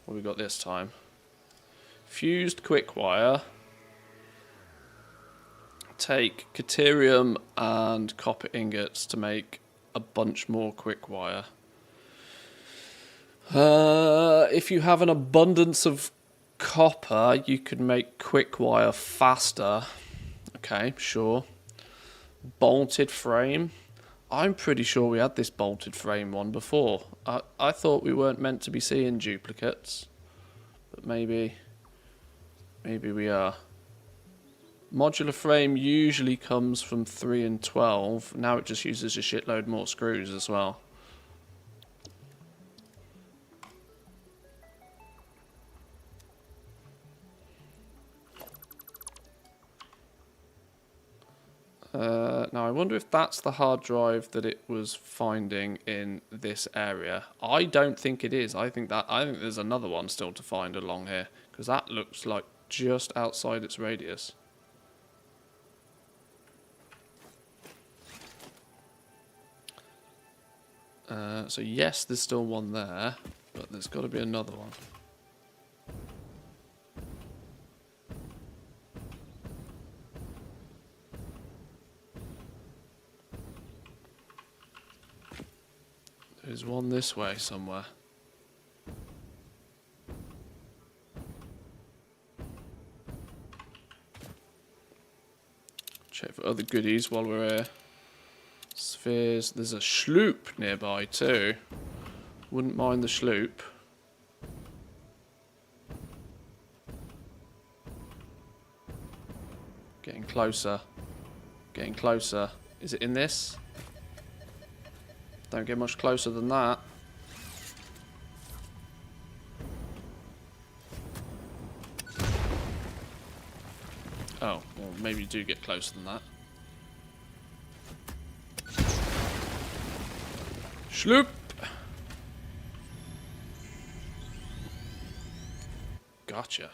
What have we got this time? Fused quick wire. Take Caterium and copper ingots to make a bunch more quick wire. If you have an abundance of copper, you could make quick wire faster. Okay, sure. Bolted frame. I'm pretty sure we had this bolted frame one before. I thought we weren't meant to be seeing duplicates. But maybe we are. Modular frame usually comes from 3 and 12. Now it just uses a shitload more screws as well. Now I wonder if that's the hard drive that it was finding in this area. I don't think it is. I think there's another one still to find along here, because that looks like just outside its radius. So yes, there's still one there, but there's got to be another one. There's one this way somewhere. Check for other goodies while we're here. Spheres. There's a sloop nearby too. Wouldn't mind the sloop. Getting closer. Getting closer. Is it in this? Don't get much closer than that. Oh, well, maybe you do get closer than that. Sloop! Gotcha.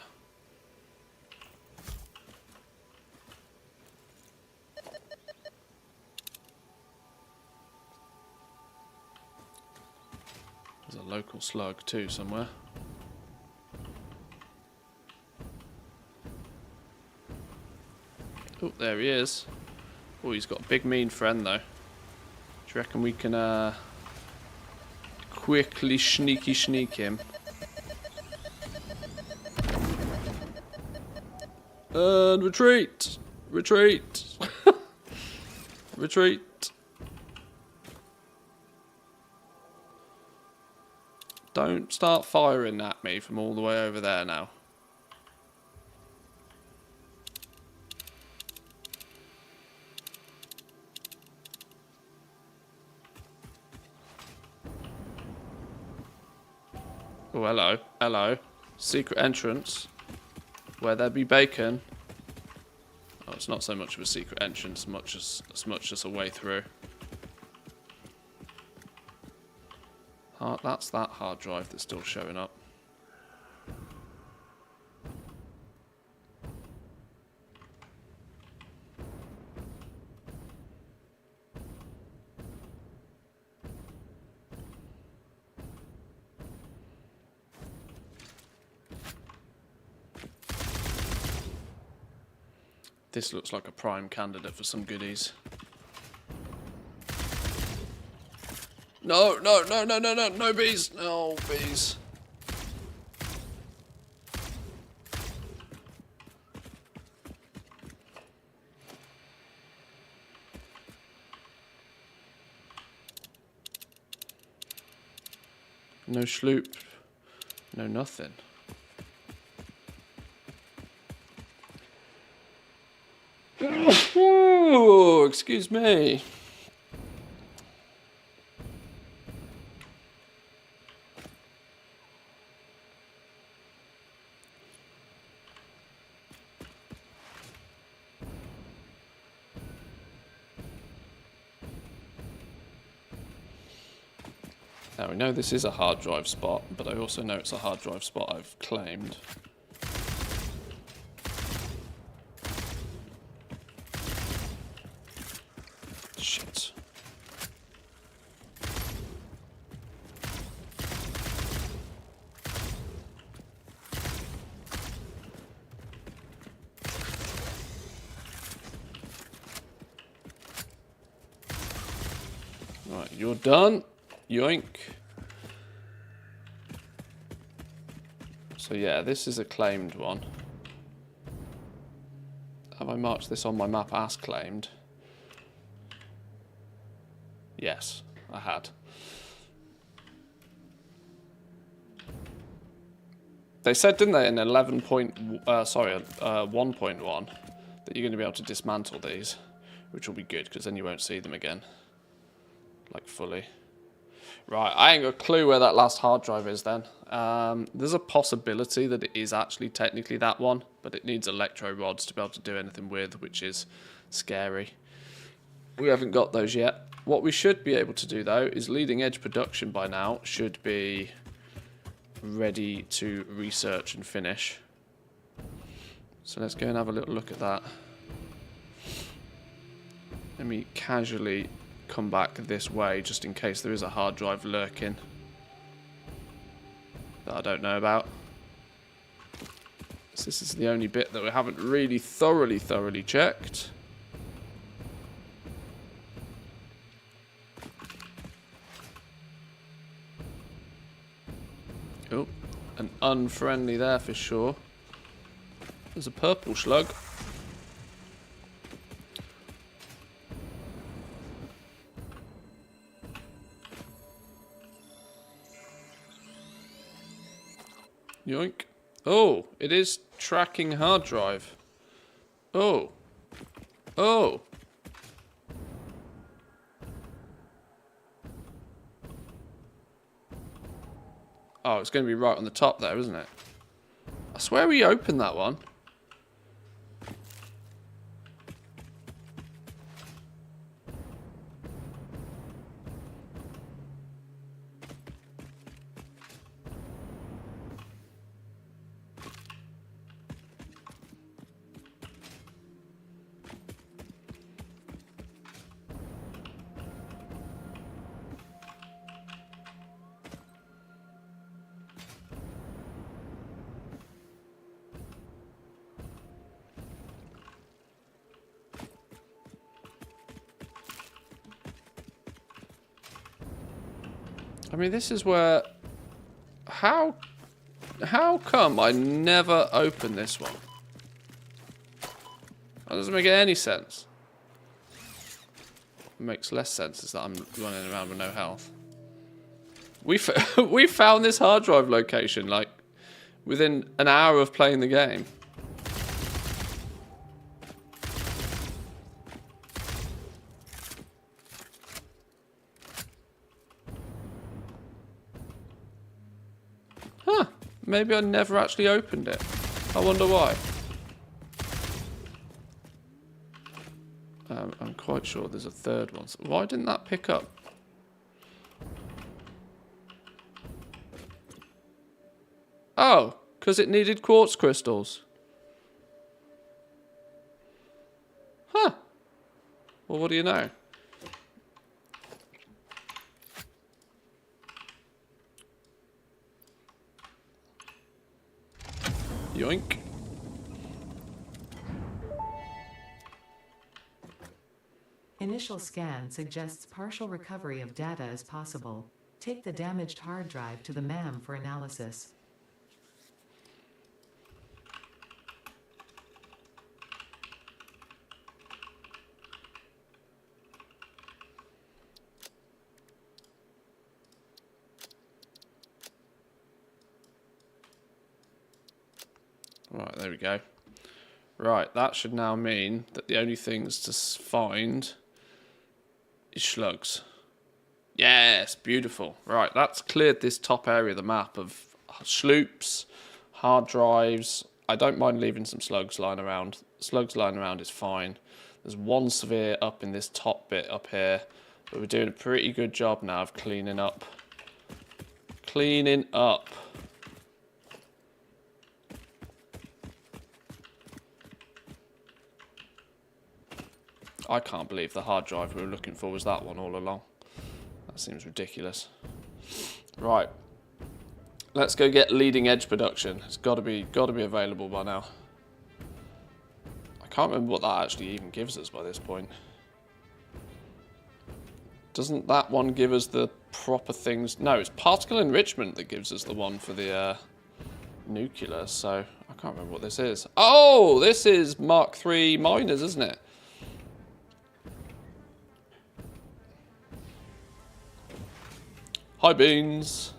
There's a local slug too somewhere. Oh, there he is. Oh, he's got a big mean friend though. Do you reckon we can quickly sneak him? And retreat! Retreat! Retreat! Don't start firing at me from all the way over there now. Oh, hello. Hello. Secret entrance. Where there be bacon. Oh, it's not so much of a secret entrance as much as a way through. That's that hard drive that's still showing up. This looks like a prime candidate for some goodies. No, no, no, no, no, no, no bees. No bees. No sloop. No nothing. Oh, excuse me. Now we know this is a hard drive spot, but I also know it's a hard drive spot I've claimed. Shit. Right, you're done. Yoink. So yeah, this is a claimed one. Have I marked this on my map as claimed? Yes, I had. They said, didn't they, in 1.1 that you're going to be able to dismantle these, which will be good because then you won't see them again, like fully. Right, I ain't got a clue where that last hard drive is then. There's a possibility that it is actually technically that one, but it needs electro rods to be able to do anything with, which is scary. We haven't got those yet. What we should be able to do though is leading edge production by now should be ready to research and finish. So let's go and have a little look at that. Let me casually come back this way just in case there is a hard drive lurking that I don't know about. So this is the only bit that we haven't really thoroughly checked. Oh, an unfriendly there for sure. There's a purple slug. Yoink. Oh, it is tracking hard drive. Oh. Oh. Oh, it's going to be right on the top there, isn't it? I swear we opened that one. I mean, this is where... How come I never opened this one? That doesn't make any sense. What makes less sense is that I'm running around with no health. We found this hard drive location, like, within an hour of playing the game. Huh. Maybe I never actually opened it. I wonder why. I'm quite sure there's a third one. So why didn't that pick up? Oh, because it needed quartz crystals. Huh. Well, what do you know? Yoink. Initial scan suggests partial recovery of data is possible. Take the damaged hard drive to the MAM for analysis. Right, there we go. Right, that should now mean that the only things to find is slugs. Yes, beautiful. Right, that's cleared this top area of the map of sloops, hard drives. I don't mind leaving some slugs lying around. Slugs lying around is fine. There's one sphere up in this top bit up here, but we're doing a pretty good job now of cleaning up. Cleaning up. I can't believe the hard drive we were looking for was that one all along. That seems ridiculous. Right. Let's go get leading edge production. It's got to be available by now. I can't remember what that actually even gives us by this point. Doesn't that one give us the proper things? No, it's particle enrichment that gives us the one for the nuclear, so I can't remember what this is. Oh, this is Mark III miners, isn't it? Hi, Beans.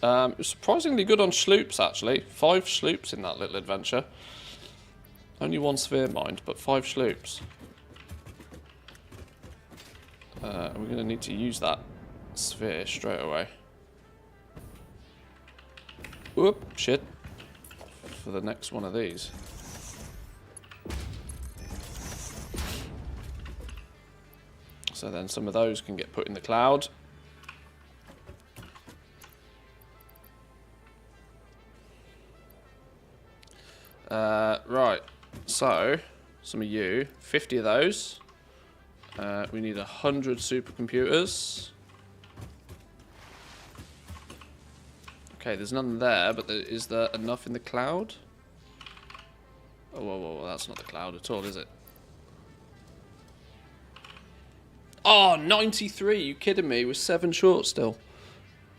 It was surprisingly good on sloops, actually. 5 sloops in that little adventure. Only 1 sphere mined, but 5 sloops. We're going to need to use that sphere straight away. Whoop, shit. For the next one of these. So then some of those can get put in the cloud. Right, so some of you, 50 of those. We need 100 supercomputers. Okay, there's none there, but is there enough in the cloud? Oh, whoa, that's not the cloud at all, is it? Oh, 93, you kidding me? We're 7 short still.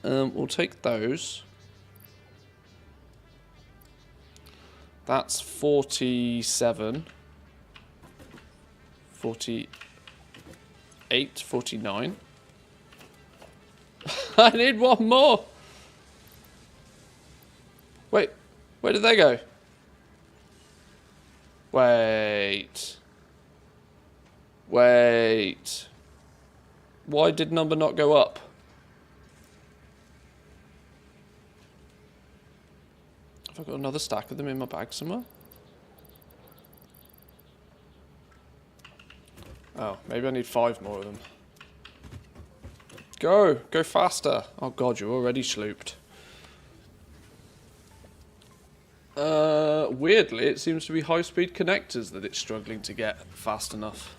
We'll take those. That's 47. 48, 49. I need one more. Wait, where did they go? Wait. Wait. Why did number not go up? Have I got another stack of them in my bag somewhere? Oh, maybe I need 5 more of them. Go faster. Oh god, you're already slooped. Weirdly, it seems to be high-speed connectors that it's struggling to get fast enough.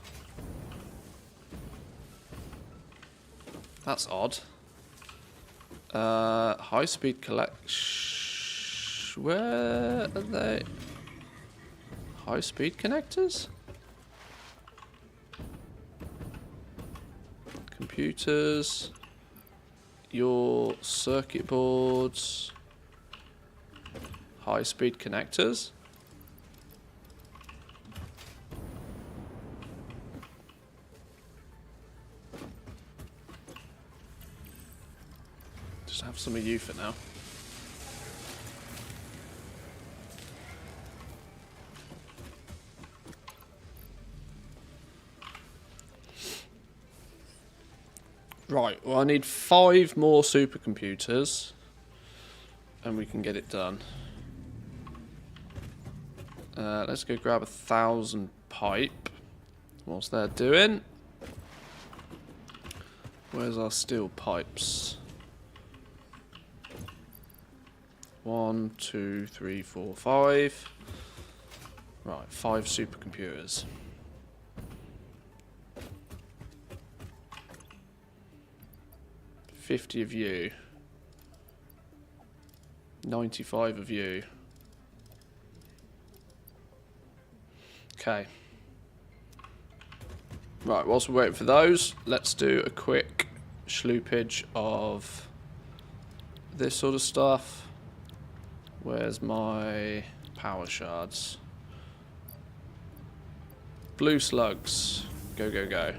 That's odd. High-speed where are they? High-speed connectors? Computers. Your circuit boards. High-speed connectors. Just have some of you for now. Right, well I need 5 more supercomputers and we can get it done. Let's go grab 1,000 pipe. What's that doing? Where's our steel pipes? 1, 2, 3, 4, 5. Right, 5 supercomputers. $50 of you. 95 of you. Okay. Right, whilst we're waiting for those, let's do a quick sloopage of this sort of stuff. Where's my power shards? Blue slugs. Go, go, go.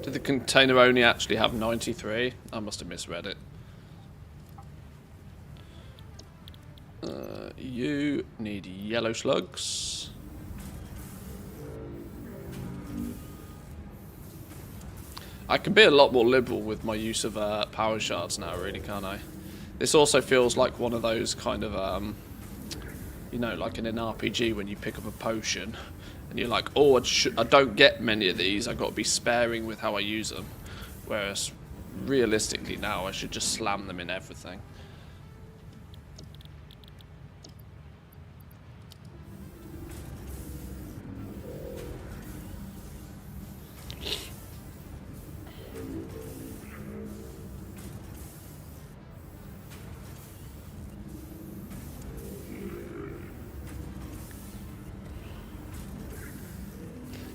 Did the container only actually have 93? I must have misread it. You need yellow slugs. I can be a lot more liberal with my use of power shards now, really, can't I? This also feels like one of those kind of, you know, like in an RPG when you pick up a potion and you're like, oh, I don't get many of these, I've got to be sparing with how I use them. Whereas, realistically now, I should just slam them in everything.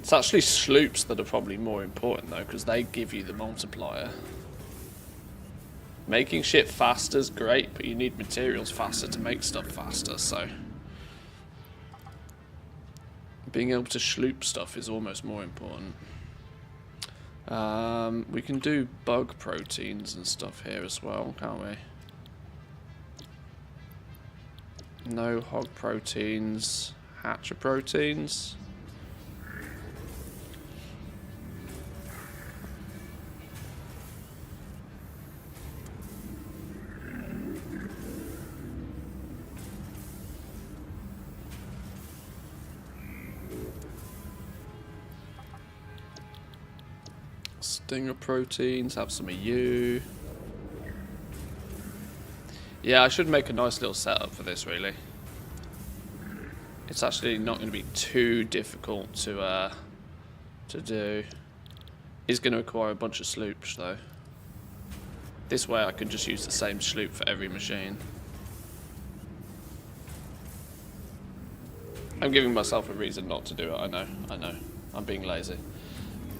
It's actually sloops that are probably more important though, because they give you the multiplier. Making shit faster is great, but you need materials faster to make stuff faster, so being able to sloop stuff is almost more important. We can do bug proteins and stuff here as well, can't we? No hog proteins, hatcher proteins. Stinger proteins, have some of you. Yeah, I should make a nice little setup for this, really. It's actually not going to be too difficult to do. It's going to require a bunch of sloops, though. This way I can just use the same sloop for every machine. I'm giving myself a reason not to do it, I know. I'm being lazy.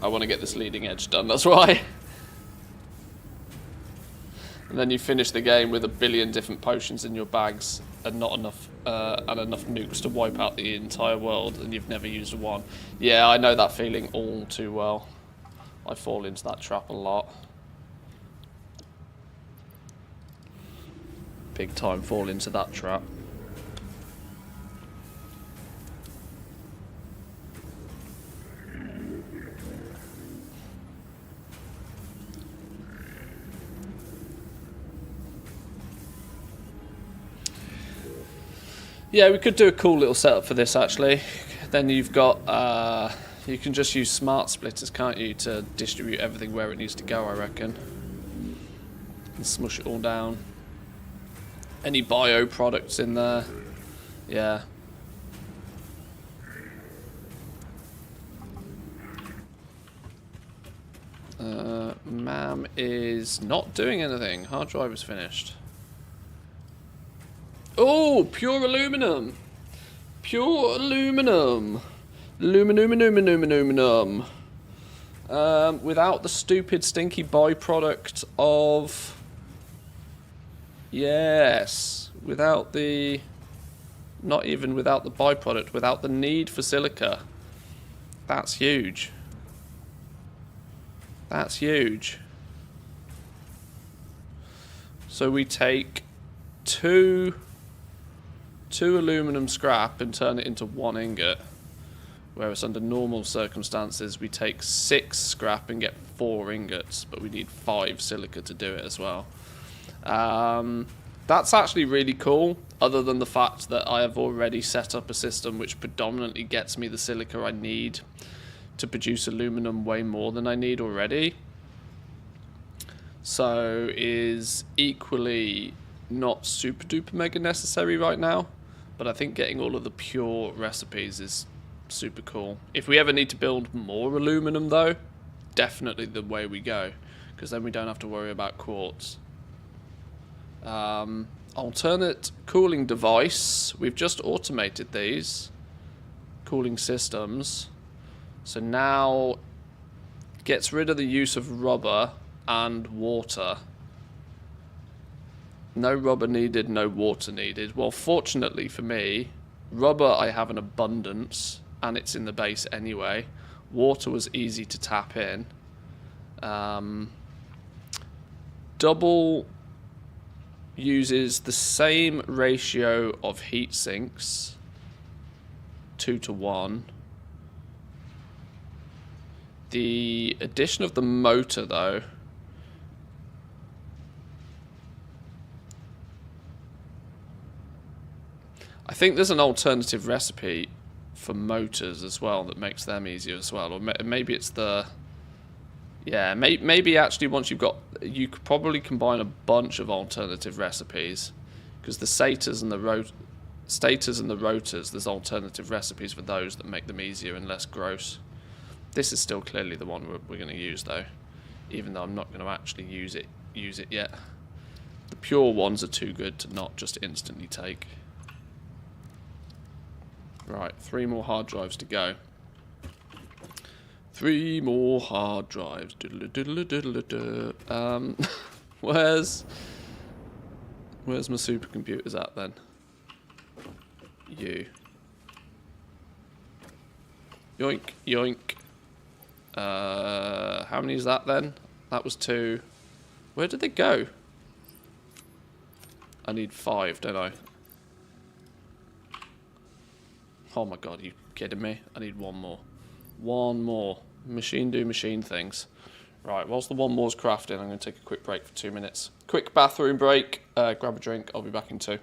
I want to get this leading edge done, that's why. And then you finish the game with 1 billion different potions in your bags and not enough enough nukes to wipe out the entire world, and you've never used one. Yeah, I know that feeling all too well. I fall into that trap a lot. Big time fall into that trap. Yeah, we could do a cool little setup for this actually. Then you've got, you can just use smart splitters, can't you, to distribute everything where it needs to go, I reckon. And smush it all down. Any bio products in there? Yeah. MAM is not doing anything. Hard drive is finished. Oh, pure aluminum. Pure aluminum. Aluminum. Without the stupid stinky byproduct of... Yes. Without the... Not even without the byproduct. Without the need for silica. That's huge. That's huge. So we take two aluminum scrap and turn it into 1 ingot, whereas under normal circumstances we take 6 scrap and get 4 ingots, but we need 5 silica to do it as well. That's actually really cool, other than the fact that I have already set up a system which predominantly gets me the silica I need to produce aluminum way more than I need already. So is equally not super duper mega necessary right now, but I think getting all of the pure recipes is super cool. If we ever need to build more aluminum though, definitely the way we go, because then we don't have to worry about quartz. Alternate cooling device. We've just automated these cooling systems, so now gets rid of the use of rubber and water. No rubber needed, no water needed. Well, fortunately for me, rubber I have an abundance, and it's in the base anyway. Water was easy to tap in. Double uses the same ratio of heat sinks, 2:1. The addition of the motor, though, I think there's an alternative recipe for motors as well that makes them easier as well. Or maybe it's the... Yeah, maybe actually once you've got... You could probably combine a bunch of alternative recipes, because the stators and the rotors, there's alternative recipes for those that make them easier and less gross. This is still clearly the one we're going to use though, even though I'm not going to actually use it yet. The pure ones are too good to not just instantly take. Right, 3 more hard drives to go. 3 more hard drives. Where's my supercomputers at then? You. Yoink, yoink. How many is that then? That was 2. Where did they go? I need 5, don't I? Oh my god, are you kidding me? I need 1 more. 1 more. Machine do machine things. Right, whilst the 1 more's crafting, I'm going to take a quick break for 2 minutes. Quick bathroom break, grab a drink, I'll be back in 2.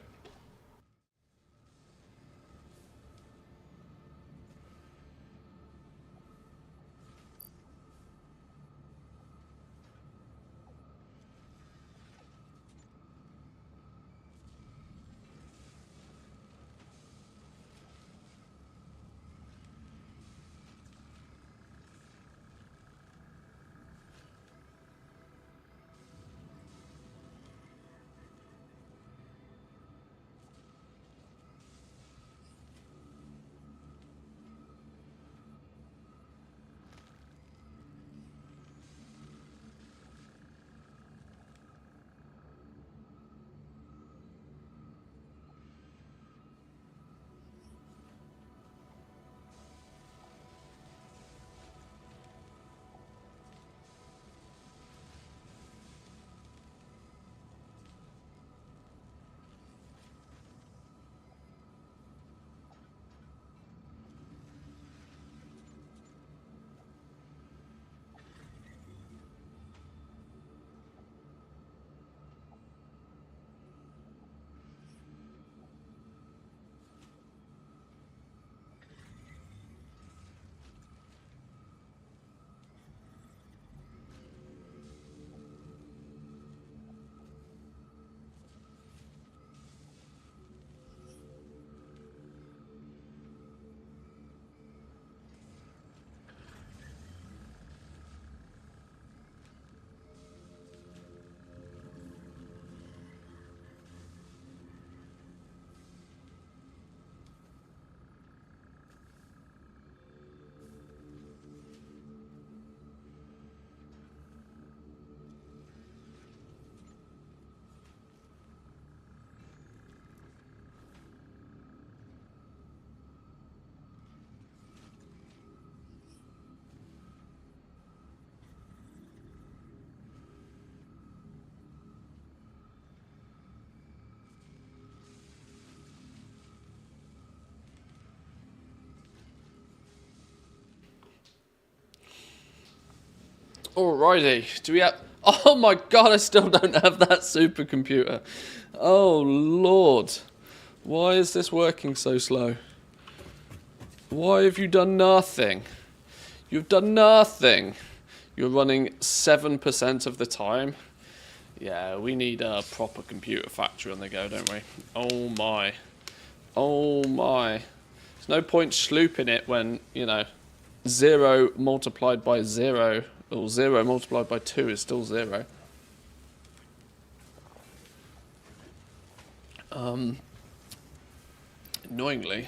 Alrighty. Do we have... Oh my god, I still don't have that supercomputer. Oh lord. Why is this working so slow? Why have you done nothing? You've done nothing. You're running 7% of the time. Yeah, we need a proper computer factory on the go, don't we? Oh my. Oh my. There's no point slooping it when, you know, 0 multiplied by 0, or 0 multiplied by 2 is still 0. Annoyingly,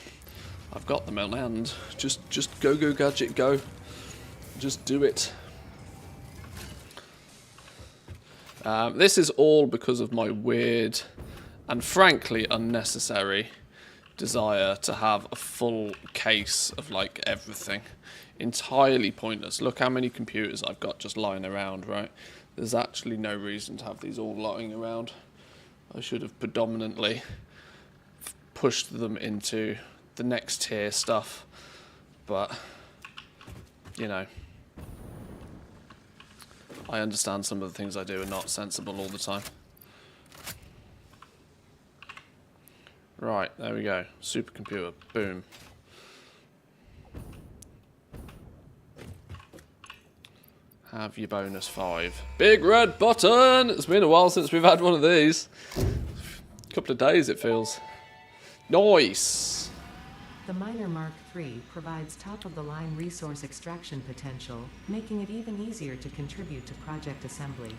I've got them on hand. Just go gadget go. Just do it. This is all because of my weird and frankly unnecessary desire to have a full case of like everything. Entirely pointless. Look how many computers I've got just lying around, right? There's actually no reason to have these all lying around. I should have predominantly pushed them into the next tier stuff, but you know, I understand some of the things I do are not sensible all the time. Right, there we go. Supercomputer. Boom. Have your bonus 5. Big red button! It's been a while since we've had one of these. A couple of days it feels. Nice! The Miner Mark III provides top-of-the-line resource extraction potential, making it even easier to contribute to project assembly.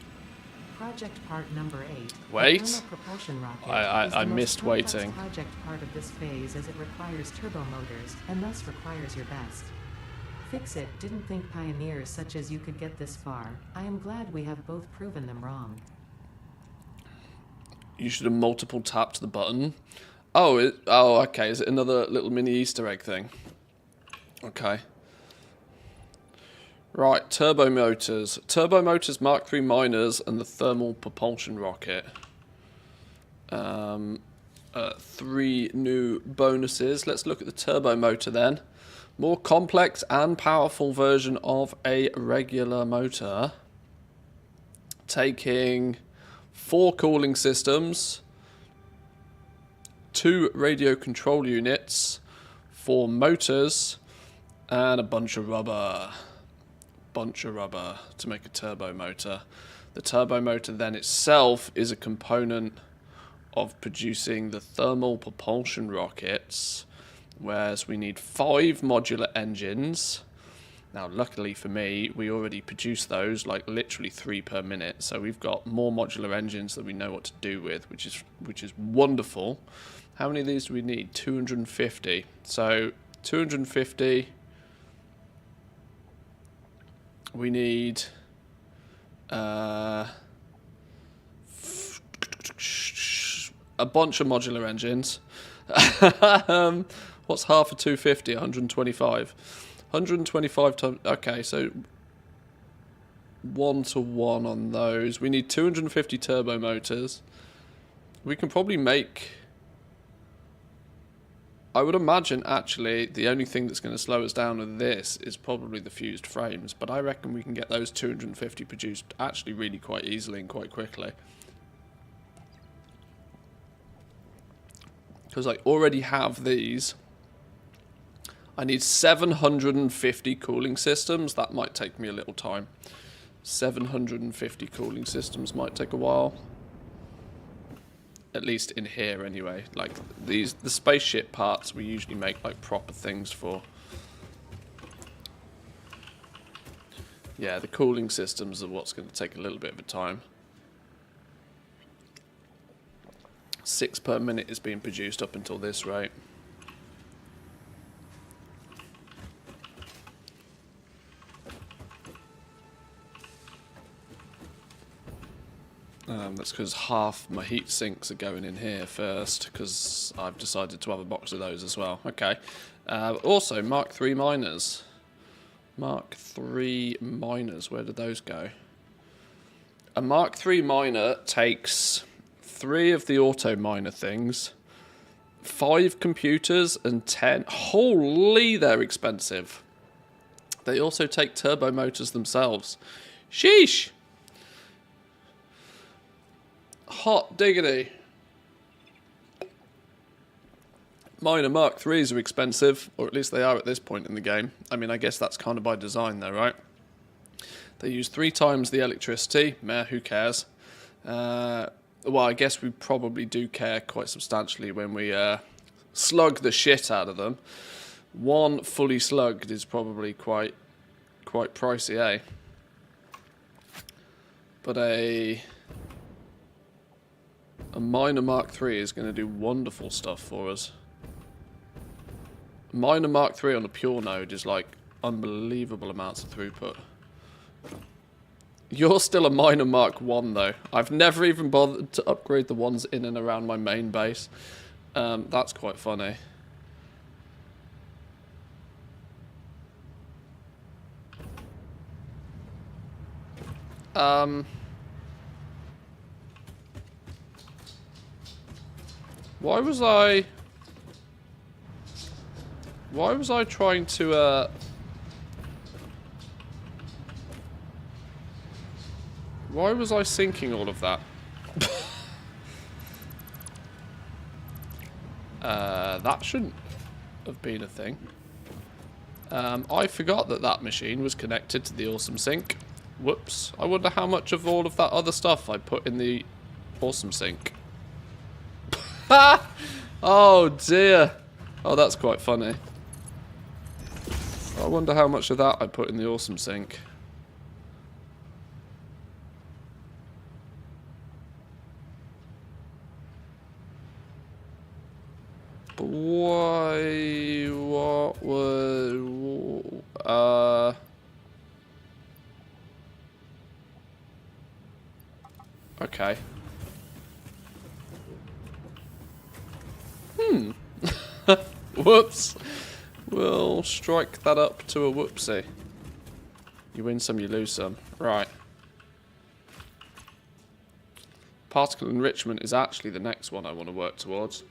Project part number 8. Wait. The thermal propulsion rocket I is the missed most complex waiting. project part of this phase as it requires turbo motors, and thus requires your best. Fix it, didn't think pioneers such as you could get this far. I am glad we have both proven them wrong. You should have multiple tapped the button. Oh, okay. Is it another little mini Easter egg thing? Okay. Right, turbo motors. Turbo motors, Mark III miners, and the thermal propulsion rocket. 3 new bonuses. Let's look at the turbo motor then. More complex and powerful version of a regular motor. Taking 4 cooling systems, 2 radio control units, 4 motors, and a bunch of rubber. To make a turbo motor. The turbo motor then itself is a component of producing the thermal propulsion rockets, whereas we need 5 modular engines. Now luckily for me, we already produce those, like literally 3 per minute, so we've got more modular engines that we know what to do with, which is wonderful. How many of these do we need? 250. So 250. We need a bunch of modular engines. What's half of 250? 125. 125 times... Okay, so 1-to-1 on those. We need 250 turbo motors. We can probably make... I would imagine, actually, the only thing that's going to slow us down with this is probably the fused frames. But I reckon we can get those 250 produced actually really quite easily and quite quickly. Because I already have these. I need 750 cooling systems. That might take me a little time. 750 cooling systems might take a while. At least in here anyway. Like the spaceship parts we usually make like proper things for. Yeah, the cooling systems are what's going to take a little bit of a time. 6 per minute is being produced up until this rate. That's because half my heat sinks are going in here first, because I've decided to have a box of those as well. Okay. Also, Mark III miners. Mark III miners, where did those go? A Mark III miner takes 3 of the auto miner things, 5 computers, and 10... Holy, they're expensive. They also take turbo motors themselves. Sheesh. Hot diggity. Minor Mark 3s are expensive, or at least they are at this point in the game. I mean, I guess that's kind of by design though, right? They use 3 times the electricity. Meh, who cares? Well, I guess we probably do care quite substantially when we slug the shit out of them. 1 fully slugged is probably quite pricey, eh? But a minor Mark 3 is going to do wonderful stuff for us. Minor Mark 3 on a pure node is like unbelievable amounts of throughput. You're still a minor Mark 1 though. I've never even bothered to upgrade the ones in and around my main base. That's quite funny. Why was I trying to, why was I sinking all of that? That shouldn't have been a thing. I forgot that machine was connected to the awesome sink. Whoops. I wonder how much of all of that other stuff I put in the awesome sink. Oh dear. Oh, that's quite funny. I wonder how much of that I put in the awesome sink. But why? What was? Okay. Whoops. We'll strike that up to a whoopsie. You win some, you lose some. Right. Particle enrichment is actually the next one I want to work towards.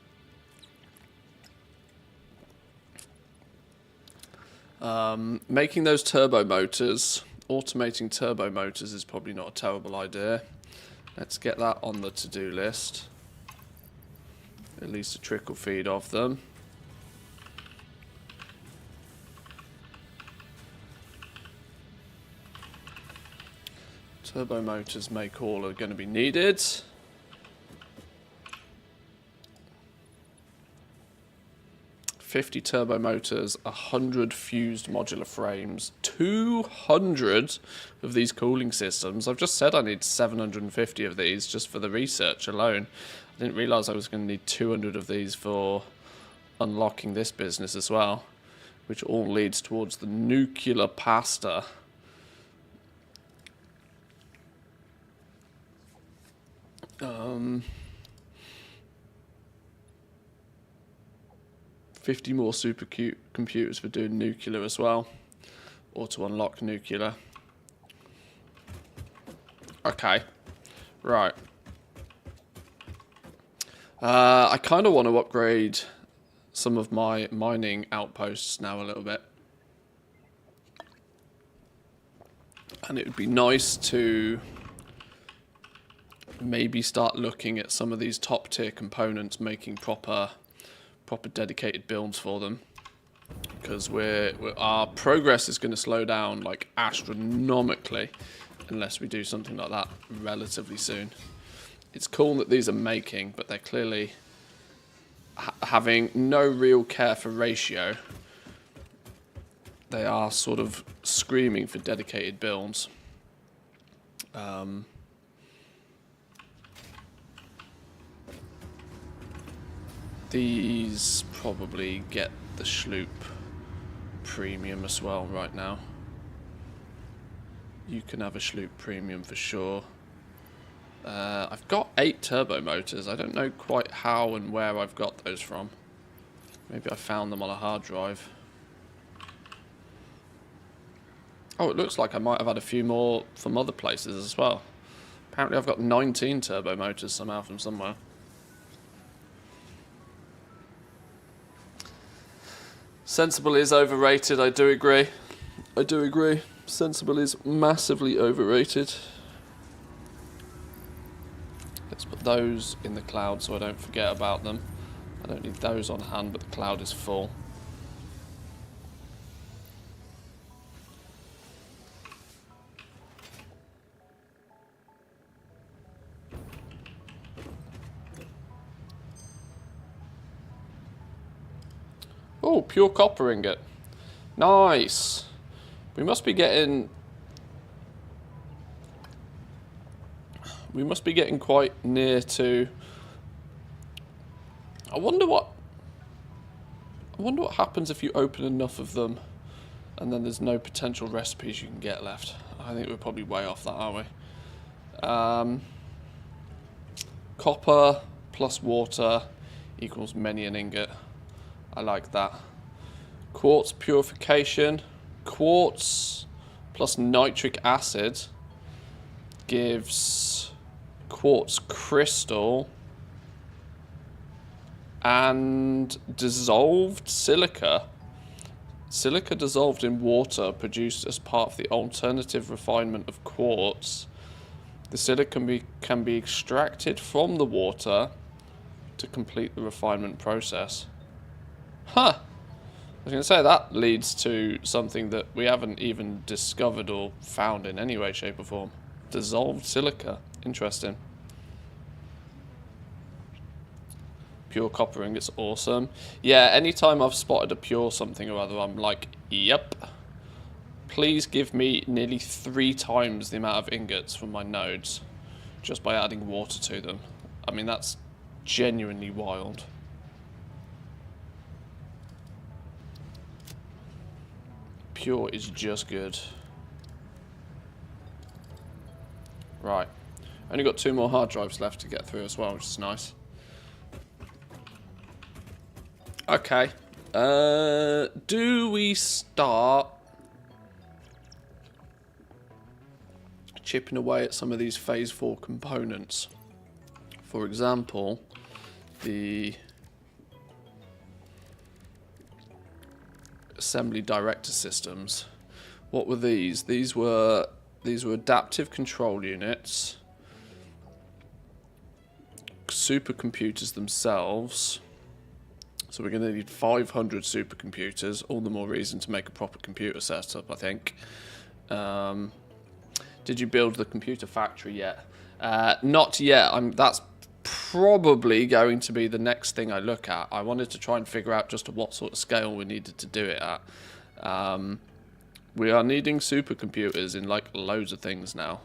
Making those turbo motors, automating turbo motors is probably not a terrible idea. Let's get that on the to-do list. At least a trickle feed of them. Turbo motors make all are going to be needed. $50 turbo motors, 100 fused modular frames, 200 of these cooling systems. I've just said I need 750 of these just for the research alone. I didn't realise I was going to need 200 of these for unlocking this business as well, which all leads towards the nuclear pasta. 50 more super computers for doing nuclear as well, or to unlock nuclear. Okay, right. I kind of want to upgrade some of my mining outposts now a little bit. And it would be nice to maybe start looking at some of these top tier components, making proper dedicated builds for them, because our progress is going to slow down like astronomically unless we do something like that relatively soon. It's cool that these are making, but they're clearly having no real care for ratio. They are sort of screaming for dedicated builds. These probably get the Sloop Premium as well right now. You can have a Sloop Premium for sure. I've got 8 turbo motors. I don't know quite how and where I've got those from. Maybe I found them on a hard drive. Oh, it looks like I might have had a few more from other places as well. Apparently I've got 19 turbo motors somehow from somewhere. Sensible is overrated, I do agree. I do agree. Sensible is massively overrated. Let's put those in the cloud so I don't forget about them. I don't need those on hand, but the cloud is full. Oh, pure copper ingot. Nice. We must be getting quite near to. I wonder what happens if you open enough of them and then there's no potential recipes you can get left. I think we're probably way off that, aren't we? Copper plus water equals many an ingot. I like that. Quartz purification. Quartz plus nitric acid gives quartz crystal and dissolved silica. Silica dissolved in water produced as part of the alternative refinement of quartz. The silica can be extracted from the water to complete the refinement process. Huh. I was going to say that leads to something that we haven't even discovered or found in any way, shape or form. Dissolved silica. Interesting. Pure copper ingots, awesome. Yeah, anytime I've spotted a pure something or other, I'm like, yep. Please give me nearly 3 times the amount of ingots from my nodes just by adding water to them. I mean, that's genuinely wild. Pure is just good. Right. Only got 2 more hard drives left to get through as well, which is nice. Okay. Do we start chipping away at some of these Phase 4 components? For example, the assembly director systems. What were these? These were adaptive control units, supercomputers themselves. So we're going to need 500 supercomputers. All the more reason to make a proper computer setup, I think. Did you build the computer factory yet? Not yet. That's probably going to be the next thing I look at. I wanted to try and figure out just at what sort of scale we needed to do it at. We are needing supercomputers in like loads of things now.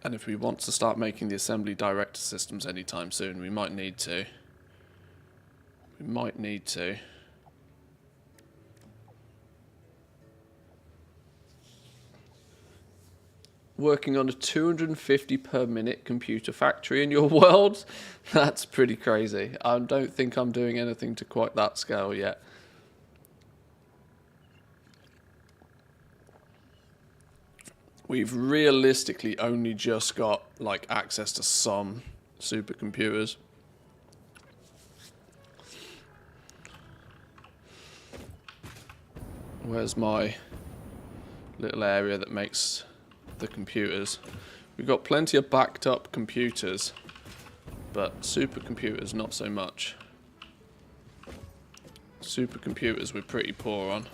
And if we want to start making the assembly director systems anytime soon, we might need to. Working on a 250 per minute computer factory in your world? That's pretty crazy. I don't think I'm doing anything to quite that scale yet. We've realistically only just got like access to some supercomputers. Where's my little area that makes the computers? We've got plenty of backed up computers, but supercomputers not so much. Supercomputers we're pretty poor on.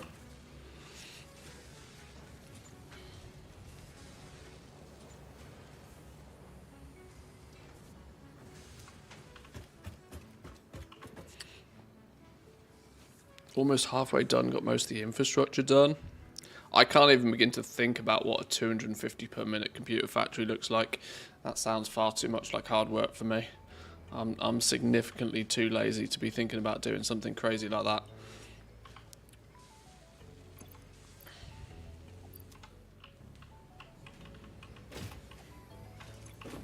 Almost halfway done, got most of the infrastructure done. I can't even begin to think about what a 250 per minute computer factory looks like. That sounds far too much like hard work for me. I'm significantly too lazy to be thinking about doing something crazy like that.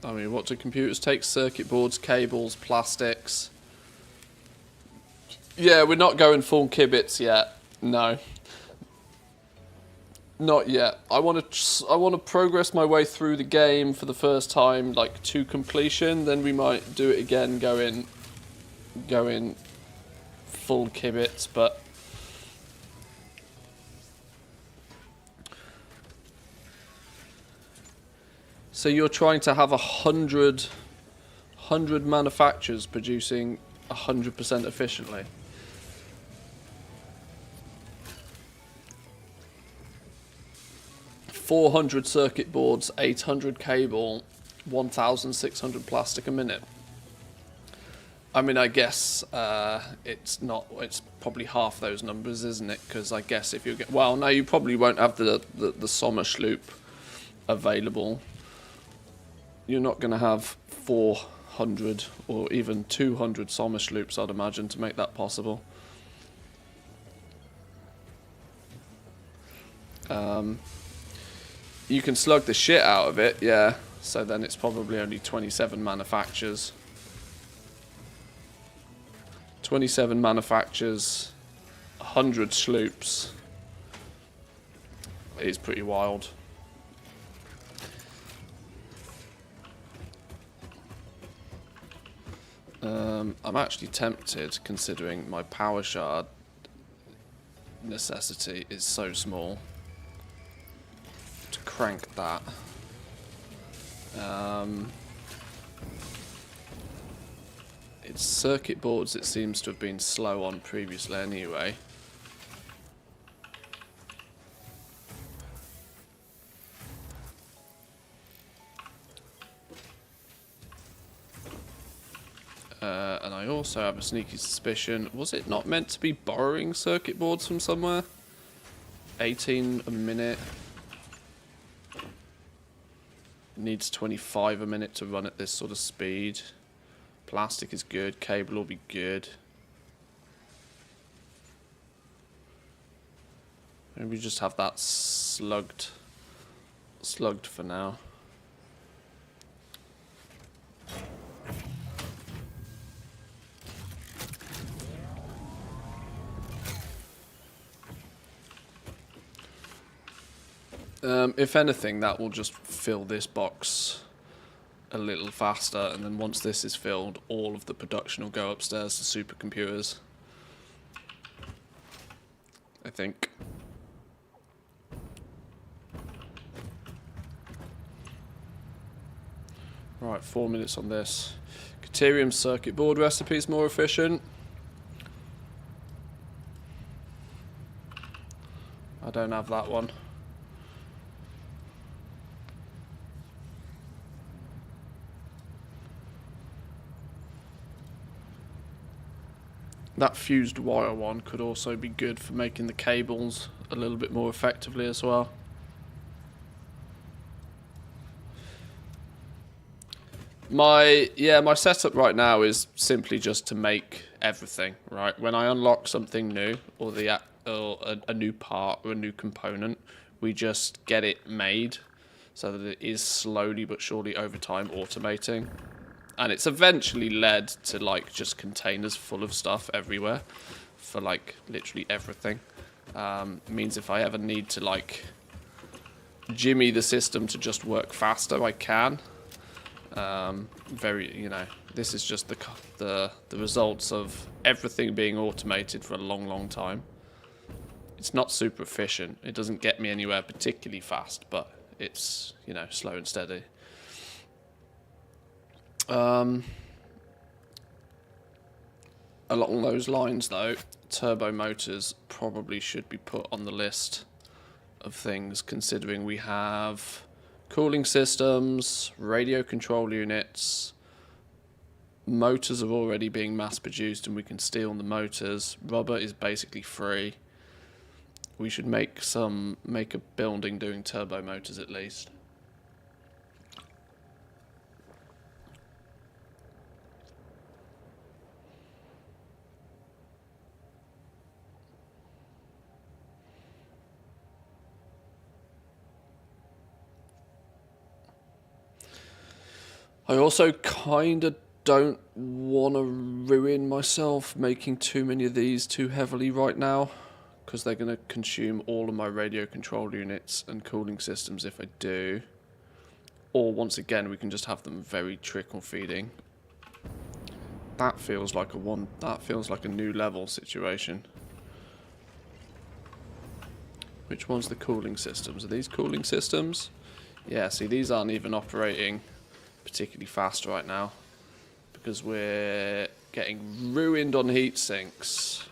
I mean, what do computers take? Circuit boards, cables, plastics. Yeah, we're not going full kibits yet. No. Not yet. I want to progress my way through the game for the first time, like to completion. Then we might do it again, going full kibits, but so you're trying to have 100 manufacturers producing 100% efficiently. $400 circuit boards, 800 cable, 1,600 plastic a minute. I mean, I guess it's probably half those numbers, isn't it? Because I guess if you get, well, no, you probably won't have the Sommerschloop available. You're not going to have 400 or even 200 Sommerschloops, I'd imagine, to make that possible. You can slug the shit out of it, yeah. So then it's probably only 27 manufacturers. 27 manufacturers, 100 sloops. It is pretty wild. I'm actually tempted, considering my power shard necessity is so small, to crank that. It's circuit boards it seems to have been slow on previously anyway. And I also have a sneaky suspicion, was it not meant to be borrowing circuit boards from somewhere? 18 a minute. Needs 25 a minute to run at this sort of speed. Plastic is good, cable will be good. Maybe just have that slugged for now. If anything, that will just fill this box a little faster, and then once this is filled, all of the production will go upstairs to supercomputers, I think. Right, 4 minutes on this. Caterium circuit board recipe is more efficient. I don't have that one. That fused wire one could also be good for making the cables a little bit more effectively as well. My setup right now is simply just to make everything, right? When I unlock something new or a new part or a new component, we just get it made so that it is slowly but surely over time automating. And it's eventually led to like just containers full of stuff everywhere for like literally everything. Means if I ever need to like jimmy the system to just work faster, I can. This is just the results of everything being automated for a long time. It's not super efficient. It doesn't get me anywhere particularly fast, but it's, slow and steady. Along those lines though, turbo motors probably should be put on the list of things, considering we have cooling systems, radio control units, motors are already being mass produced and we can steal the motors. Rubber is basically free. We should make a building doing turbo motors at least. I also kind of don't want to ruin myself making too many of these too heavily right now, because they're going to consume all of my radio control units and cooling systems if I do. Or once again, we can just have them very trickle feeding. That feels like a new level situation. Which one's the cooling systems? Are these cooling systems? Yeah, see, these aren't even operating particularly fast right now because we're getting ruined on heat sinks.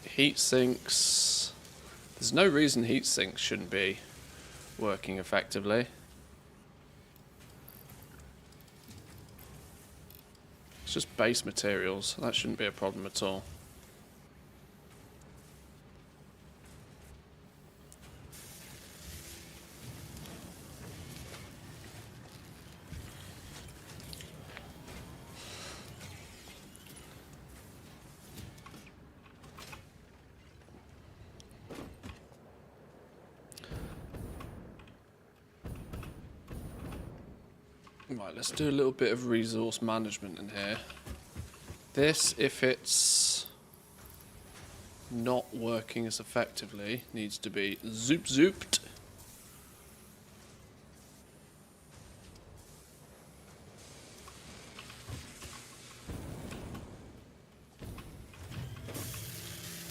Heat sinks. There's no reason heat sinks shouldn't be working effectively. It's just base materials. That shouldn't be a problem at all. Right, let's do a little bit of resource management in here. This, if it's not working as effectively, needs to be zooped.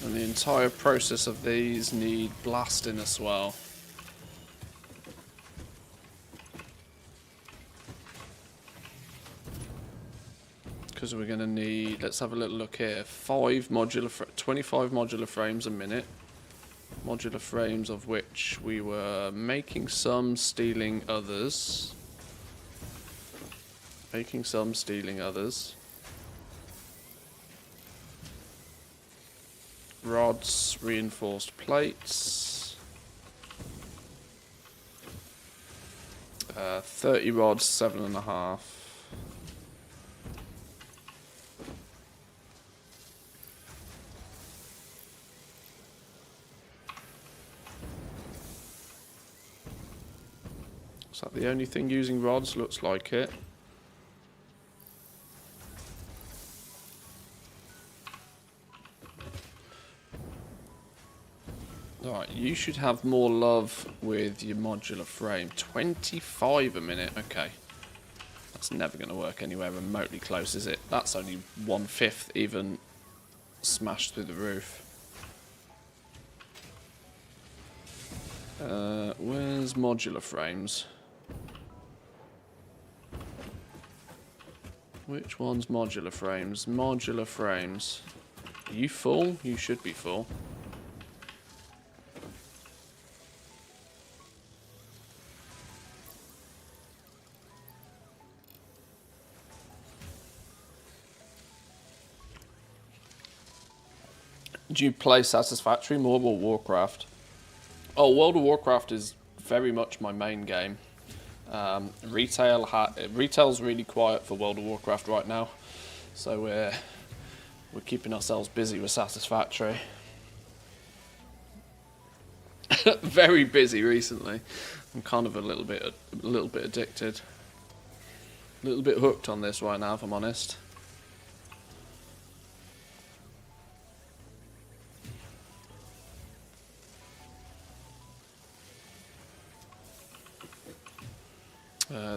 And the entire process of these need blasting as well. Because we're going to need, let's have a little look here, 25 modular frames a minute. Modular frames of which we were making some, stealing others. Making some, stealing others. Rods, reinforced plates. 30 rods, 7.5. Is that the only thing using rods? Looks like it. Alright, you should have more love with your modular frame. 25 a minute, okay. That's never going to work anywhere remotely close, is it? That's only 1/5 even smashed through the roof. Where's modular frames? Which one's modular frames? Modular frames. Are you full? You should be full. Do you play Satisfactory more or Warcraft? Oh, World of Warcraft is very much my main game. Retail's really quiet for World of Warcraft right now, so we're keeping ourselves busy with Satisfactory. Very busy recently. I'm kind of a little bit addicted, a little bit hooked on this right now, if I'm honest.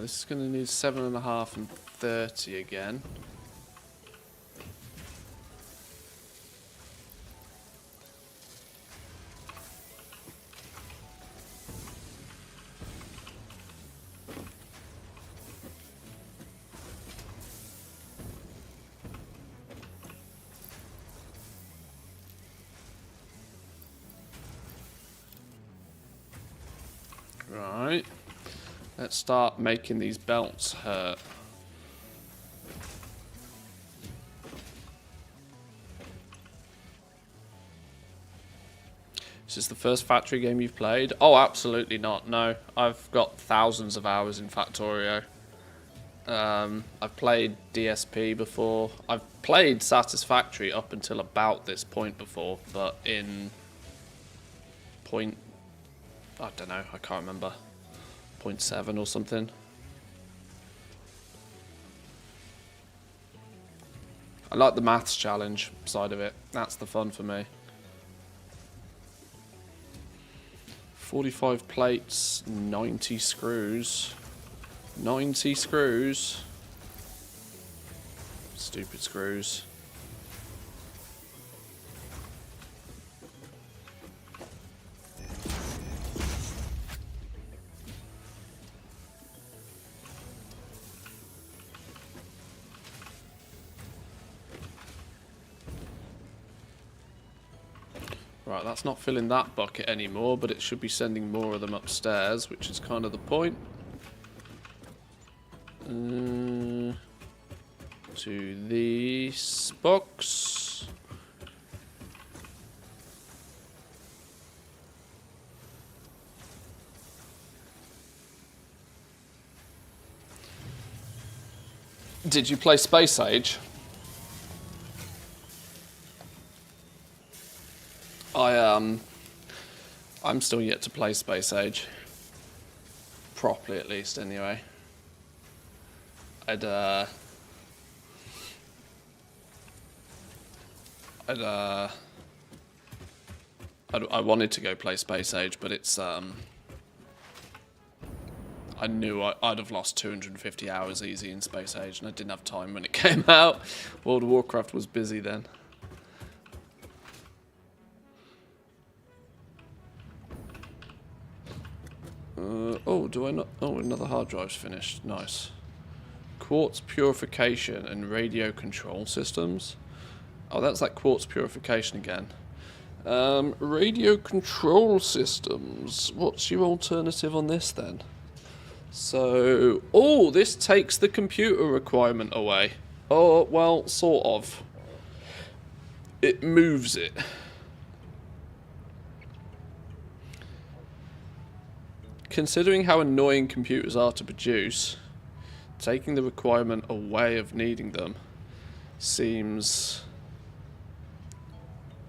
This is going to need 7.5 and 30 again. Right. Let's start making these belts hurt. Is this the first factory game you've played? Oh, absolutely not. No, I've got thousands of hours in Factorio. I've played DSP before. I've played Satisfactory up until about this point before, but in point, I don't know, I can't remember. 0.7 or something. I like the maths challenge side of it. That's the fun for me. 45 plates, 90 screws. 90 screws. Stupid screws. Right, that's not filling that bucket anymore, but it should be sending more of them upstairs, which is kind of the point. To this box. Did you play Space Age? I'm still yet to play Space Age. Properly, at least, anyway. I wanted to go play Space Age, but it's I knew I'd have lost 250 hours easy in Space Age, and I didn't have time when it came out. World of Warcraft was busy then. Oh, do I not? Oh, another hard drive's finished. Nice. Quartz purification and radio control systems. Oh, that's like quartz purification again. Radio control systems. What's your alternative on this then? So, oh, this takes the computer requirement away. Oh, well, sort of. It moves it. Considering how annoying computers are to produce, taking the requirement away of needing them seems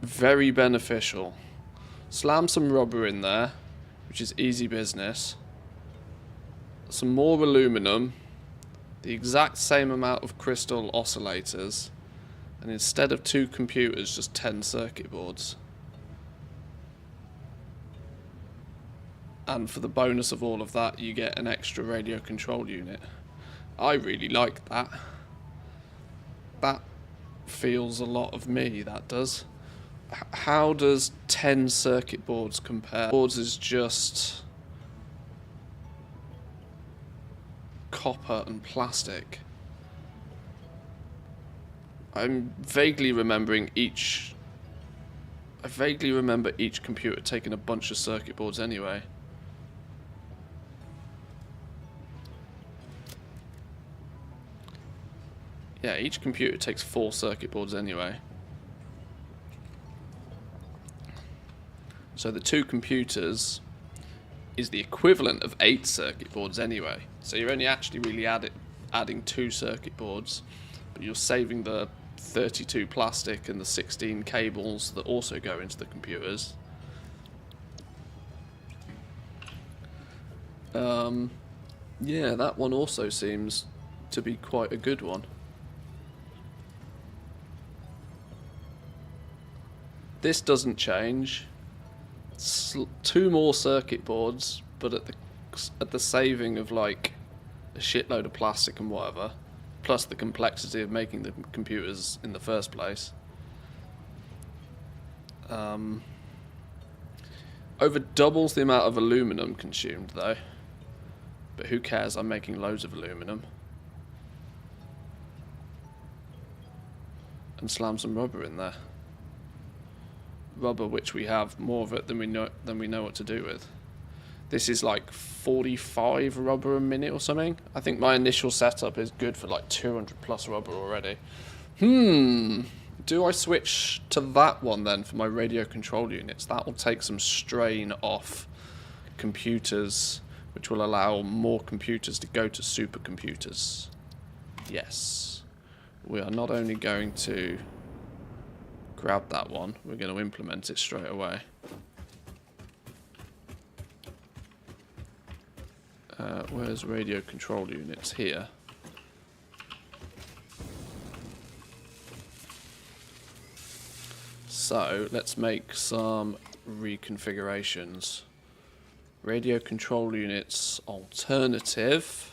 very beneficial. Slam some rubber in there, which is easy business. Some more aluminum, the exact same amount of crystal oscillators, and instead of 2 computers, just 10 circuit boards. And for the bonus of all of that, you get an extra radio control unit. I really like that. That feels a lot of me, that does. How does 10 circuit boards compare? Boards is just copper and plastic. I'm vaguely remembering each... I vaguely remember each computer taking a bunch of circuit boards anyway. Yeah, each computer takes 4 circuit boards anyway. So the 2 computers is the equivalent of 8 circuit boards anyway. So you're only actually really adding 2 circuit boards, but you're saving the 32 plastic and the 16 cables that also go into the computers. Yeah, that one also seems to be quite a good one. This doesn't change. 2 more circuit boards, but at the saving of like a shitload of plastic and whatever, plus the complexity of making the computers in the first place. Over doubles the amount of aluminum consumed though, but who cares? I'm making loads of aluminum. And slam some rubber in there. Rubber, which we have more of it than we know what to do with. This is like 45 rubber a minute or something. I think my initial setup is good for like 200 plus rubber already. Do I switch to that one then for my radio control units? That will take some strain off computers, which will allow more computers to go to supercomputers. Yes. We are not only going to grab that one, we're going to implement it straight away. Where's radio control units? Here. So let's make some reconfigurations. Radio control units alternative.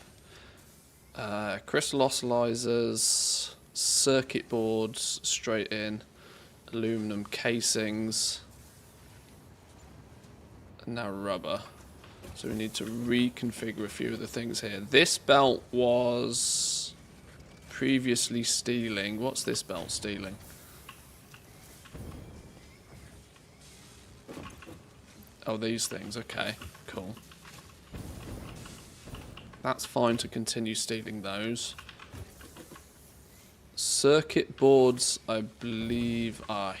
Crystal oscillators, circuit boards straight in, aluminum casings, and now rubber. So we need to reconfigure a few of the things here. This belt was previously stealing. What's this belt stealing? Oh, these things. Okay, cool. That's fine to continue stealing those. Circuit boards, I believe, are...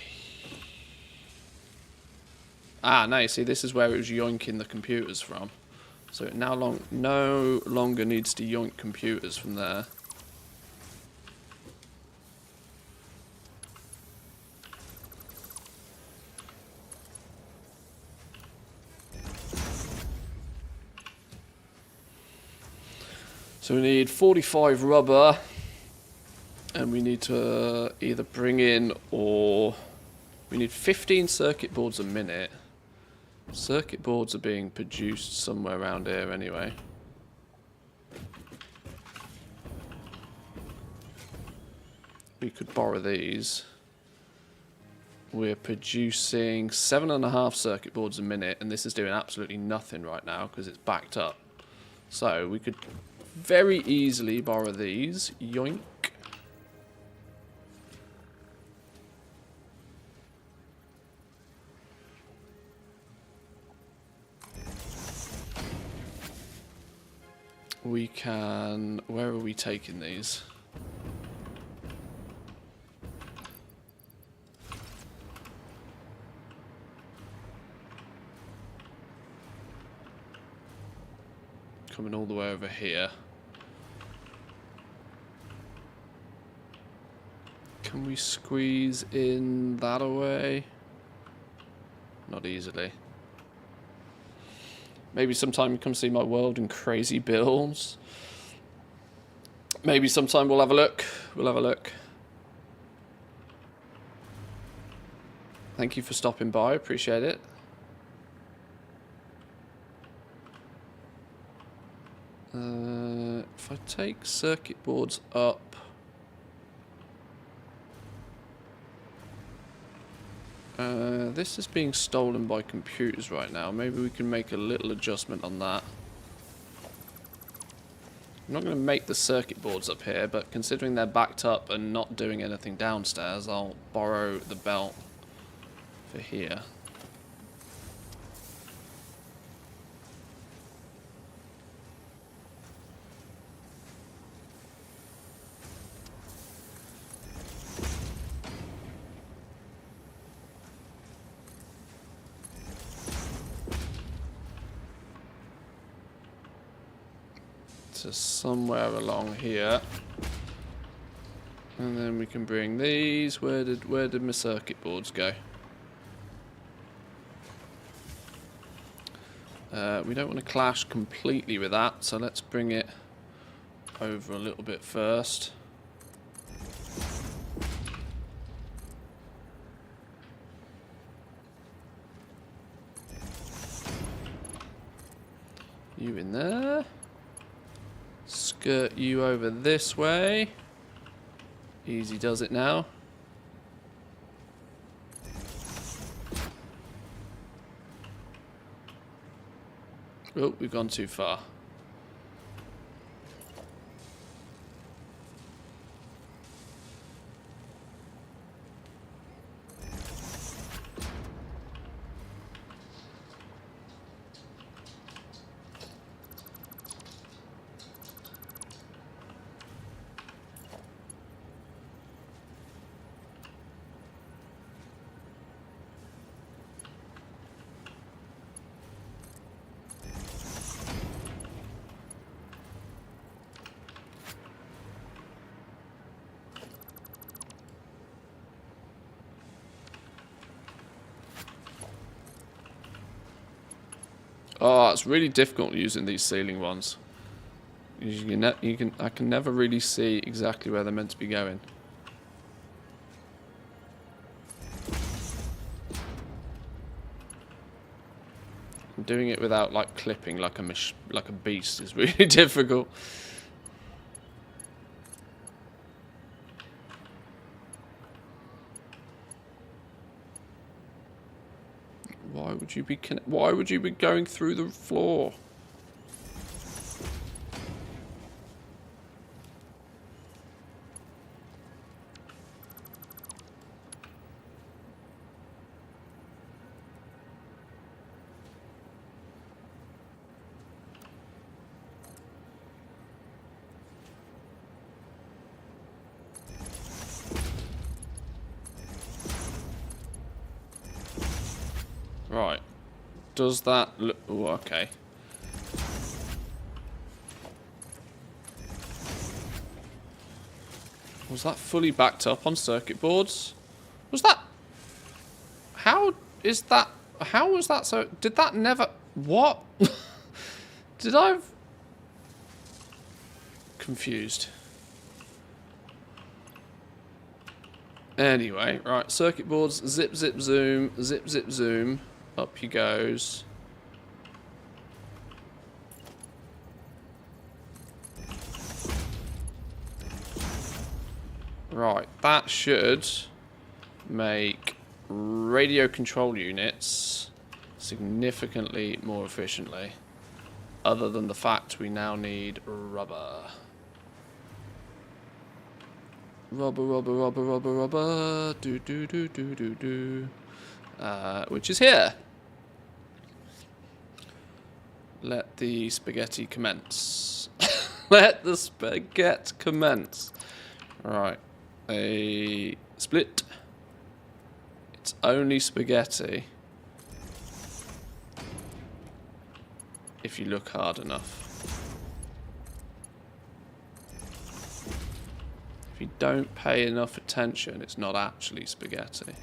Ah, no, you see, this is where it was yoinking the computers from. So it now no longer needs to yoink computers from there. So we need 45 rubber, and we need to either bring in or... We need 15 circuit boards a minute. Circuit boards are being produced somewhere around here anyway. We could borrow these. We're producing 7.5 circuit boards a minute, and this is doing absolutely nothing right now because it's backed up. So we could very easily borrow these. Yoink. We can... Where are we taking these? Coming all the way over here. Can we squeeze in that away? Not easily. Maybe sometime you come see my world in crazy builds. Maybe sometime we'll have a look. We'll have a look. Thank you for stopping by. Appreciate it. If I take circuit boards up... this is being stolen by computers right now. Maybe we can make a little adjustment on that. I'm not going to make the circuit boards up here, but considering they're backed up and not doing anything downstairs, I'll borrow the belt for here. To somewhere along here, and then we can bring these. Where did my circuit boards go? We don't want to clash completely with that, so let's bring it over a little bit first. You in there. Skirt you over this way. Easy does it now. Oh, we've gone too far. Oh, it's really difficult using these ceiling ones. I can never really see exactly where they're meant to be going. Doing it without like clipping like a beast is really difficult. would you be? Why would you be going through the floor? Right. Does that look... Oh, okay. Was that fully backed up on circuit boards? Was that... How is that... How was that so... Did that never... What? Did I... Confused. Anyway, right. Circuit boards. Zip, zip, zoom. Zip, zip, zoom. Up he goes. Right, that should make radio control units significantly more efficiently. Other than the fact we now need rubber. Rubber, rubber, rubber, rubber, rubber. Do, do, do, do, do, do. Which is here. Let the spaghetti commence. Let the spaghetti commence. Right. A split. It's only spaghetti. If you look hard enough. If you don't pay enough attention, it's not actually spaghetti.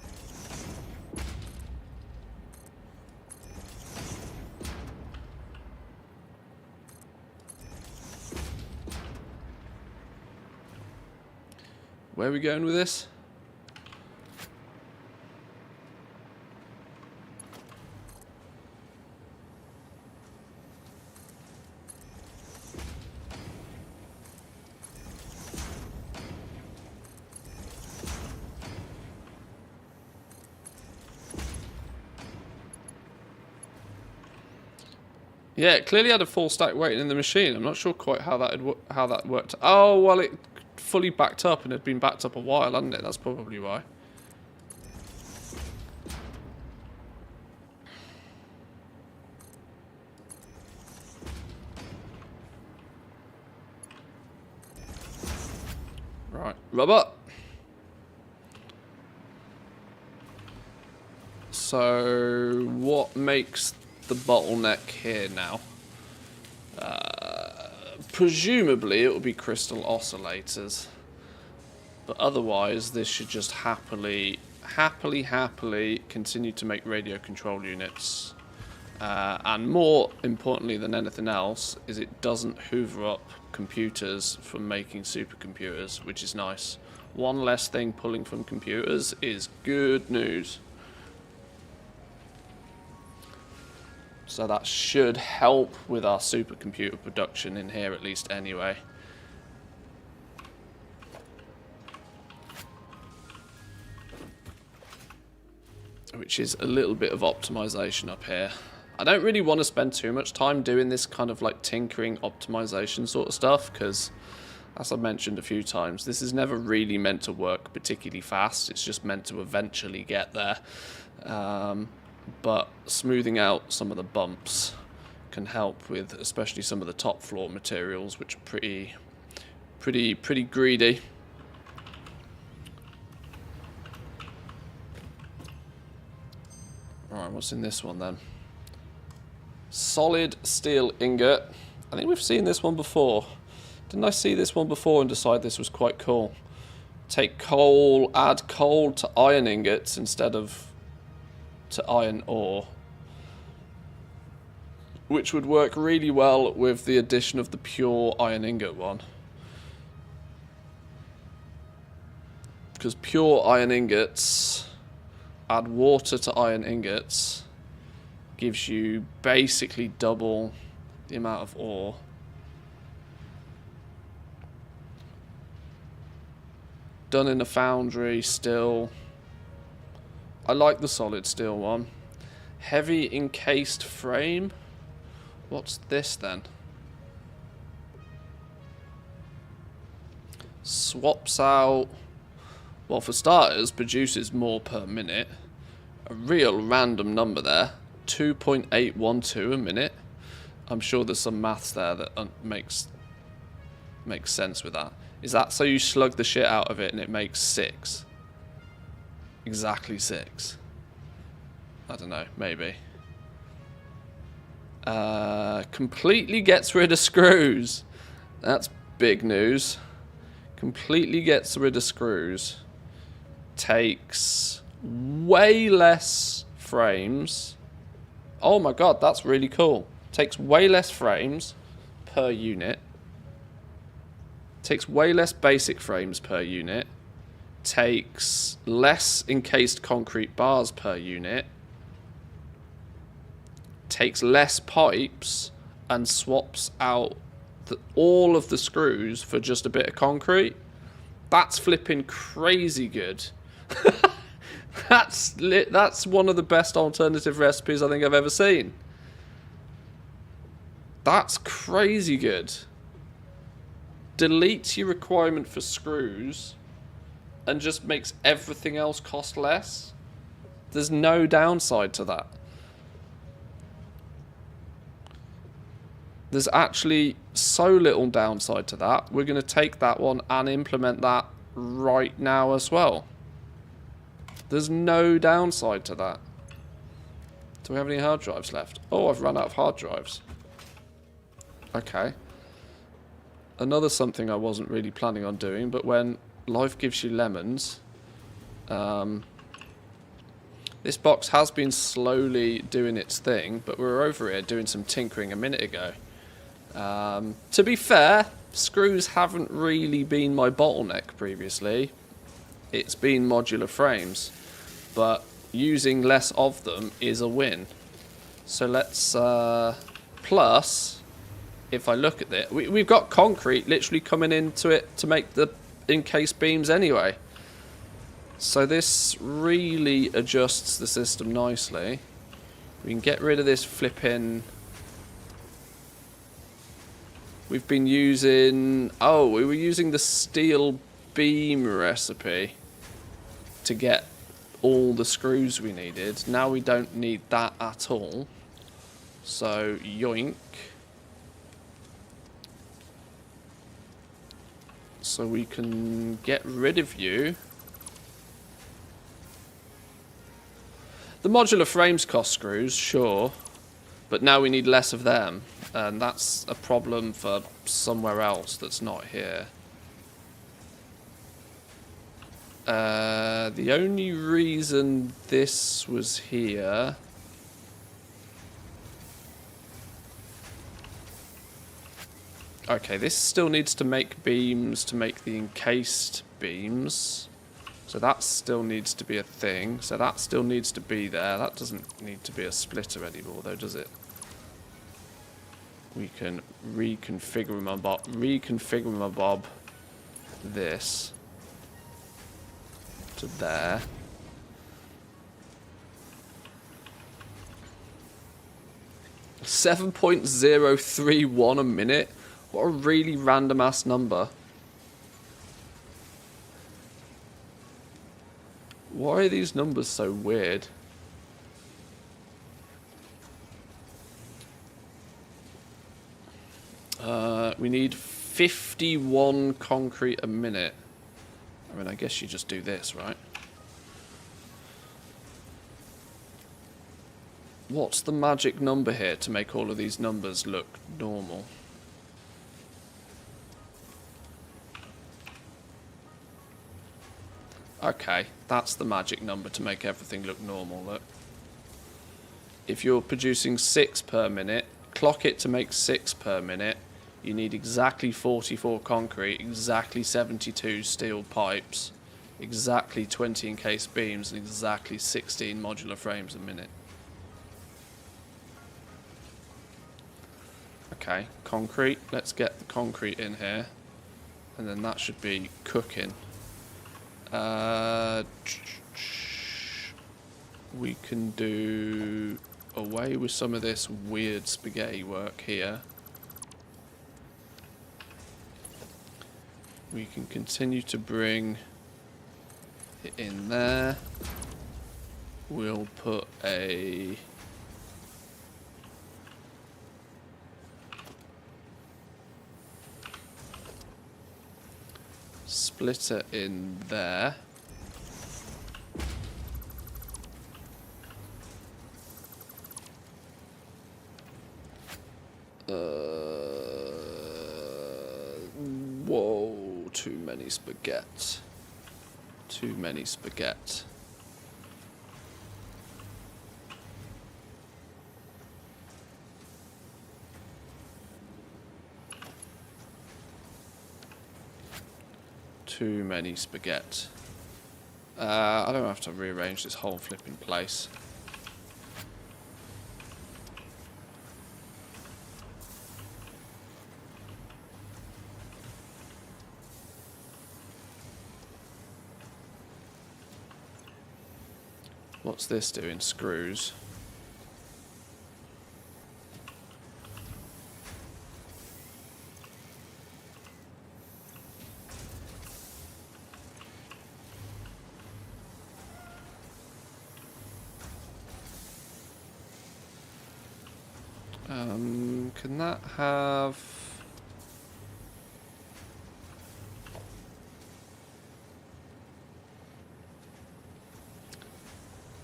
Where are we going with this? Yeah, it clearly had a full stack waiting in the machine. I'm not sure quite how that worked. Oh, well, it fully backed up and had been backed up a while, hadn't it? That's probably why. Right, rubber. So, what makes the bottleneck here now? Presumably it will be crystal oscillators, but otherwise this should just happily continue to make radio control units, and more importantly than anything else is it doesn't hoover up computers from making supercomputers, which is nice. One less thing pulling from computers is good news. So that should help with our supercomputer production in here, at least anyway. Which is a little bit of optimization up here. I don't really want to spend too much time doing this kind of like tinkering optimization sort of stuff, because as I've mentioned a few times, this is never really meant to work particularly fast. It's just meant to eventually get there. But smoothing out some of the bumps can help with especially some of the top floor materials, which are pretty greedy. Alright, what's in this one then? Solid steel ingot. I think we've seen this one before. Didn't I see this one before and decide this was quite cool? Take coal, add coal to iron ingots instead of to iron ore, which would work really well with the addition of the pure iron ingot one, because pure iron ingots, add water to iron ingots, gives you basically double the amount of ore. Done in a foundry still. I like the solid steel one. Heavy encased frame. What's this then? Swaps out. Well, for starters, produces more per minute. A real random number there. 2.812 a minute. I'm sure there's some maths there that makes sense with that. Is that so you slug the shit out of it and it makes 6? Exactly 6. I don't know, maybe. Completely gets rid of screws. That's big news. Completely gets rid of screws. Takes way less frames. Oh my god, that's really cool. Takes way less frames per unit. Takes way less basic frames per unit. Takes less encased concrete bars per unit. Takes less pipes and swaps out all of the screws for just a bit of concrete. That's flipping crazy good. That's one of the best alternative recipes I think I've ever seen. That's crazy good. Deletes your requirement for screws and just makes everything else cost less. There's no downside to that. There's actually so little downside to that. We're going to take that one and implement that right now as well. There's no downside to that. Do we have any hard drives left? Oh, I've run out of hard drives. Okay. Another something I wasn't really planning on doing, but when life gives you lemons, this box has been slowly doing its thing, but we were over here doing some tinkering a minute ago. To be fair, screws haven't really been my bottleneck previously. It's been modular frames, but using less of them is a win. So let's, plus, if I look at it, we've got concrete literally coming into it to make the encased beams anyway. So this really adjusts the system nicely. We can get rid of this flipping... We've been using... Oh, we were using the steel beam recipe to get all the screws we needed. Now we don't need that at all. So, yoink. So we can get rid of you. The modular frames cost screws, sure. But now we need less of them. And that's a problem for somewhere else that's not here. The only reason this was here... Okay, this still needs to make beams to make the encased beams. So that still needs to be a thing. So that still needs to be there. That doesn't need to be a splitter anymore though, does it? We can reconfigure my bob this to there. $7.031 a minute. What a really random ass number. Why are these numbers so weird? We need 51 concrete a minute. I mean, I guess you just do this, right? What's the magic number here to make all of these numbers look normal? Okay, that's the magic number to make everything look normal, look. If you're producing 6 per minute, clock it to make 6 per minute. You need exactly 44 concrete, exactly 72 steel pipes, exactly 20 encased beams, and exactly 16 modular frames a minute. Okay, concrete. Let's get the concrete in here. And then that should be cooking. We can do away with some of this weird spaghetti work here. We can continue to bring it in there. We'll put a splitter in there. Whoa, too many spaghetti. Too many spaghetti. Too many spaghetti. I don't have to rearrange this whole flipping place. What's this doing? Screws. Can that have...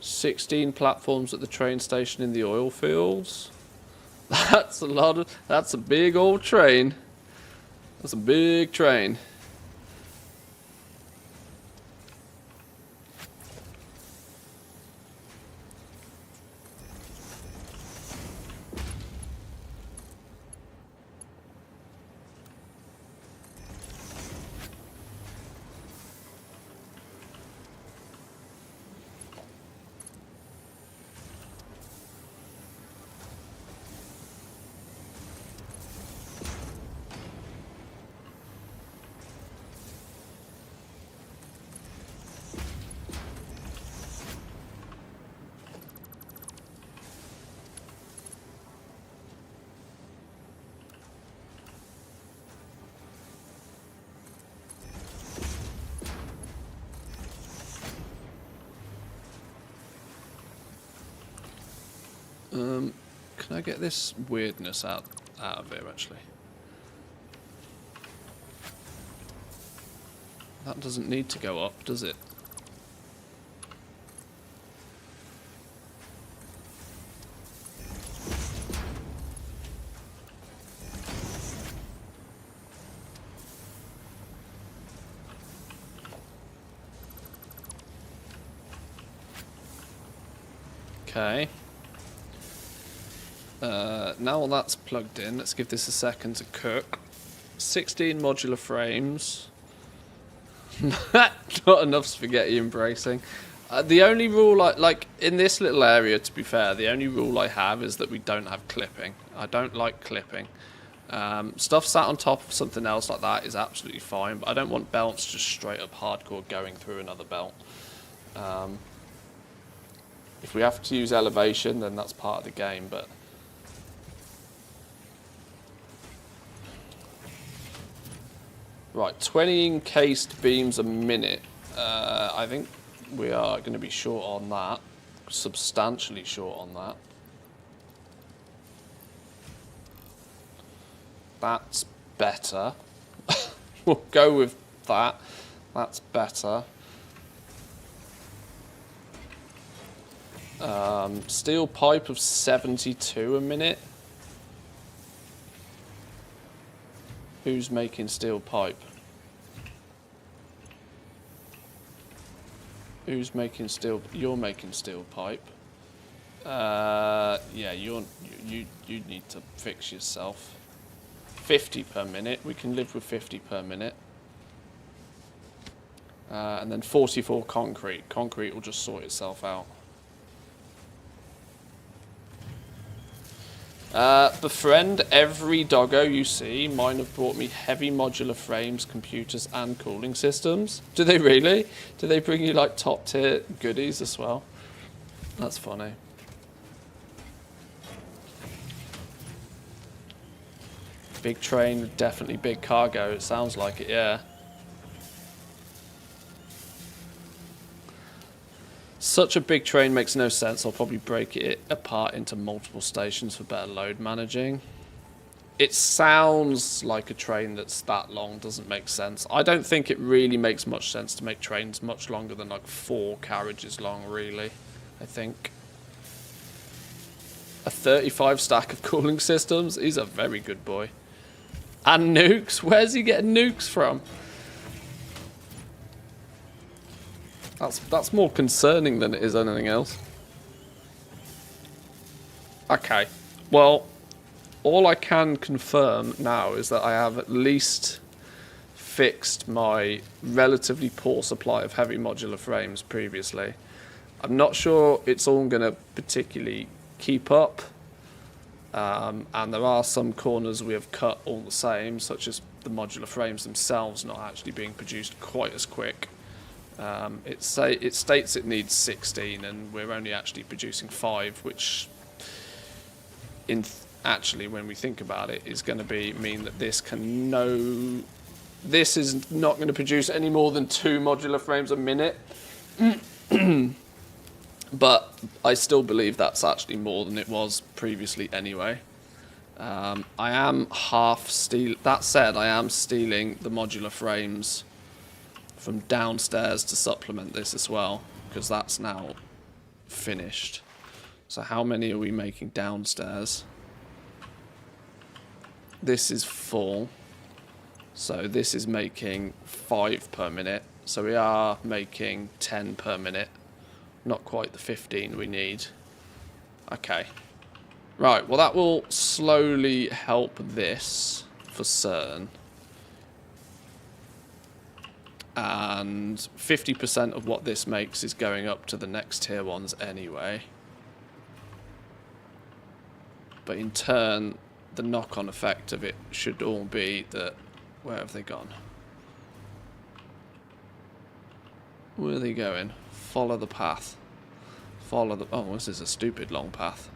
"16 platforms at the train station in the oil fields"? That's a lot of... That's a big old train. That's a big train. Can I get this weirdness out of here, actually? That doesn't need to go up, does it? Okay. Now all that's plugged in, let's give this a second to cook. 16 modular frames. Not enough spaghetti embracing. The only rule, like in this little area, to be fair, the only rule I have is that we don't have clipping. I don't like clipping. Stuff sat on top of something else like that is absolutely fine, but I don't want belts just straight up hardcore going through another belt. If we have to use elevation, then that's part of the game, but... Right, 20 encased beams a minute. I think we are going to be short on that. Substantially short on that. That's better. We'll go with that. That's better. Steel pipe of 72 a minute. Who's making steel pipe? Who's making steel? You're making steel pipe. Yeah, you need to fix yourself. 50 per minute. We can live with 50 per minute. And then 44 concrete. Concrete will just sort itself out. Befriend every doggo you see. Mine have brought me heavy modular frames, computers, and cooling systems. Do they really? Do they bring you like top tier goodies as well? That's funny. Big train, definitely big cargo. It sounds like it, yeah. Such a big train makes no sense. I'll probably break it apart into multiple stations for better load managing. It sounds like a train that's that long doesn't make sense. I don't think it really makes much sense to make trains much longer than like 4 carriages long, really. I think. A 35 stack of cooling systems? He's a very good boy. And nukes? Where's he getting nukes from? That's more concerning than it is anything else. Okay. Well, all I can confirm now is that I have at least fixed my relatively poor supply of heavy modular frames previously. I'm not sure it's all going to particularly keep up. And there are some corners we have cut all the same, such as the modular frames themselves not actually being produced quite as quick. It states it needs 16 and we're only actually producing 5, which actually when we think about it is going to mean that this is not going to produce any more than 2 modular frames a minute. But I still believe that's actually more than it was previously anyway. I am that said, I am stealing the modular frames from downstairs to supplement this as well, because that's now finished. So how many are we making downstairs? This is full. So this is making 5 per minute. So we are making 10 per minute. Not quite the 15 we need. Okay. Right, well that will slowly help this for certain. And 50% of what this makes is going up to the next tier ones anyway. But in turn, the knock-on effect of it should all be that... Where have they gone? Where are they going? Follow the path. Follow the... Oh, this is a stupid long path.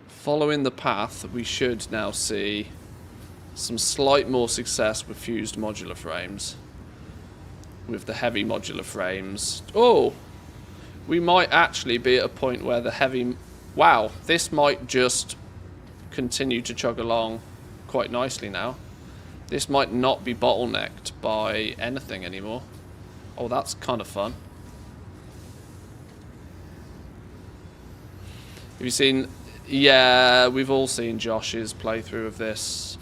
Following the path, we should now see some slight more success with fused modular frames. With the heavy modular frames. Oh! We might actually be at a point where the heavy... Wow, this might just continue to chug along quite nicely now. This might not be bottlenecked by anything anymore. Oh, that's kind of fun. Have you seen... Yeah, we've all seen Josh's playthrough of this.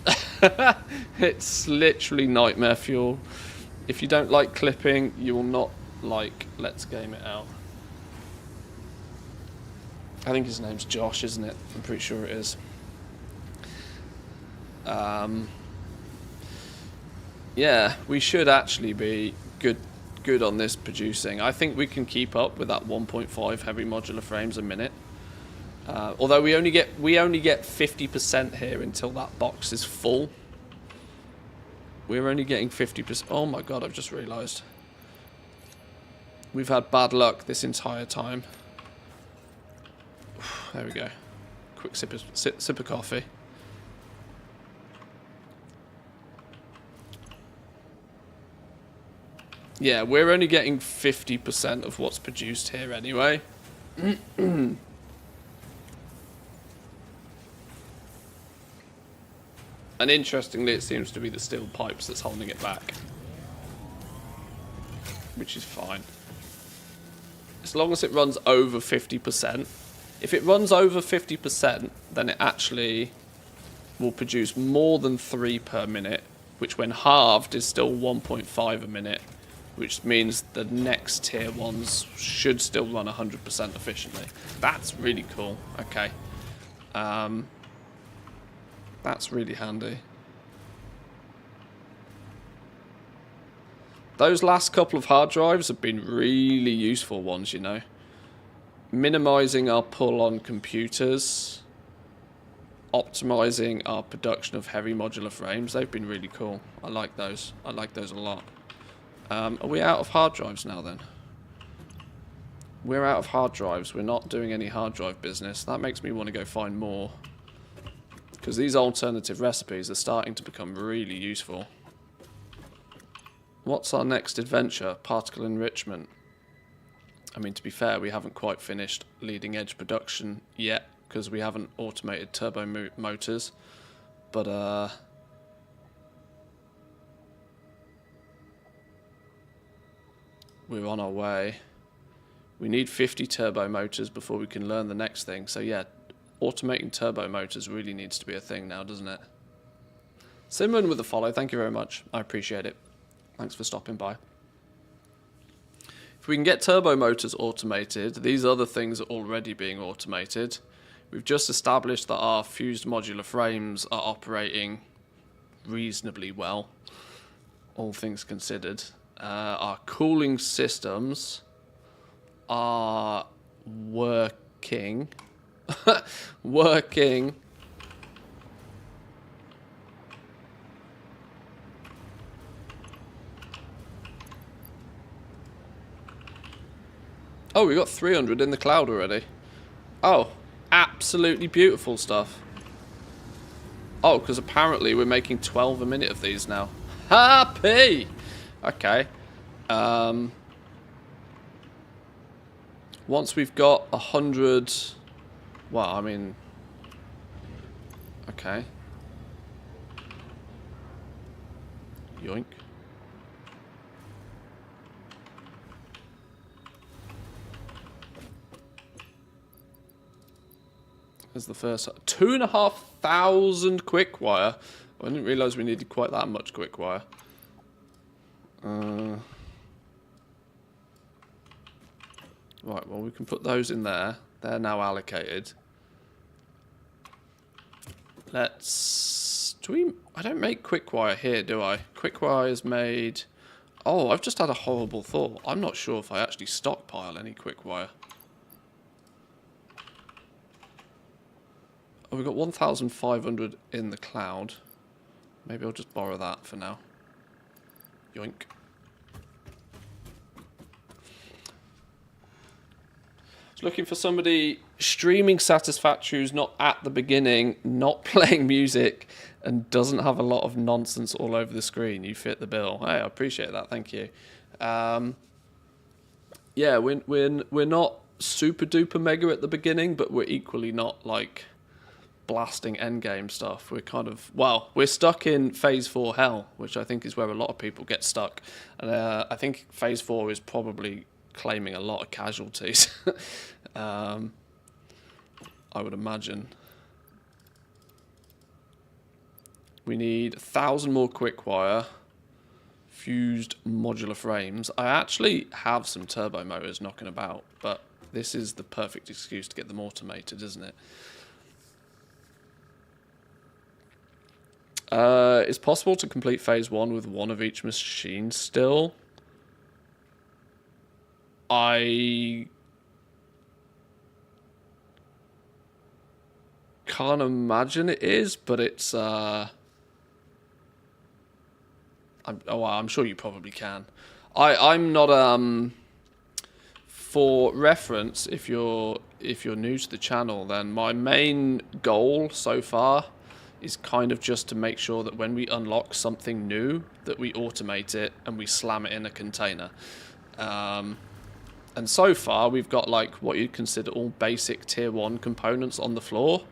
It's literally nightmare fuel. If you don't like clipping, you will not like Let's Game It Out. I think his name's Josh, isn't it? I'm pretty sure it is. Yeah, we should actually be good on this producing. I think we can keep up with that 1.5 heavy modular frames a minute. Although we only get 50% here until that box is full. We're only getting 50%. Oh my god, I've just realised. We've had bad luck this entire time. There we go. Quick sip of coffee. Yeah, we're only getting 50% of what's produced here anyway. And interestingly, it seems to be the steel pipes that's holding it back. Which is fine. As long as it runs over 50%. If it runs over 50%, then it actually will produce more than 3 per minute, which when halved is still 1.5 a minute, which means the next tier ones should still run 100% efficiently. That's really cool. Okay. That's really handy. Those last couple of hard drives have been really useful ones, you know. Minimizing our pull on computers. Optimizing our production of heavy modular frames. They've been really cool. I like those. I like those a lot. Are we out of hard drives now then? We're out of hard drives. We're not doing any hard drive business. That makes me want to go find more. Because these alternative recipes are starting to become really useful. What's our next adventure? Particle enrichment. I mean, to be fair, we haven't quite finished leading edge production yet because we haven't automated turbo motors. But, we're on our way. We need 50 turbo motors before we can learn the next thing. So yeah, automating turbo motors really needs to be a thing now, doesn't it? Simon with the follow, thank you very much. I appreciate it. Thanks for stopping by. If we can get turbo motors automated, these other things are already being automated. We've just established that our fused modular frames are operating reasonably well, all things considered. Our cooling systems are working. Working. Oh, we got 300 in the cloud already. Oh, absolutely beautiful stuff. Oh, because apparently we're making 12 a minute of these now. Happy! Okay. Once we've got 100... Well, I mean... Okay. Yoink. There's the first 2,500 quick wire. I didn't realise we needed quite that much quick wire. Right, well we can put those in there. They're now allocated. Let's... I don't make quick wire here, do I? Quick wire is made... Oh, I've just had a horrible thought. I'm not sure if I actually stockpile any quick wire. Oh, we've got 1,500 in the cloud. Maybe I'll just borrow that for now. Yoink. Just looking for somebody streaming Satisfactory who's not at the beginning, not playing music, and doesn't have a lot of nonsense all over the screen. You fit the bill. Hey, I appreciate that. Thank you. Yeah, we're not super duper mega at the beginning, but we're equally not like blasting endgame stuff. We're kind of, well, we're stuck in phase 4 hell, which I think is where a lot of people get stuck. And I think phase 4 is probably claiming a lot of casualties. I would imagine. We need 1,000 more quick wire, fused modular frames. I actually have some turbo motors knocking about, but this is the perfect excuse to get them automated, isn't it? It's possible to complete phase 1 with one of each machine still. I can't imagine it is, but it's I'm sure you probably can. I'm not for reference, if you're new to the channel, then my main goal so far is kind of just to make sure that when we unlock something new, that we automate it and we slam it in a container. And so far, we've got like what you'd consider all basic tier 1 components on the floor.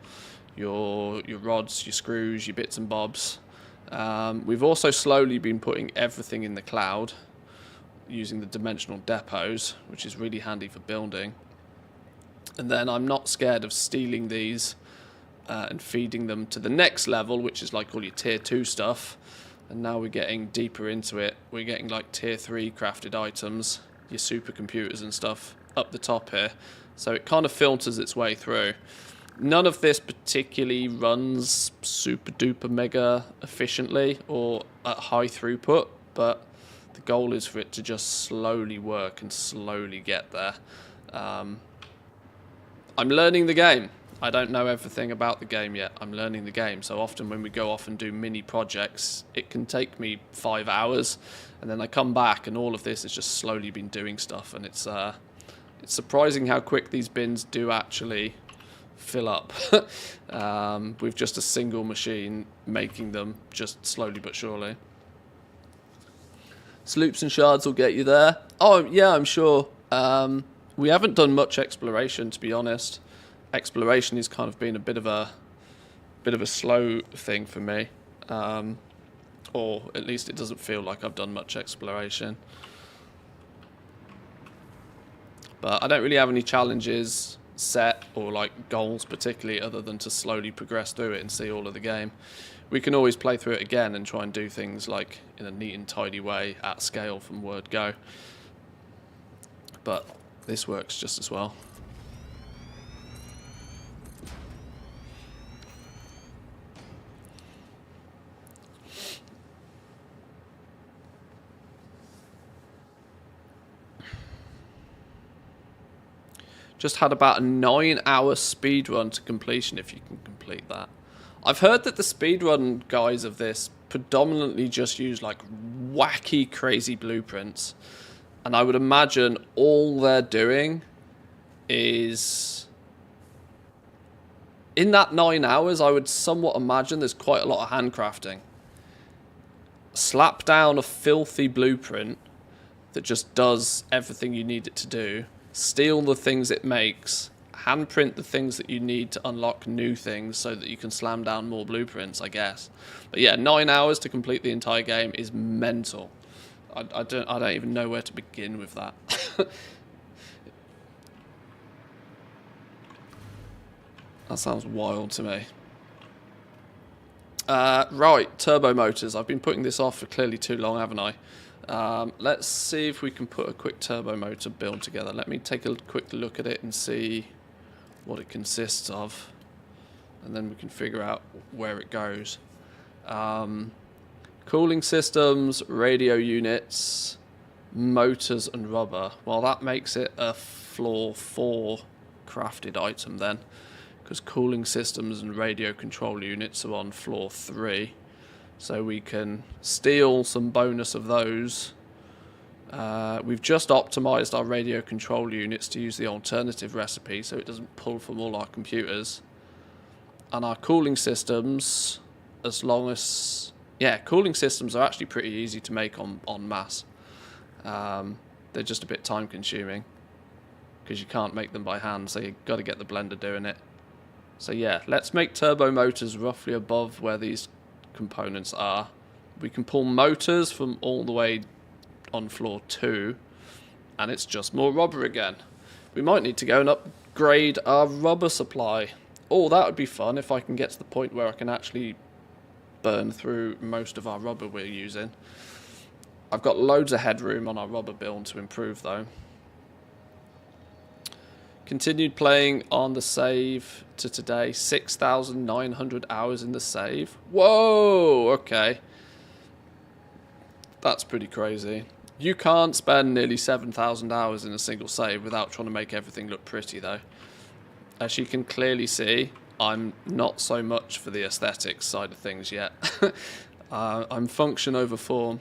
Your rods, your screws, your bits and bobs. We've also slowly been putting everything in the cloud using the dimensional depots, which is really handy for building. And then I'm not scared of stealing these and feeding them to the next level, which is like all your tier 2 stuff. And now we're getting deeper into it. We're getting like tier 3 crafted items, your supercomputers and stuff up the top here. So it kind of filters its way through. None of this particularly runs super duper mega efficiently or at high throughput, but the goal is for it to just slowly work and slowly get there. I'm learning the game. I don't know everything about the game yet. I'm learning the game. So often when we go off and do mini projects, it can take me 5 hours, and then I come back and all of this has just slowly been doing stuff, and it's surprising how quick these bins do actually fill up with just a single machine making them, just slowly but surely. Sloops and shards will get you there. Oh yeah, I'm sure. We haven't done much exploration, to be honest. Exploration has kind of been a bit of a slow thing for me, or at least it doesn't feel like I've done much exploration. But I don't really have any challenges set or like goals particularly, other than to slowly progress through it and see all of the game. We can always play through it again and try and do things like in a neat and tidy way at scale from word go. But this works just as well. Just had about a 9-hour speedrun to completion if you can complete that. I've heard that the speedrun guys of this predominantly just use like wacky, crazy blueprints. And I would imagine all they're doing is... In that 9 hours, I would somewhat imagine there's quite a lot of handcrafting. Slap down a filthy blueprint that just does everything you need it to do. Steal the things it makes, handprint the things that you need to unlock new things so that you can slam down more blueprints, I guess. But yeah, 9 hours to complete the entire game is mental. I don't even know where to begin with that. That sounds wild to me. Right, turbo motors. I've been putting this off for clearly too long, haven't I? Let's see if we can put a quick turbo motor build together. Let me take a quick look at it and see what it consists of, and then we can figure out where it goes. Cooling systems, radio units, motors and rubber. Well, that makes it a floor 4 crafted item then, because cooling systems and radio control units are on floor 3. So we can steal some bonus of those. We've just optimized our radio control units to use the alternative recipe so it doesn't pull from all our computers. And our cooling systems, as long as... Yeah, cooling systems are actually pretty easy to make en masse. They're just a bit time consuming because you can't make them by hand, so you've got to get the blender doing it. So yeah, let's make turbo motors roughly above where these components are. We can pull motors from all the way on floor 2, and it's just more rubber again. We might need to go and upgrade our rubber supply. Oh, that would be fun if I can get to the point where I can actually burn through most of our rubber we're using. I've got loads of headroom on our rubber build to improve though. Continued playing on the save to today. 6,900 hours in the save. Whoa, okay. That's pretty crazy. You can't spend nearly 7,000 hours in a single save without trying to make everything look pretty though. As you can clearly see, I'm not so much for the aesthetics side of things yet. I'm function over form.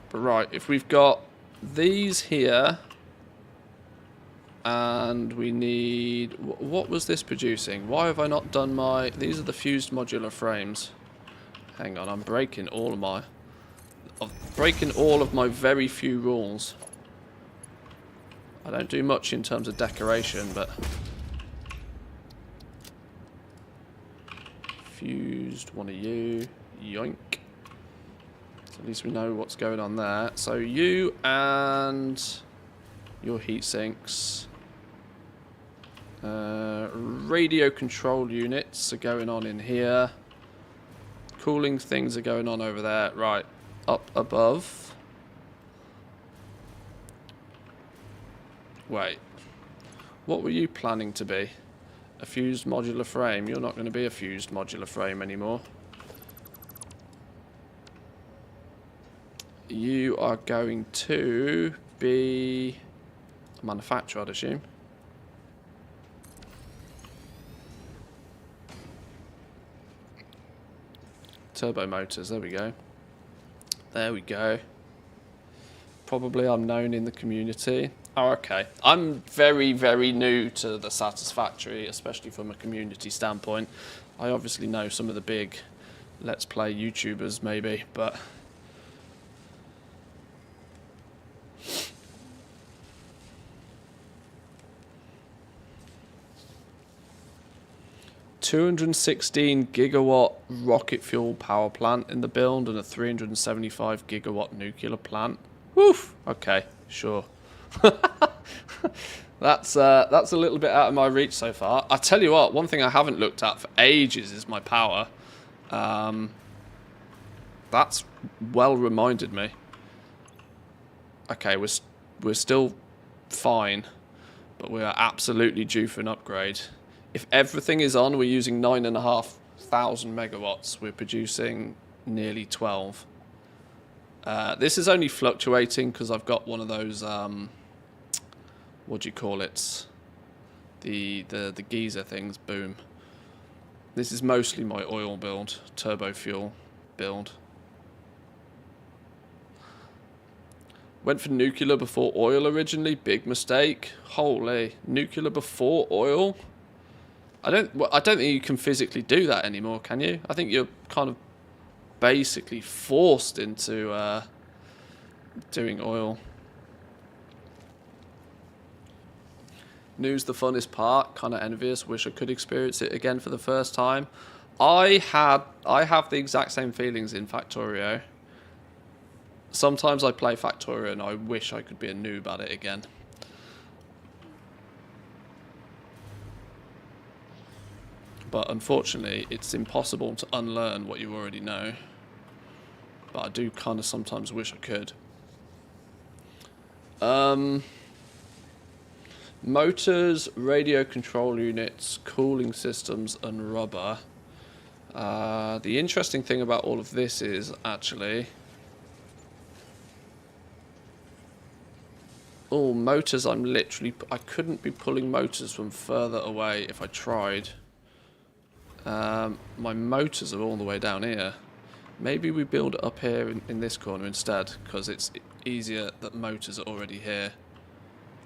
But right, if we've got these here... And we need... What was this producing? Why have I not done my... These are the fused modular frames. Hang on, I'm breaking all of my... I'm breaking all of my very few rules. I don't do much in terms of decoration, but... Fused, one of you. Yoink. So at least we know what's going on there. So you and... your heat sinks. Radio control units are going on in here. Cooling things are going on over there. Right, up above. Wait, what were you planning to be? A fused modular frame? You're not going to be a fused modular frame anymore. You are going to be a manufacturer, I'd assume. Turbo motors, there we go. There we go. Probably I'm known in the community. Oh, okay. I'm very, very new to the Satisfactory, especially from a community standpoint. I obviously know some of the big Let's Play YouTubers, maybe, but... ...216 gigawatt rocket fuel power plant in the build and a 375 gigawatt nuclear plant. Woof! Okay, sure. That's a little bit out of my reach so far. I tell you what, one thing I haven't looked at for ages is my power. That's well reminded me. Okay, we're still fine, but we are absolutely due for an upgrade. If everything is on, we're using 9,500 megawatts. We're producing nearly 12. This is only fluctuating because I've got one of those, what do you call it? The geyser things, boom. This is mostly my oil build, turbo fuel build. Went for nuclear before oil originally, big mistake. Holy, nuclear before oil? I don't think you can physically do that anymore, can you? I think you're kind of basically forced into doing oil. New's the funnest part. Kind of envious. Wish I could experience it again for the first time. I have the exact same feelings in Factorio. Sometimes I play Factorio and I wish I could be a noob at it again. But unfortunately, it's impossible to unlearn what you already know. But I do kind of sometimes wish I could. Motors, radio control units, cooling systems, and rubber. The interesting thing about all of this is actually... Oh, motors, I couldn't be pulling motors from further away if I tried. My motors are all the way down here. Maybe we build it up here in this corner instead, because it's easier that motors are already here.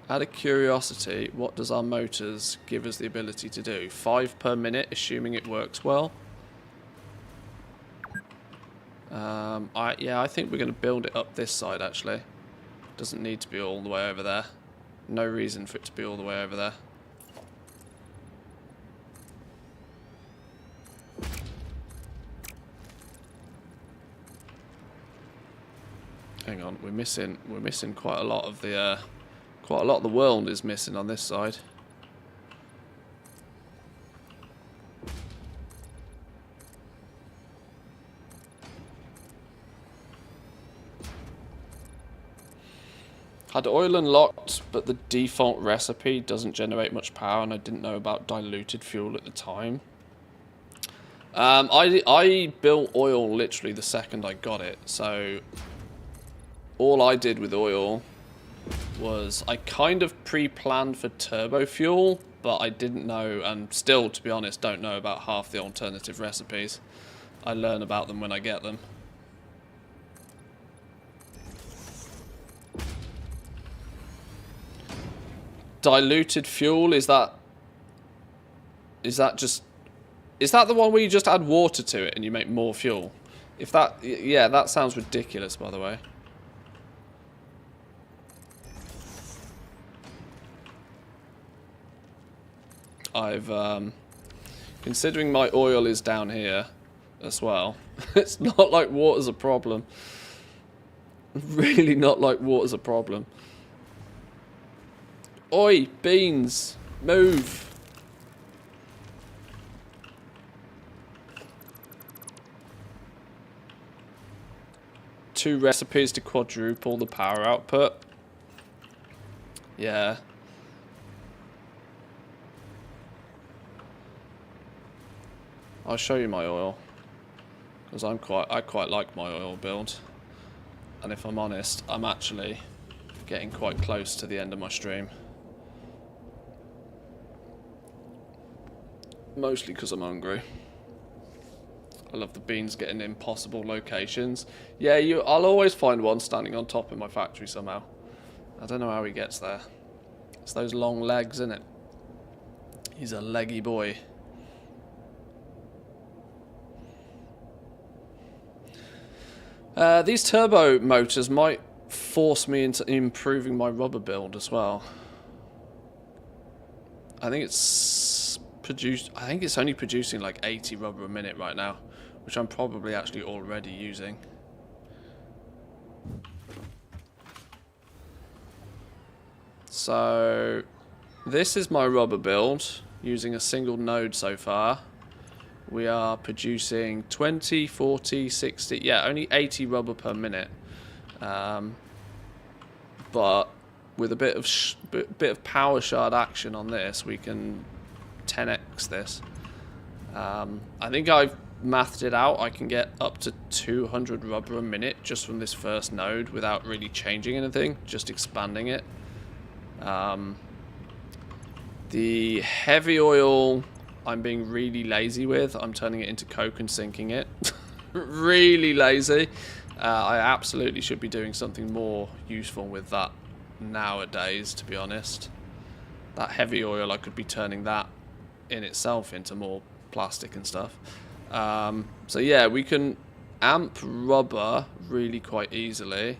Out of curiosity, what does our motors give us the ability to do? 5 per minute, assuming it works well. Yeah, I think we're going to build it up this side, actually. Doesn't need to be all the way over there. No reason for it to be all the way over there. Hang on, we're missing quite a lot of the world is missing on this side. Had oil unlocked, but the default recipe doesn't generate much power, and I didn't know about diluted fuel at the time. I built oil literally the second I got it, so all I did with oil was I kind of pre-planned for turbo fuel, but I didn't know, and still, to be honest, don't know about half the alternative recipes. I learn about them when I get them. Diluted fuel, is that the one where you just add water to it and you make more fuel? Yeah, that sounds ridiculous, by the way. Considering my oil is down here as well, it's not like water's a problem. Really not like water's a problem. Oi, beans, move. Two recipes to quadruple the power output. Yeah. I'll show you my oil, because I quite like my oil build, and if I'm honest, I'm actually getting quite close to the end of my stream. Mostly because I'm hungry. I love the beans getting impossible locations. Yeah, I'll always find one standing on top of my factory somehow. I don't know how he gets there. It's those long legs, isn't it? He's a leggy boy. These turbo motors might force me into improving my rubber build as well. I think it's only producing like 80 rubber a minute right now, which I'm probably actually already using. So this is my rubber build using a single node so far. We are producing 20, 40, 60, yeah, only 80 rubber per minute. But with a bit of power shard action on this, we can 10x this. I think I've mathed it out. I can get up to 200 rubber a minute just from this first node without really changing anything, just expanding it. The heavy oil I'm being really lazy with. I'm turning it into coke and sinking it. Really lazy. I absolutely should be doing something more useful with that nowadays, to be honest. That heavy oil, I could be turning that in itself into more plastic and stuff. So yeah, we can amp rubber really quite easily.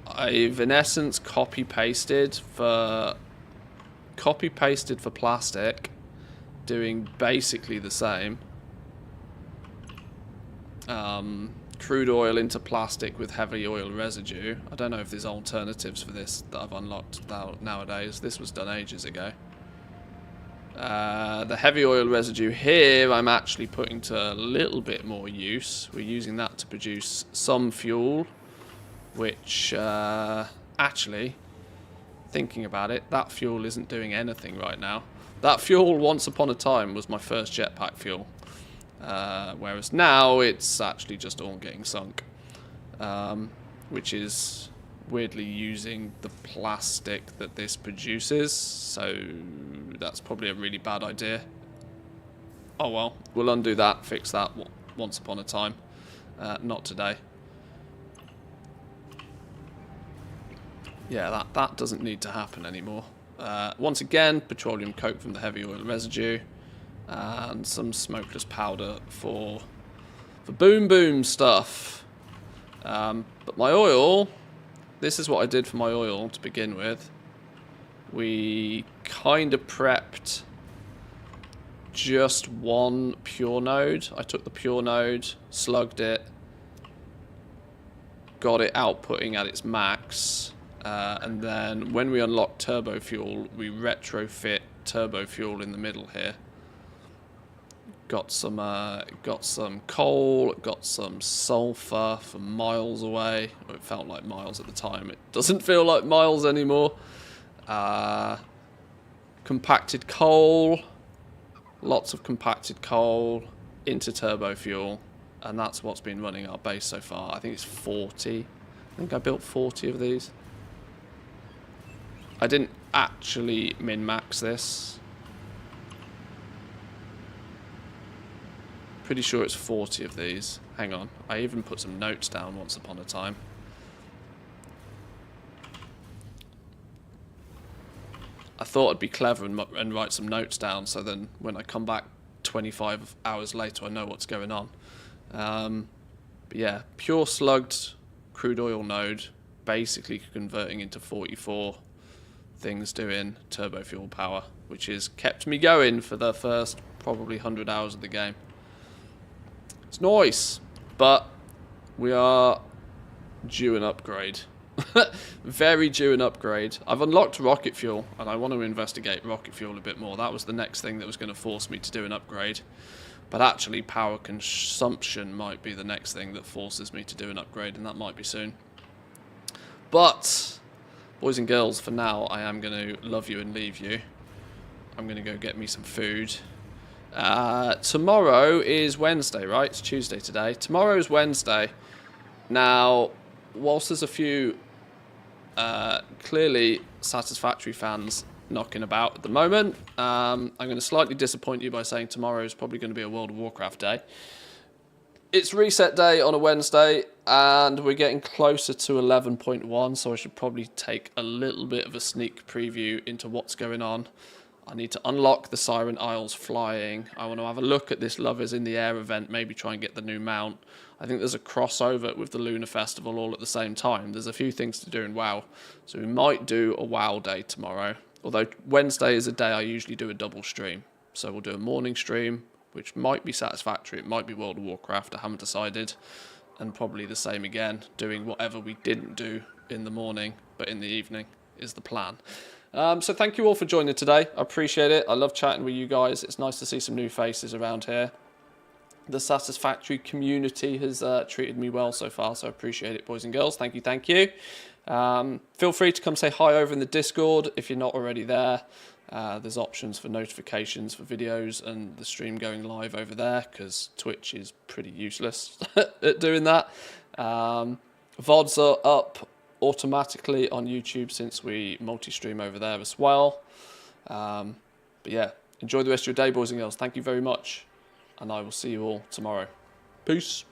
I've in essence copy pasted for plastic, doing basically the same. Crude oil into plastic with heavy oil residue. I don't know if there's alternatives for this that I've unlocked nowadays. This was done ages ago. The heavy oil residue here I'm actually putting to a little bit more use. We're using that to produce some fuel, which actually, thinking about it, that fuel isn't doing anything right now. That fuel once upon a time was my first jetpack fuel. Whereas now it's actually just all getting sunk. Which is weirdly using the plastic that this produces. So that's probably a really bad idea. Oh well, we'll undo that, fix that once upon a time. Not today. Yeah, that doesn't need to happen anymore. Once again, petroleum coke from the heavy oil residue. And some smokeless powder for boom boom stuff. But my oil, this is what I did for my oil to begin with. We kind of prepped just one pure node. I took the pure node, slugged it, got it outputting at its max. And then when we unlock turbo fuel, we retrofit turbo fuel in the middle here. Got some coal, got some sulfur from miles away. Well, it felt like miles at the time. It doesn't feel like miles anymore. Compacted coal, lots of compacted coal into turbo fuel, and that's what's been running our base so far. I think it's 40. I think I built 40 of these. I didn't actually min-max this. Pretty sure it's 40 of these. Hang on. I even put some notes down once upon a time. I thought I'd be clever and write some notes down, so then when I come back 25 hours later I know what's going on. But yeah, pure slugged crude oil node, basically converting into 44 things doing turbo fuel power, which has kept me going for the first probably 100 hours of the game. It's nice, but we are due an upgrade. Very due an upgrade. I've unlocked rocket fuel, and I want to investigate rocket fuel a bit more. That was the next thing that was going to force me to do an upgrade. But actually, power consumption might be the next thing that forces me to do an upgrade, and that might be soon. But, boys and girls, for now, I am going to love you and leave you. I'm going to go get me some food. Tomorrow is Wednesday, right? It's Tuesday today. Tomorrow is Wednesday. Now, whilst there's a few clearly Satisfactory fans knocking about at the moment. I'm going to slightly disappoint you by saying tomorrow is probably going to be a World of Warcraft day. It's reset day on a Wednesday, and we're getting closer to 11.1, so I should probably take a little bit of a sneak preview into what's going on. I need to unlock the Siren Isles flying. I want to have a look at this Love is in the Air event, maybe try and get the new mount. I think there's a crossover with the Lunar Festival all at the same time. There's a few things to do in WoW, so we might do a WoW day tomorrow. Although Wednesday is a day I usually do a double stream. So we'll do a morning stream, which might be Satisfactory, it might be World of Warcraft, I haven't decided. And probably the same again, doing whatever we didn't do in the morning, but in the evening is the plan. So thank you all for joining today. I appreciate it. I love chatting with you guys. It's nice to see some new faces around here. The Satisfactory community has treated me well so far, so I appreciate it, boys and girls. Thank you, thank you. Feel free to come say hi over in the Discord if you're not already there. There's options for notifications for videos and the stream going live over there, because Twitch is pretty useless at doing that. VODs are up automatically on YouTube since we multi-stream over there as well. But yeah, enjoy the rest of your day, boys and girls. Thank you very much, and I will see you all tomorrow. Peace.